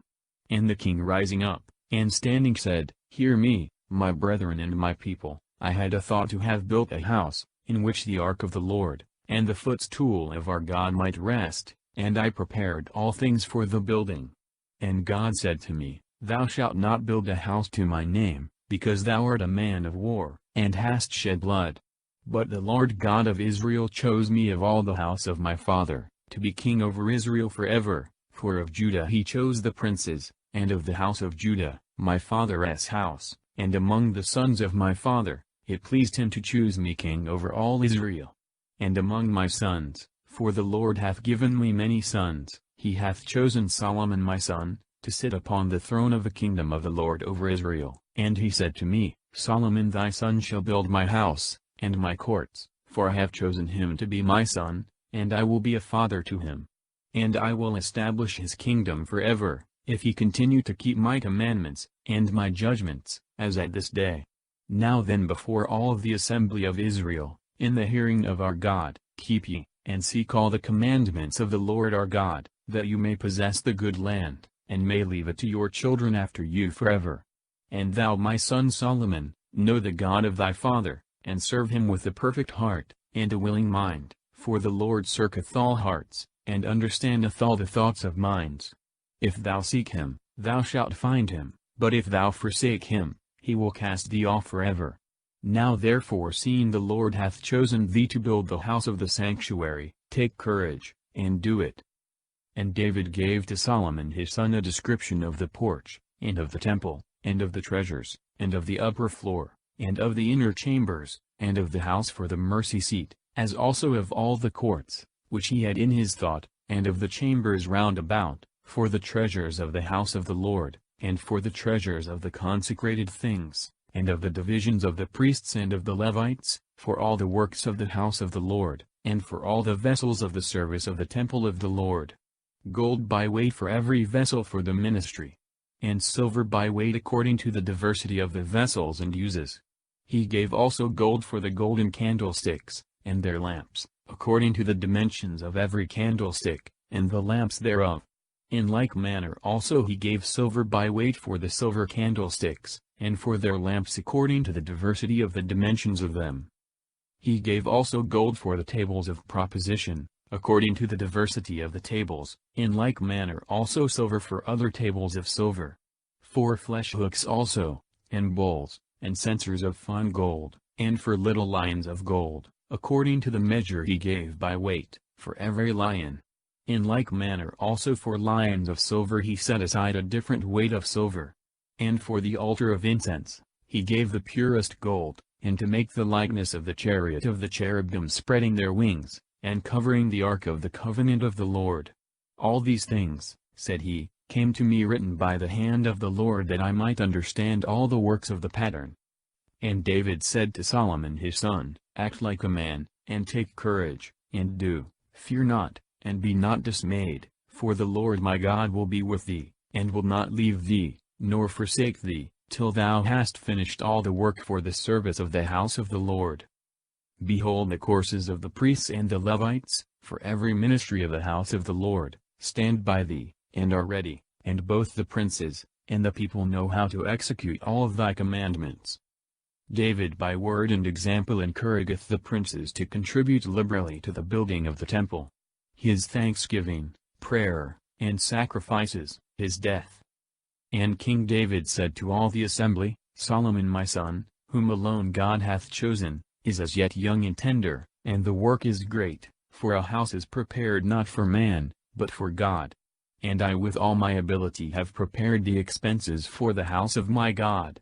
And the king rising up, and standing said, Hear me, my brethren and my people, I had a thought to have built a house, in which the ark of the Lord, and the footstool of our God might rest, and I prepared all things for the building. And God said to me, Thou shalt not build a house to my name, because thou art a man of war, and hast shed blood. But the Lord God of Israel chose me of all the house of my father, to be king over Israel forever, for of Judah he chose the princes, and of the house of Judah, my father's house, and among the sons of my father, it pleased him to choose me king over all Israel. And among my sons, for the Lord hath given me many sons, he hath chosen Solomon my son, to sit upon the throne of the kingdom of the Lord over Israel. And he said to me, Solomon thy son shall build my house, and my courts, for I have chosen him to be my son, and I will be a father to him. And I will establish his kingdom forever, if he continue to keep my commandments, and my judgments, as at this day. Now then before all of the assembly of Israel, in the hearing of our God, keep ye, and seek all the commandments of the Lord our God, that you may possess the good land, and may leave it to your children after you forever. And thou my son Solomon, know the God of thy father, and serve him with a perfect heart, and a willing mind, for the Lord searcheth all hearts, and understandeth all the thoughts of minds. If thou seek him, thou shalt find him, but if thou forsake him, he will cast thee off forever. Now therefore seeing the Lord hath chosen thee to build the house of the sanctuary, take courage, and do it. And David gave to Solomon his son a description of the porch, and of the temple, and of the treasures, and of the upper floor, and of the inner chambers, and of the house for the mercy seat, as also of all the courts, which he had in his thought, and of the chambers round about, for the treasures of the house of the Lord, and for the treasures of the consecrated things, and of the divisions of the priests and of the Levites, for all the works of the house of the Lord, and for all the vessels of the service of the temple of the Lord. Gold by weight for every vessel for the ministry, and silver by weight according to the diversity of the vessels and uses. He gave also gold for the golden candlesticks, and their lamps, according to the dimensions of every candlestick, and the lamps thereof. In like manner also he gave silver by weight for the silver candlesticks, and for their lamps according to the diversity of the dimensions of them. He gave also gold for the tables of proposition, according to the diversity of the tables, in like manner also silver for other tables of silver. 4 flesh hooks also, and bowls, and censers of fine gold, and for little lions of gold, according to the measure he gave by weight, for every lion. In like manner also for lions of silver he set aside a different weight of silver. And for the altar of incense, he gave the purest gold, and to make the likeness of the chariot of the cherubim spreading their wings, and covering the ark of the covenant of the Lord. All these things, said he, came to me written by the hand of the Lord that I might understand all the works of the pattern. And David said to Solomon his son, Act like a man, and take courage, and do, fear not, and be not dismayed, for the Lord my God will be with thee, and will not leave thee, nor forsake thee, till thou hast finished all the work for the service of the house of the Lord. Behold, the courses of the priests and the Levites, for every ministry of the house of the Lord, stand by thee, and are ready, and both the princes, and the people know how to execute all of thy commandments. David by word and example encourageth the princes to contribute liberally to the building of the temple. His thanksgiving, prayer, and sacrifices, his death. And King David said to all the assembly, Solomon my son, whom alone God hath chosen, is as yet young and tender, and the work is great, for a house is prepared not for man, but for God. And I with all my ability have prepared the expenses for the house of my God.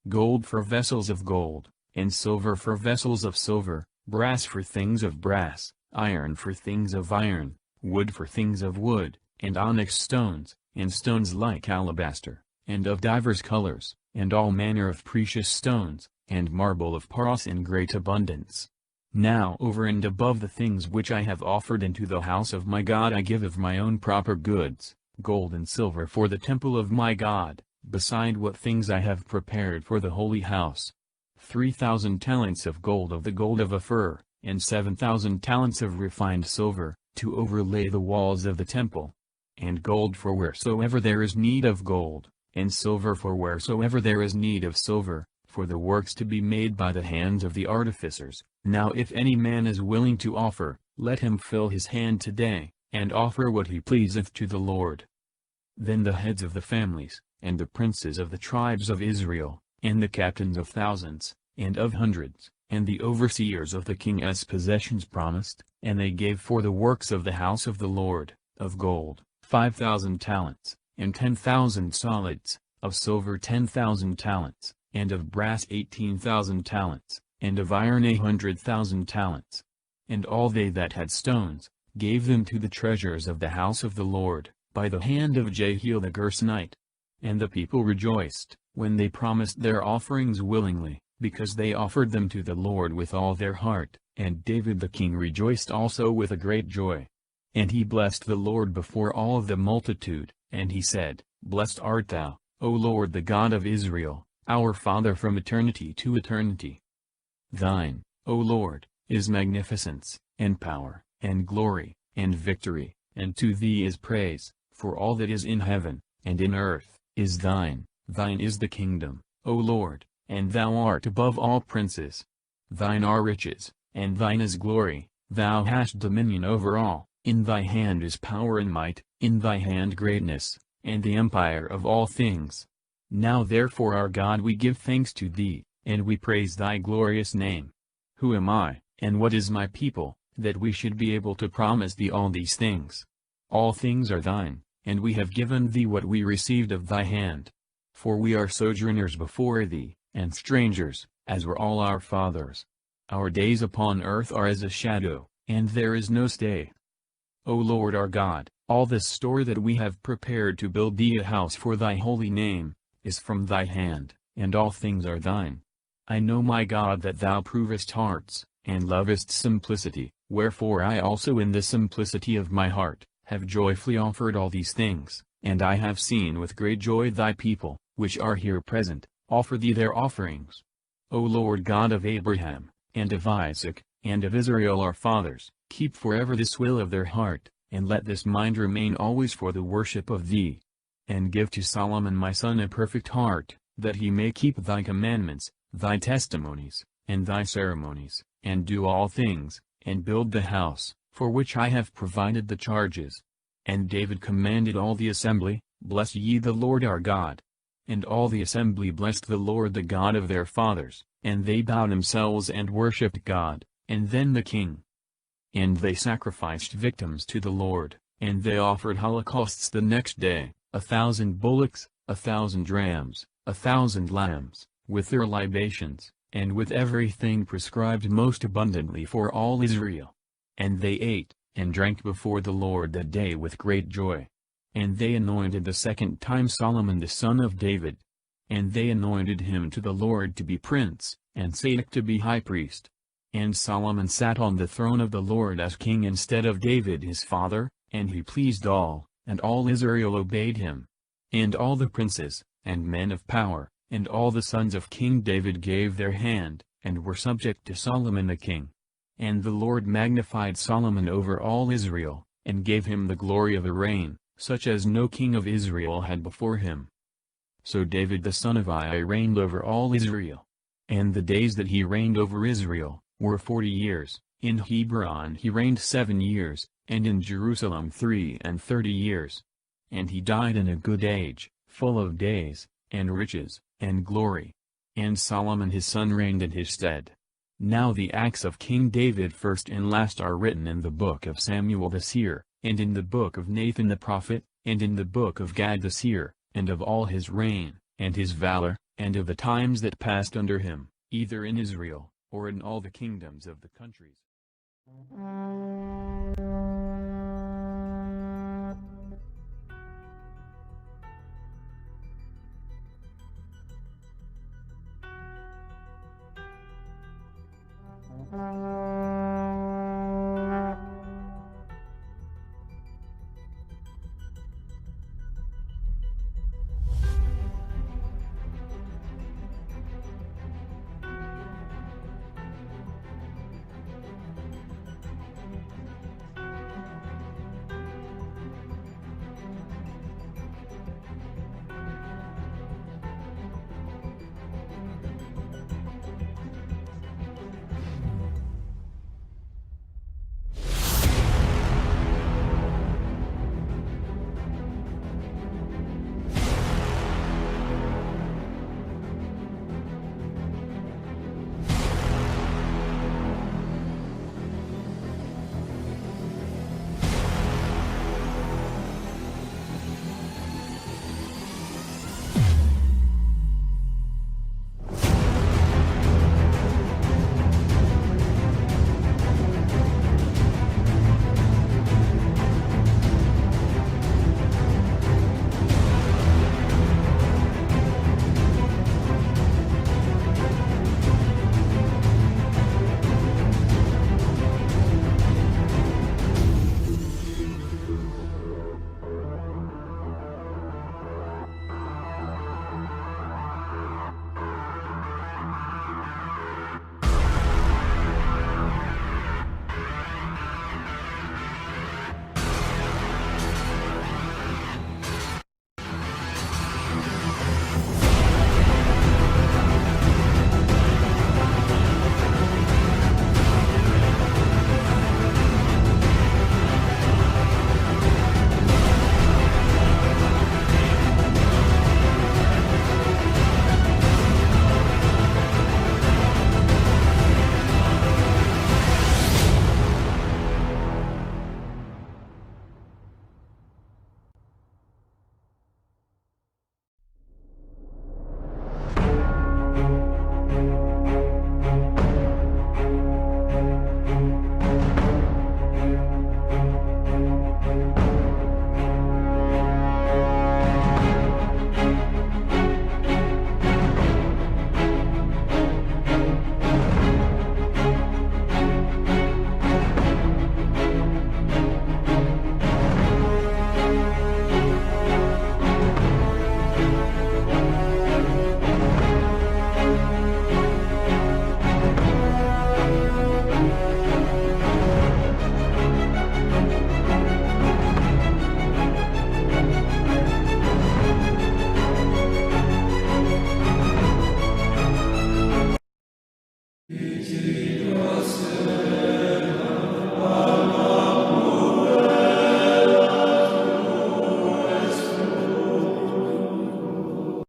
Gold for vessels of gold, and silver for vessels of silver, brass for things of brass, iron for things of iron, wood for things of wood, and onyx stones, and stones like alabaster, and of divers colors, and all manner of precious stones, and marble of Paros in great abundance. Now over and above the things which I have offered into the house of my God I give of my own proper goods, gold and silver for the temple of my God, beside what things I have prepared for the holy house. 3,000 talents of gold of the gold of Ophir, and 7,000 talents of refined silver, to overlay the walls of the temple. And gold for wheresoever there is need of gold, and silver for wheresoever there is need of silver, for the works to be made by the hands of the artificers. Now if any man is willing to offer, let him fill his hand today, and offer what he pleaseth to the Lord. Then the heads of the families, and the princes of the tribes of Israel, and the captains of thousands, and of hundreds, and the overseers of the king's possessions promised, and they gave for the works of the house of the Lord, of gold, 5,000 talents, and 10,000 solids, of silver 10,000 talents, and of brass 18,000 talents, and of iron 100,000 talents. And all they that had stones, gave them to the treasures of the house of the Lord, by the hand of Jehiel the Gershonite. And the people rejoiced, when they promised their offerings willingly, because they offered them to the Lord with all their heart, and David the king rejoiced also with a great joy. And he blessed the Lord before all of the multitude, and he said, Blessed art thou, O Lord the God of Israel, our Father from eternity to eternity. Thine, O Lord, is magnificence, and power, and glory, and victory, and to thee is praise, for all that is in heaven, and in earth, is thine. Thine is the kingdom, O Lord, and thou art above all princes. Thine are riches, and thine is glory, thou hast dominion over all, in thy hand is power and might, in thy hand greatness, and the empire of all things. Now therefore our God we give thanks to thee, and we praise thy glorious name. Who am I, and what is my people, that we should be able to promise thee all these things? All things are thine, and we have given thee what we received of thy hand. For we are sojourners before thee, and strangers, as were all our fathers. Our days upon earth are as a shadow, and there is no stay. O Lord our God, all the store that we have prepared to build thee a house for thy holy name, is from thy hand, and all things are thine. I know my God that thou provest hearts, and lovest simplicity, wherefore I also in the simplicity of my heart, have joyfully offered all these things, and I have seen with great joy thy people, which are here present, offer thee their offerings. O Lord God of Abraham, and of Isaac, and of Israel our fathers, keep forever this will of their heart, and let this mind remain always for the worship of thee. And give to Solomon my son a perfect heart, that he may keep thy commandments, thy testimonies, and thy ceremonies, and do all things, and build the house, for which I have provided the charges. And David commanded all the assembly, Bless ye the Lord our God. And all the assembly blessed the Lord the God of their fathers, and they bowed themselves and worshipped God, and then the king. And they sacrificed victims to the Lord, and they offered holocausts the next day, 1,000 bullocks, 1,000 rams, 1,000 lambs, with their libations, and with everything prescribed most abundantly for all Israel. And they ate, and drank before the Lord that day with great joy. And they anointed the second time Solomon the son of David. And they anointed him to the Lord to be prince, and Zadok to be high priest. And Solomon sat on the throne of the Lord as king instead of David his father, and he pleased all, and all Israel obeyed him. And all the princes, and men of power, and all the sons of King David gave their hand, and were subject to Solomon the king. And the Lord magnified Solomon over all Israel, and gave him the glory of a reign, such as no king of Israel had before him. So David the son of reigned over all Israel. And the days that he reigned over Israel, were 40 years. In Hebron he reigned 7 years, and in Jerusalem 33 years. And he died in a good age, full of days, and riches, and glory. And Solomon his son reigned in his stead. Now the acts of King David first and last are written in the book of Samuel the seer, and in the book of Nathan the prophet, and in the book of Gad the seer, and of all his reign, and his valor, and of the times that passed under him, either in Israel, or in all the kingdoms of the countries. Stella.